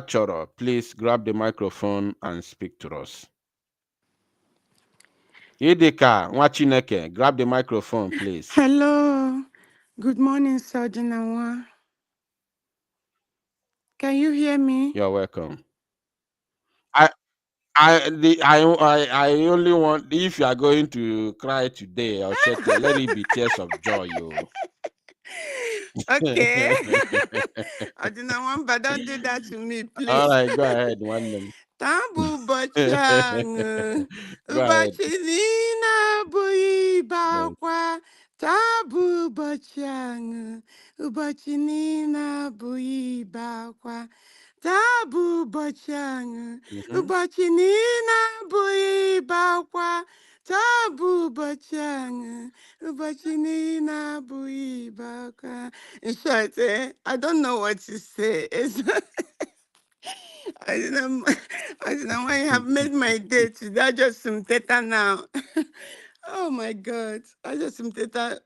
S4: Choro, please grab the microphone and speak to us. Idika Nwachineke, grab the microphone, please.
S1: Hello. Good morning, Sergeant Awa. Can you hear me?
S4: You're welcome. I only want, if you are going to cry today or shed tears, let it be tears of joy, you.
S1: Okay. I didn't want, but don't do that to me,
S4: All
S1: please.
S4: right, go ahead, one name.
S1: Tabu bachang,
S4: Go ahead.
S1: ubachilina bui bakwa. Tabu bachang, ubachilina bui bakwa. Tabu bachang, ubachilina bui bakwa. Tabu bachang, ubachilina bui bakwa. In short, I don't know what to say. I didn't, I didn't I have made my day today. I just some theta now. Oh my God. I just some theta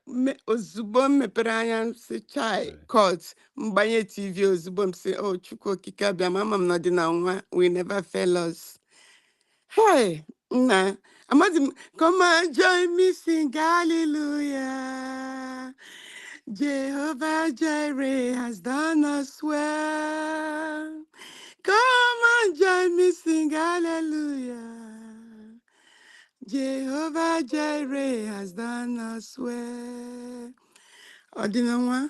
S1: ozubom me peranya se chai court mbanye TV ozubom say oh chuko kika bia mama not na we never fail us. Hey, nah. Imagine, come and join me sing hallelujah. Jehovah Jireh has done us well. Come and join me sing hallelujah. Jehovah Jireh has done us well. Odinonwa,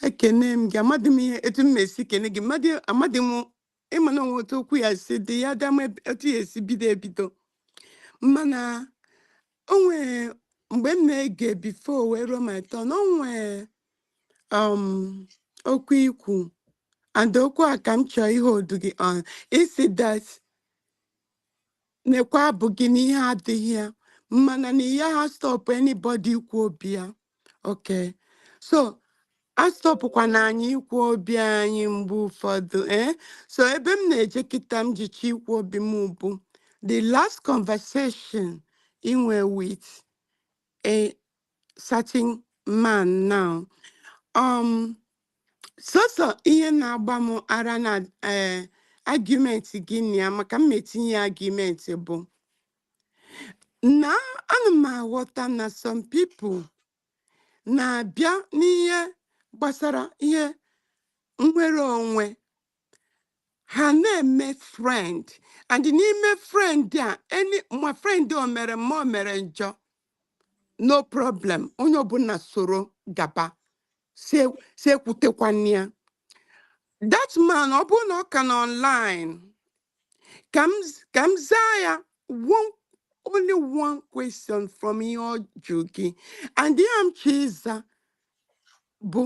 S1: ekene m gị amadị m ihe etu m na-esi kene gị amadị m ịma na onwe otu okwu ya si dị ya dama etu ya esi bido ebido mana onwe mgbe m na-ege before wee ruo my turn onwe okwu ikwu and okwu a ka m chọọ ihe odu gị on isi that nekwa abụghị n'ihe adịghị ya mana na ihe ha stop anybody ikwu obi ya okay so a stọpụkwana anyị ikwu obi anyị mgbe ụfọdụ so ebe m na-eje kịta m jicha ikwu obi m bụ the last conversation inwe with a certain man now sọsọ ihe na-agba m ara na argument gị na ya maka m etinye argument bụ na ana m aghọta na some people na-abịa n'ihe gbasara ihe nnwere onwe ha na-eme friend and n'ime friend a ma friend o mere ma o mere njọ no problem onye ọbụla soro gaba si ekwutekwana ya that man ọ bụrụ na ọ ka na online ka m zaa ya only one question from ihe ọ jụ gị and ihe m chọ ịza bụ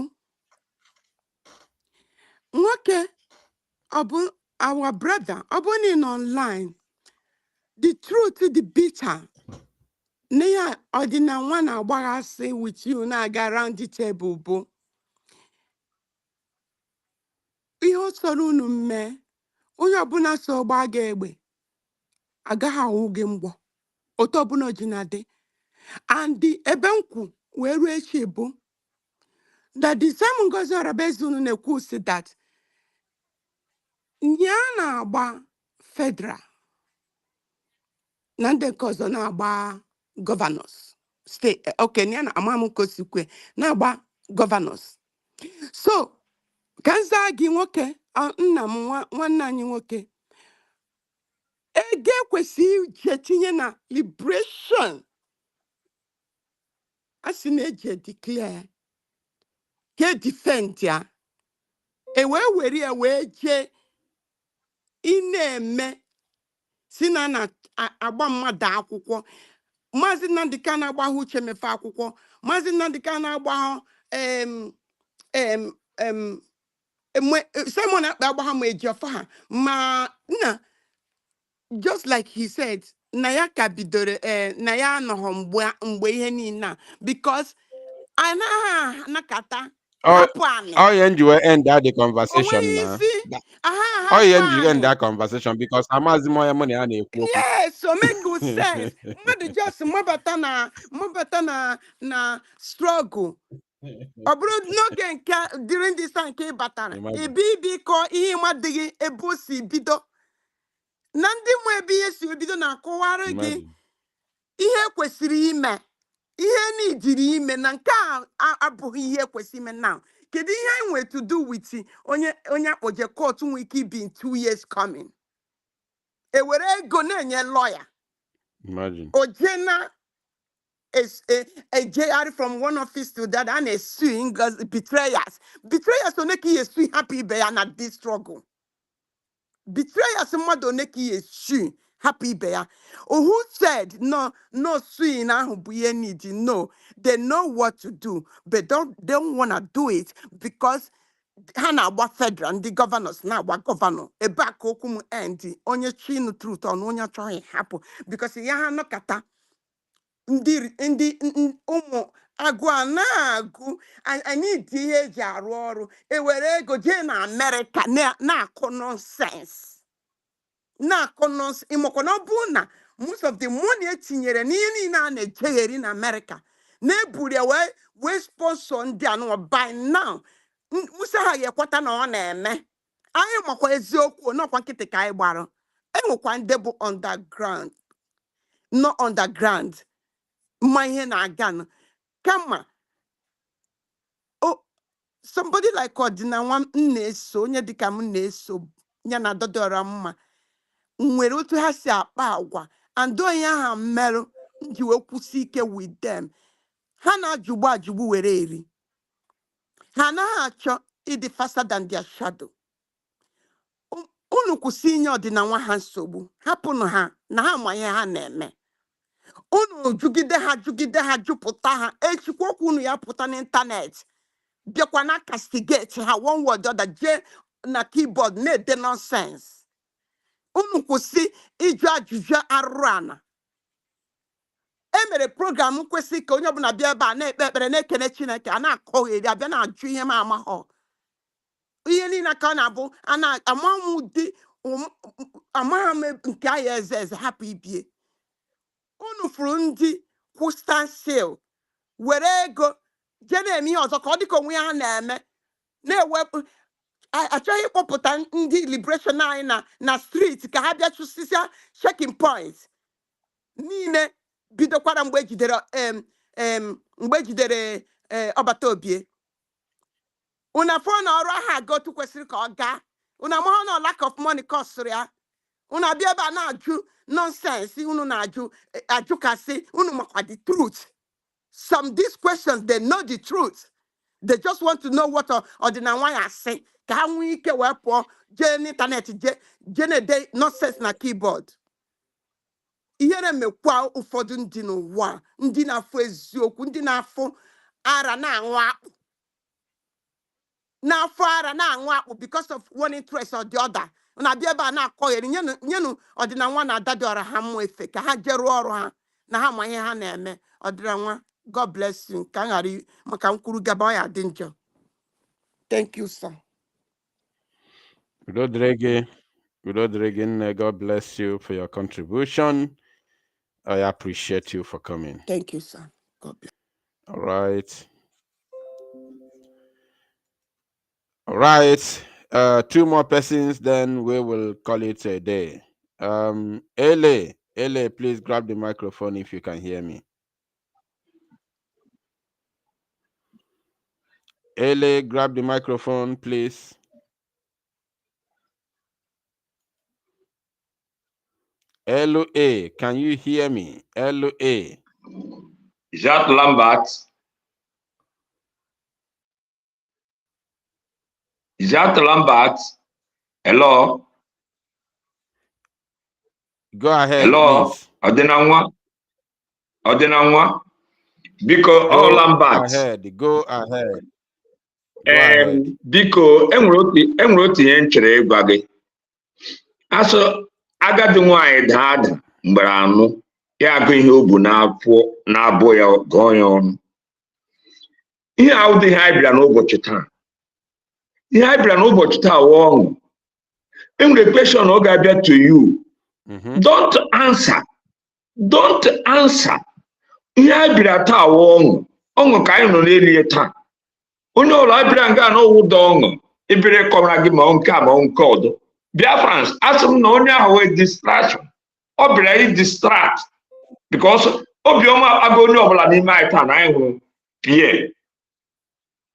S1: nwoke ọ bụ our brother ọ bụ na ị nọ online the truth the bitter na ya ọdịna nwa na-agbaghasị with you na-aga round the table bụ ihe ọ sọrọ unu mee onye ọbụla so gbaa gị egbe agaghị awụ gị mgbọ otu ọbụla ji na dị and ebe nkwu wee ruo echi bụ that the same Ngozi Orabezu unu na-ekwu si that ya na-agba federal na ndị nke ọzọ na-agba gọvanọs steeti okenye ya na amamukosikwe na-agba gọvanọs so ka m zaa gị nwoke nna m nwanne anyị nwoke ego ekwesịghị ije tinye na liberation a sị na eji declare ka defend ya wee were ya wee jee ị na-eme si na agba mmadụ akwụkwọ Maazị Nnamdi Kanu agbahụ uche mefe akwụkwọ. Maazị Nnamdi Kanu agbahụ Simon agbahụ ma Ejiofor ha ma na just like he said na ya ka bidoro na ya anọghọ mgbe ihe niile a because anaghị anakata hapụ anị.
S4: Oh, yeah, you will end that the conversation now. Oh, yeah, you end that conversation because I'm asking more money and
S1: yes, so make good sense. Mmadụ just mabata na struggle. Ọ bụrụ n'oge nke during this time nke ị batara ibi kọ ihe ịmadịghị ebe o si bido na ndị nwe ebe ihe si bido na-akọwara gị ihe kwesịrị ime ihe n'ijiri ime na nke a abụghị ihe kwesịrị ime now. Kedu ihe anyị nwere to do with onye akpọje court nwe ike ibi in 2 years coming? Ewere ego na-enye lawyer.
S4: Imagine.
S1: Ojena is a JR from one office to that and a suing betrayers. Betrayers don't make you sue happy be and this struggle. Betrayers mother make you sue happy be. Who said no suing now be need no. They know what to do, but don't wanna do it because Hana what federal and the governors now what governor a back okum and onye chin truth on onye trying happen because ya no kata ndi umu agwa na agu I need the age arụ ewere ego je na America na nonsense na nonsense imoko no bu na most of the money etinyere n'ihe niile na ejegheri na America na eburi we sponsor ndị anụ by now. Musa ha yekwata na ọ na-eme anyị makwa eziokwu n'ọkwa nkịtị ka anyị gbara enwekwa ndị bụ underground no underground ma ihe na-aga kama somebody like ọdịnanwa m na-eso onye dịka m na-eso ya na dọdọrọ mma nwere otu ha si akpa agwa and onye ha mmerụ ji wee kwụsị ike with them ha na-ajụgbu ajụgbu were eri ha anaghị achọ ịdị faster than their shadow. Unu kwụsị inye ọdịnanwa ha nsogbu hapụnụ ha na ha ma ihe ha na-eme. Unu jụgide ha jụpụta ha echikwokwu unu ya pụta n'ịntanet bịakwa na castigate ha one word other je na keyboard na-ede nonsense. Unu kwụsị ịjụ ajụjụ arụrụ ana. Emere program kwesị ka onye ọbụla bịa ebe a na-ekpe ekpere na-ekene Chineke a na-akọgheri abịa na-ajụ ihe ma amaghọ ihe niile ka ọ na-abụ amagha m nke ahịa eze hapụ ibie. Unu furu ndị kwụ standstill were ego je na-eme ihe ọzọ ka ọ dịka onwe ha na-eme na-ewepụ achọghị ịkpọpụta ndị liberation anyị na street ka ha bịa chụsịsịa checking point niile bidokwara mgbe ejidere ọbata obie. Una fọ na ọrụ aha aga otu kwesịrị ka ọ gaa una amahụ na lack of money kọsụrụ ya una bịa ebe a na-ajụ nonsense unu na-ajụ ajụkasị unu makwa the truth. Some these questions they know the truth, they just want to know what ọdịnanwa ya asị ka ha nwee ike wee pụọ jee n'ịntanet jee na-ede nonsense na keyboard. Ihere mekwa ụfọdụ ndị n'ụwa ndị na-afụ eziokwu ndị na-afụ ara na-aṅụ akpụ n'afọ ara na-aṅụ akpụ because of one interest or the other. Na-abịa ebe a na-akọgheri nyenu ọdịnanwa na adadịọra ha mmụọ efe ka ha jee rụọ ọrụ ha na ha ma ihe ha na-eme. Ọdịnanwa God bless you ka ghara maka nkwuru gaba ọ ya dị njọ. Thank you, sir.
S4: God bless you for your contribution. I appreciate you for coming.
S1: Thank you, sir. God bless.
S4: All right. 2 more persons, then we will call it a day. Ele, please grab the microphone if you can hear me. Ele, grab the microphone, please. LA, can you hear me? LA.
S2: Jacques Lambert. Hello.
S4: Go ahead,
S2: hello.
S4: Please.
S2: Ọdịnanwa. Ordinanwa, because all Lambert.
S4: Go ahead.
S2: Biko, enwere otu ihe nchere ịgwa gị. Asọ agadi nwanyị daa ada mgbere anụ ya agụ ihe o bu na-abụ ya gụọ ya ọnụ. Ihe ahụ dị ihe anyị bịara n'ụbọchị taa. Ihe anyị bịara n'ụbọchị taa wụ ọṅụ. Enwere question ọ ga-abịa to you. Don't answer. Don't answer. Ihe anyị bịara taa wụ ọṅụ. Ọṅụ ka anyị nọ n'elu ya taa. Onye ọrụ abịara nga n'ụdọ ọṅụ ebere kọmara gị ma nke a ma nke ọdọ. Biafrans, asị m na onye ahụ wee distraction. Ọ bịara i distract because obiọma agụ onye ọbụla n'ime anyị taa na anyị hụrụ ihe.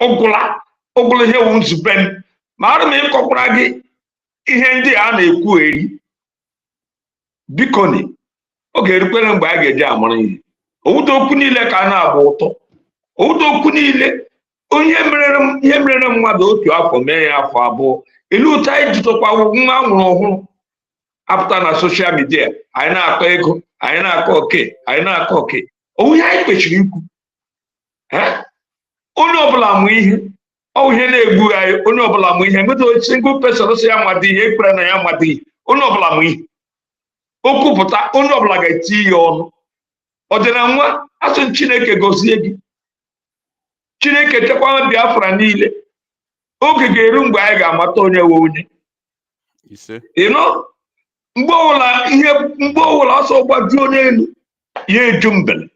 S2: Ụgwụla ihe wu nzube m. Ma ara m ịkọkwara gị ihe ndị a na-ekwu eri. Biko ni, oge erukwere mgbe a ga-eji amara ihe. Owudo okwu niile ka a na-abụ ụtọ. Owudo okwu niile. Ihe merere mmadụ otu afọ mee ya afọ abụọ. Ilu ụtọ anyị jitọkwa nwa nwụrụ ọhụrụ apụta na soshal midia. Anyị na-akọ ego, anyị na-akọ oke. Ihe anyị kwesịrị ikwu. Onye ọbụla mụ ihe. Ọ ihe na-egbu anyị, onye ọbụla mụ ihe. Nweta single person si ya mmadụ ihe, ekpere na ya mmadụ ihe. Onye ọbụla mụ ihe. Okwu pụta, onye ọbụla ga-eti ya ọnụ. Ọdịnanwa, asị Chineke gozie gị. Chineke chekwaa Biafra niile. Oge ga-eru mgbe anyị ga-amata onye nwe onye. Mgbe ọbụla ọsọ gbajuo n'elu ya eju mbele.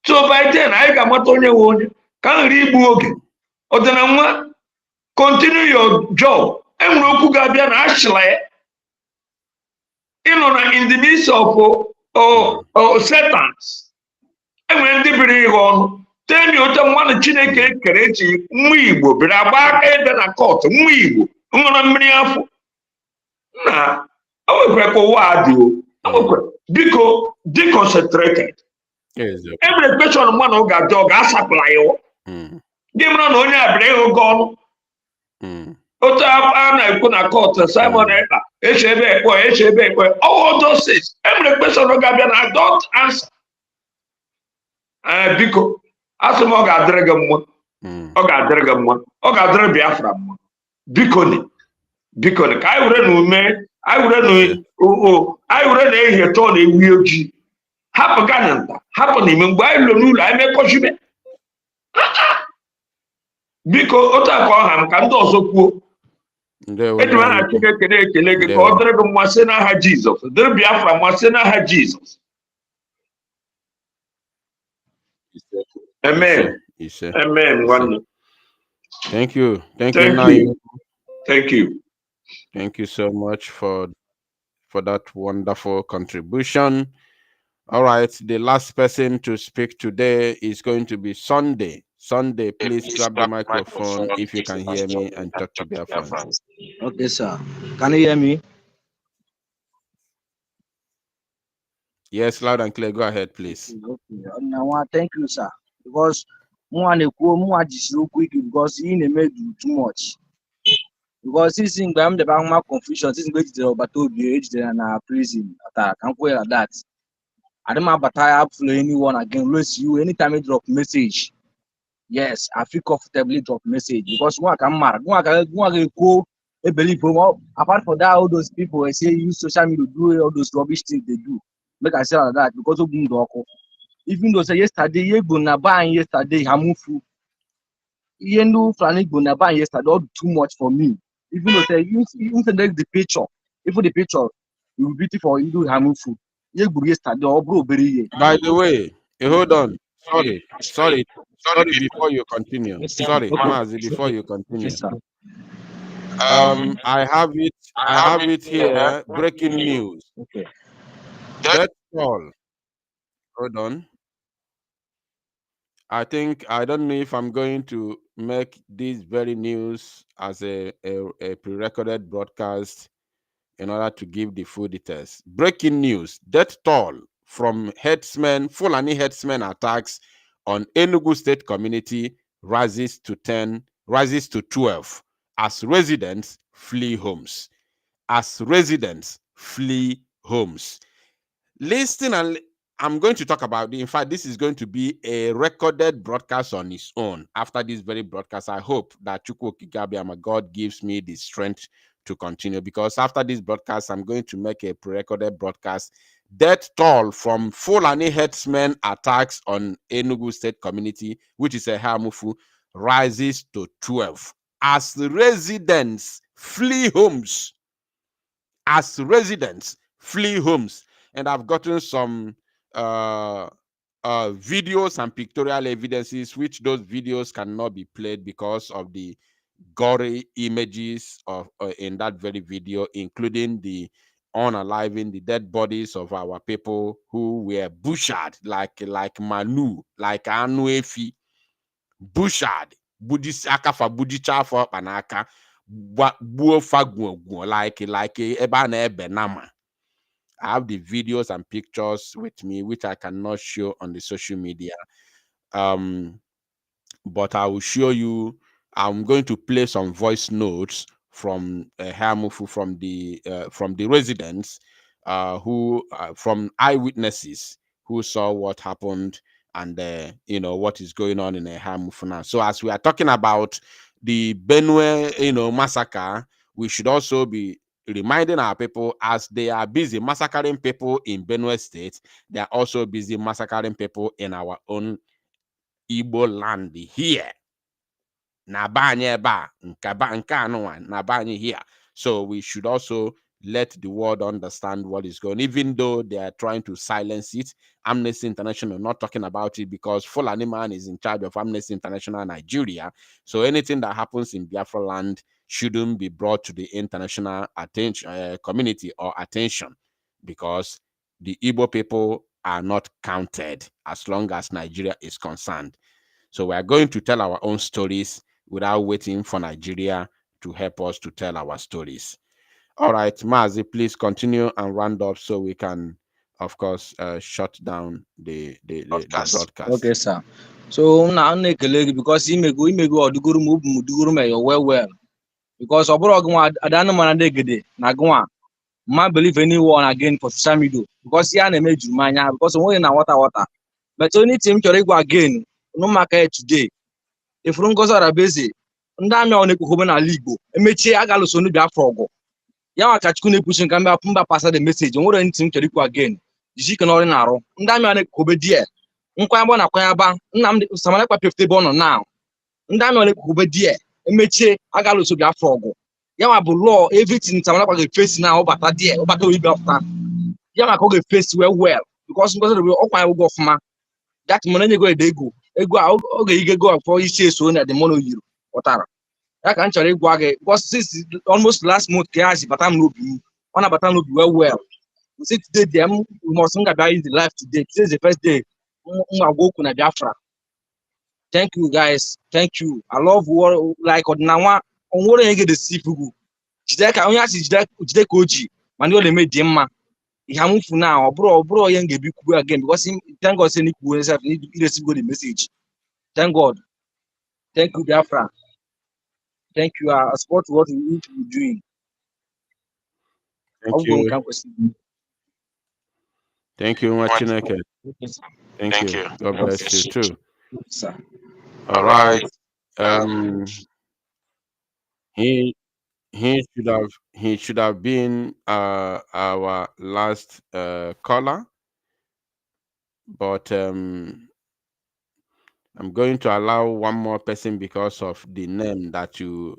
S2: So by then anyị ga-amata onye nwe onye. Ka nri igbu oge. Ọdịnanwa, continue your job. Enwere okwu ga-abịa na ashịla ya. Ịnọ na in the midst of Satans. Enwere ndị biri ihe ọnụ. Temi oche mmadụ Chineke kere echi nwa Igbo bịara agba aka ebe na kọtụ nwa Igbo nwere mmiri afọ. Na o nwekwara ka ụwa adị o. Biko, dị concentrated. Every question mmadụ ga-adị ọ ga-asapụla ya. Gị mara na onye a bịara ịhụ gị ọnụ. Otu a na-ekwu na kọtụ Simon Ekpa eche ebe ekpe. All those things. Every question ga-abịa na don't answer. Biko. Asị m ọ ga-adịrị gị mma. Ọ ga-adịrị gị mma. Ọ ga-adịrị Biafra mma. Biko ni ka anyị were na ume, anyị were na ehihie tọọ na ewu ojii. Hapụ gana nta, hapụ n'ime mgbe anyị lụrụ n'ụlọ anyị mekọchibe. Biko otu a ka ọ ha m ka ndị ọzọ kwuo. Eji m aha Chineke na-ekele gị ka ọ dịrị gị mma site n'aha Jizọs. Dịrị Biafra mma site n'aha Jizọs. Amen. Amen.
S4: Thank you. Thank you. Thank you so much for that wonderful contribution. All right. The last person to speak today is going to be Sunday. Sunday, please grab the microphone if you can hear me and talk to Biafran.
S3: Okay, sir. Can you hear me?
S4: Yes, loud and clear. Go ahead, please.
S3: Okay. Now, thank you, sir. Because more because he made too much. Because this thing I'm the bank confusion, this is going to the Obatobi and prison attack. I'm quite like that. I don't have to anyone again. Lose you anytime I drop message. Yes, I feel comfortably drop message because one can go believe apart from that, all those people I say use social media to do all those rubbish things they do. Make I say like that because of Bundoko. Even though say yesterday, you go na buy yesterday, Hamufu. You know, Frank go na buy yesterday, all too much for me. Even though say you select the picture, if the picture, you will beautiful, you do Hamufu. You go yesterday, all bro, very.
S4: By the way, hold on. Sorry, before you continue. Sorry, Mazi, before you continue.
S3: Yes, sir.
S4: I have it here. Breaking news.
S3: Okay.
S4: That's all. Hold on. I don't know if I'm going to make this very news as a pre-recorded broadcast in order to give the full details. Breaking news: death toll from Fulani headsmen attacks on Enugu State community rises to 12 as residents flee homes. Listen and I'm going to talk about in fact, this is going to be a recorded broadcast on its own. After this very broadcast, I hope that Chukwu Kigabiama, God gives me the strength to continue, because after this broadcast, I'm going to make a pre-recorded broadcast. Death toll from Fulani herdsmen attacks on Enugu State community, which is a Hamufu, rises to 12 as residents flee homes. And I've gotten some videos and pictorial evidences, which those videos cannot be played because of the gory images of in that very video, including the unaliving, the dead bodies of our people who were butchered like manu, like anuefi, butchered, Buddhist akafa bujicha for panaka, buo like ebana benama. I have the videos and pictures with me, which I cannot show on the social media. But I will show you. I'm going to play some voice notes from Hamufu, from the residents, from eyewitnesses who saw what happened and what is going on in Hamufu now. So as we are talking about the Benue, massacre, we should also be reminding our people, as they are busy massacring people in Benue State, they are also busy massacring people in our own Igbo land here. Here. So we should also let the world understand what is going on, even though they are trying to silence it. Amnesty International not talking about it because Fulani man is in charge of Amnesty International Nigeria. So anything that happens in Biafra land shouldn't be brought to the international attention, community or attention, because the Igbo people are not counted as long as Nigeria is concerned. So we are going to tell our own stories without waiting for Nigeria to help us to tell our stories. All right, Mazi, please continue and round up so we can, of course, shut down the broadcast.
S3: Okay, sir. So now I'm because imego oduguru muduguru me well. Because oboro adana man degede na gwa ma believe anyone again for social media because ya na emeju manya because onwe na water. But only team chore go again no maka today. If Ngozi Arabeze ndị amị ọ na-ekwu n'ala Igbo emechie agaluso ndị Biafra ọgụ ya nwa ka Chukwu na-ekwuchi nke mba pasa the message onwere ntị m chọrọ ikwu again jisi na ọrụ na-arụ ndị amị ọ na-ekwu die nkwanyaba na kwanyaba Nnamdi Samara Ekpa pefte ebe ọ nọ now ndị amị ọ na-ekwu die emechie agaluso Biafra ọgụ ya nwa bụ law everything Samara Ekpa ga-face na ọbata die ọbata oyibo afta ya nwa ka ọ ga-face well because Ngozi Arabeze ọkwanye ụgwọ ọfụma that money nyego ego oge ige go for isi eso na the mono yiro otara ya ka nchọrọ ịgwa gị because since almost last month ka ya ji batam n'obi ọ na-batam n'obi well we say today them we must ngaba is the life today. Today is the first day mwagoku na Biafra. Thank you guys, thank you. I love war like odinawa onwore yenge the sifugu jide ka onye asi jide ka oji mani ole me dị mma Ihamufu now bro yenge bi kubu again because thank God say ni kubu himself need to receive the message. Thank God. Thank you, Biafra. Thank you. I support what we need to be doing.
S4: Thank you. Thank you, Machineke. Thank you. God bless you too.
S3: Sir.
S4: All right. He should have been our last caller, but I'm going to allow one more person because of the name that you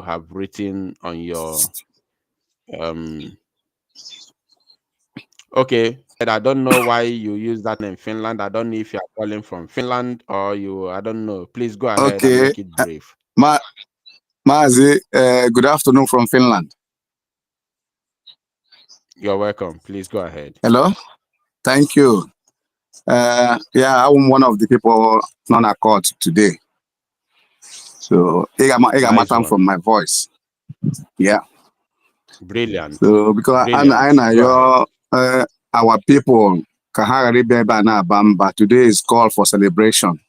S4: have written on your okay. I don't know why you use that name, Finland. I don't know if you are calling from Finland or I don't know. Please go ahead and make it brief.
S6: Mazi, good afternoon from Finland.
S4: You're welcome. Please go ahead.
S6: Hello. Thank you. Yeah, I'm one of the people on a court today. So I got time from my voice. Yeah.
S4: Brilliant.
S6: So because I know our people today is called for celebration.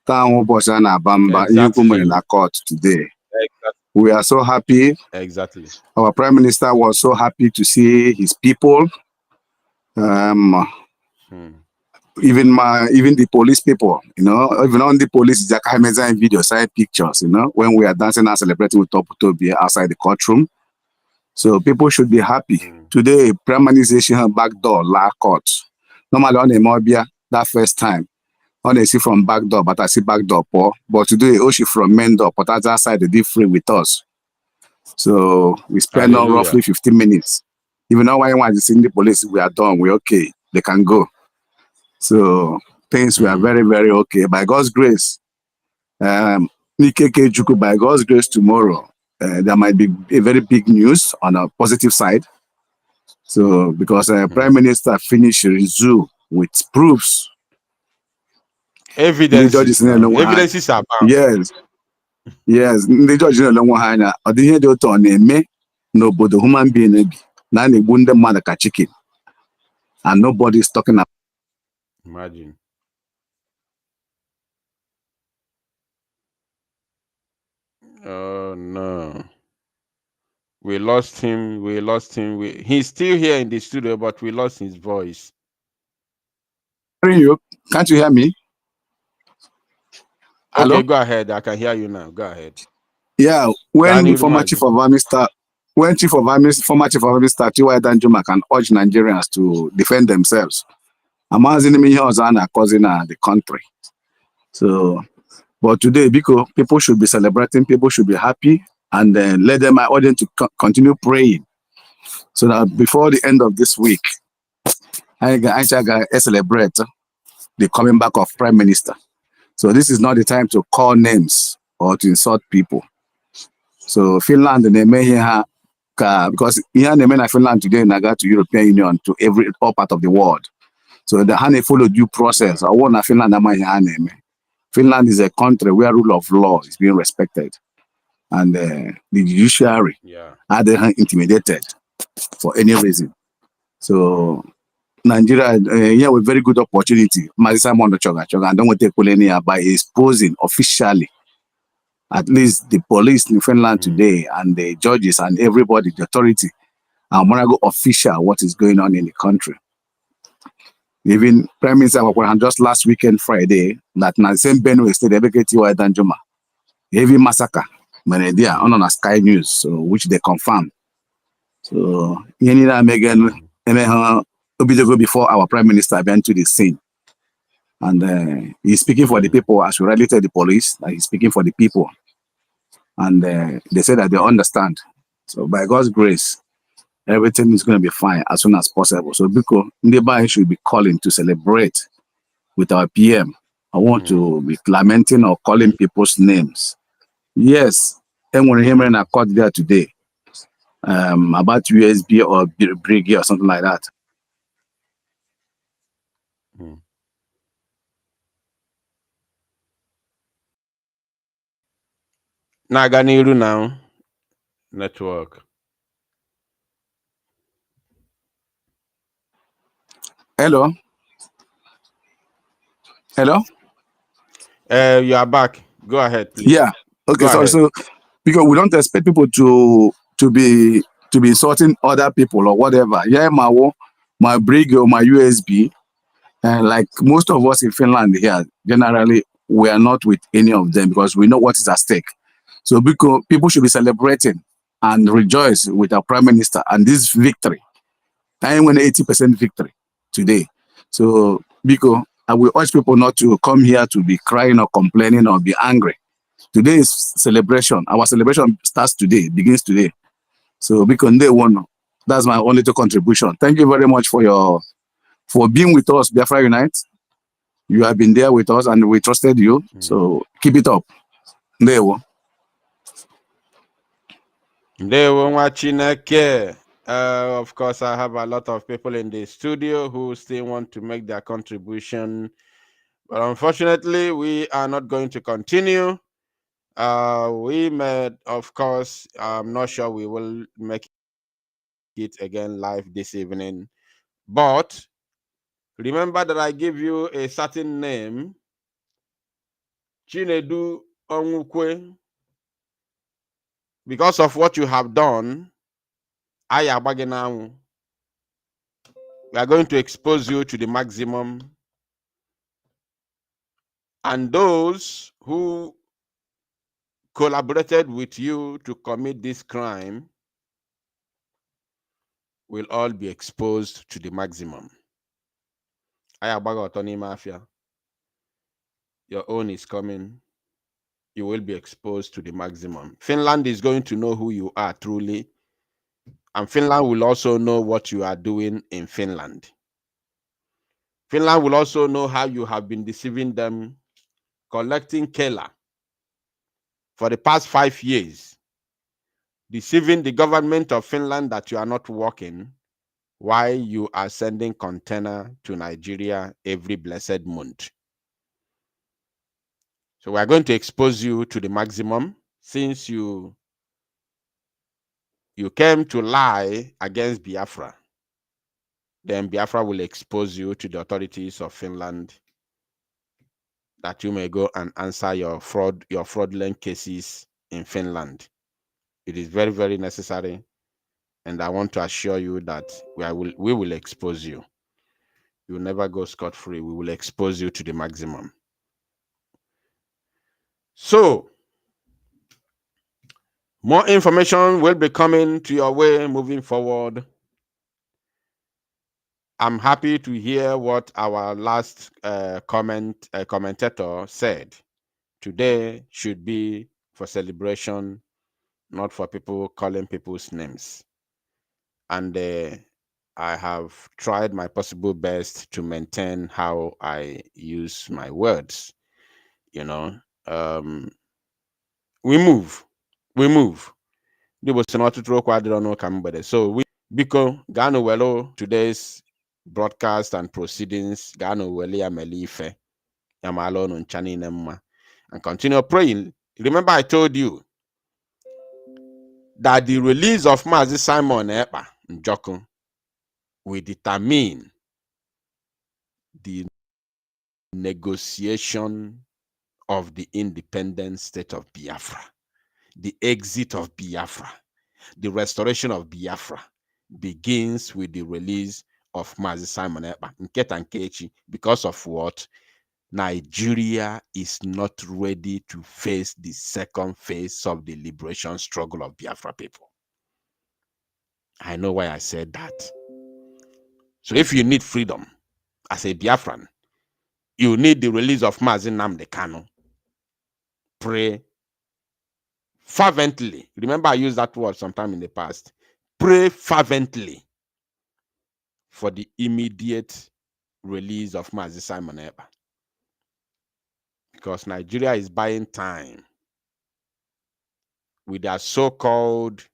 S6: Exactly. In a court today.
S4: Exactly.
S6: We are so happy.
S4: Exactly.
S6: Our Prime Minister was so happy to see his people Even the police people, even on the police, Jakahameza video, side pictures, when we are dancing and celebrating with Tobi outside the courtroom. So people should be happy. Today, primatization back door, la court. Normally on a mobia, that first time, on a see from back door, but I see back door poor. But today, Oshi from main door, but other side, they did free with us. So we spend on roughly 15 minutes. Even now, when you want to see the police, we are done. We're okay. They can go. So things were very, very okay. By God's grace, Nikeke Juku, by God's grace, tomorrow, there might be a very big news on a positive side. So because Prime Minister finished resume with proofs.
S4: Evidences are bound.
S6: Yes. The judge ọ dị ihe dị otu ọ na-eme n'obodo human being na a na-egbu ndị mmadụ ka chicken. And nobody is talking about.
S4: Imagine. Oh no. We lost him. He's still here in the studio, but we lost his voice.
S6: Can't you hear me?
S4: Okay, go ahead. I can hear you now. Go ahead.
S6: Yeah, when former Chief of Army Staff T.Y. Danjuma can urge Nigerians to defend themselves, amazing me here causing the country. So, but today, because people should be celebrating, people should be happy, and then let them audience to continue praying, so that before the end of this week, I celebrate the coming back of Prime Minister. So this is not the time to call names or to insult people. So Finland, because Finland today got to European Union to all part of the world. So the Hane follow due process. I want Finland. Finland is a country where rule of law is being respected, and the judiciary are they intimidated for any reason. So Nigeria, with very good opportunity. And don't take by exposing officially. At least the police in Finland today and the judges and everybody, the authority, are going to go official what is going on in the country. Even Prime Minister just last weekend, Friday, that na the same Benue State, T.Y. Danjuma, heavy massacre, Menedia, on Sky News, so, which they confirmed. So, Megan, before our Prime Minister went to the scene. And he's speaking for the people, as we rightly tell the police, that he's speaking for the people. And they say that they understand. So by God's grace, everything is going to be fine as soon as possible. So because Ndeba should be calling to celebrate with our PM. I want to be lamenting or calling people's names. Yes, and when him in a court there today, about USB or Brigade or something like that.
S4: Naganiru now. Network.
S6: Hello.
S4: You are back. Go ahead, please.
S6: Yeah. Okay. So because we don't expect people to be insulting other people or whatever. Yeah, my Brigade or my USB, and like most of us in Finland here, generally we are not with any of them because we know what is at stake. So because people should be celebrating and rejoice with our Prime Minister and this victory. I won 80% victory today. So because I will urge people not to come here to be crying or complaining or be angry. Today is celebration. Our celebration starts today, begins today. So because they won, that's my only contribution. Thank you very much for being with us, Biafra Unite. You have been there with us and we trusted you. So keep it up. There we
S4: Of course, I have a lot of people in the studio who still want to make their contribution. But unfortunately, we are not going to continue. We may, of course, I'm not sure we will make it again live this evening. But remember that I give you a certain name, Chinedu Onwukwe. Because of what you have done, We are going to expose you to the maximum. And those who collaborated with you to commit this crime will all be exposed to the maximum. Mafia. Your own is coming. You will be exposed to the maximum. Finland is going to know who you are truly. And Finland will also know what you are doing in Finland. Finland will also know how you have been deceiving them, collecting Kela for the past 5 years, deceiving the government of Finland that you are not working, while you are sending container to Nigeria every blessed month. So we are going to expose you to the maximum since you came to lie against Biafra. Then Biafra will expose you to the authorities of Finland that you may go and answer your fraudulent cases in Finland. It is very, very necessary. And I want to assure you that we will expose you. You will never go scot-free. We will expose you to the maximum. So, more information will be coming to your way moving forward. I'm happy to hear what our last commentator said. Today should be for celebration, not for people calling people's names. And I have tried my possible best to maintain how I use my words. You know, we move. So we Biko Gano Welo today's broadcast and proceedings Gano Weli Amelife Yamalo Nunchani Nemma and continue praying. Remember, I told you that the release of Mazi Simon Ekpa Njoku will determine the negotiation of the independent state of Biafra, the exit of Biafra, the restoration of Biafra begins with the release of Mazi Simon Ekpa Nketa Nkechi. Because of what? Nigeria is not ready to face the second phase of the liberation struggle of Biafra people. I know why I said that. So if you need freedom as a Biafran, you need the release of Mazi Nnamdi Kanu. Pray fervently. Remember, I used that word sometime in the past. Pray fervently for the immediate release of Mazi Simon Ekpa. Because Nigeria is buying time with their so-called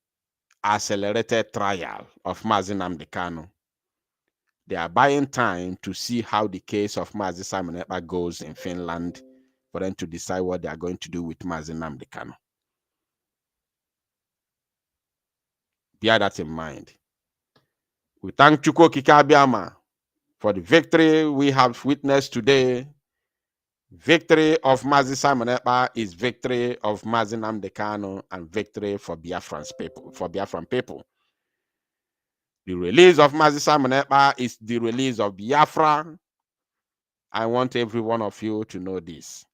S4: accelerated trial of Mazi Nnamdi Kanu. They are buying time to see how the case of Mazi Simon Ekpa goes in Finland for them to decide what they are going to do with Mazi Nnamdi Kanu. Bear that in mind. We thank Chukwu Okike Abiama for the victory we have witnessed today. Victory of Mazi Simon Ekpa is victory of Mazi Nnamdi Kanu and victory for Biafran people. The release of Mazi Simon Ekpa is the release of Biafra. I want every one of you to know this.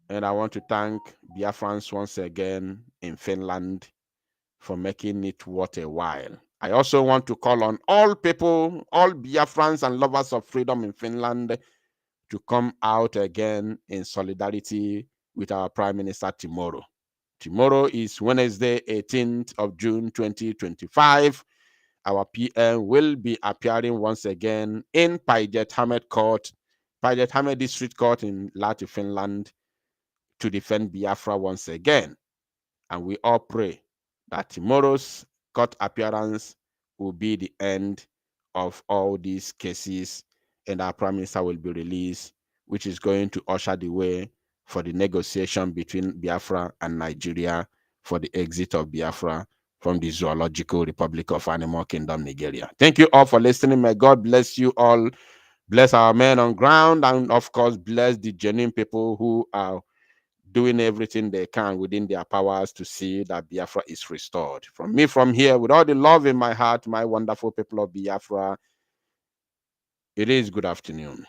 S4: And I want to thank Biafrans once again in Finland for making it worth a while. I also want to call on all people, all Biafrans and lovers of freedom in Finland to come out again in solidarity with our Prime Minister tomorrow. Tomorrow is Wednesday, 18th of June, 2025. Our PM will be appearing once again in Päijät Häme District Court in Lahti, Finland, to defend Biafra once again. And we all pray that tomorrow's court appearance will be the end of all these cases and our Prime Minister will be released, which is going to usher the way for the negotiation between Biafra and Nigeria for the exit of Biafra from the Zoological Republic of Animal Kingdom, Nigeria. Thank you all for listening. May God bless you all. Bless our men on ground and, of course, bless the genuine people who are doing everything they can within their powers to see that Biafra is restored. From me, from here, with all the love in my heart, my wonderful people of Biafra, it is good afternoon.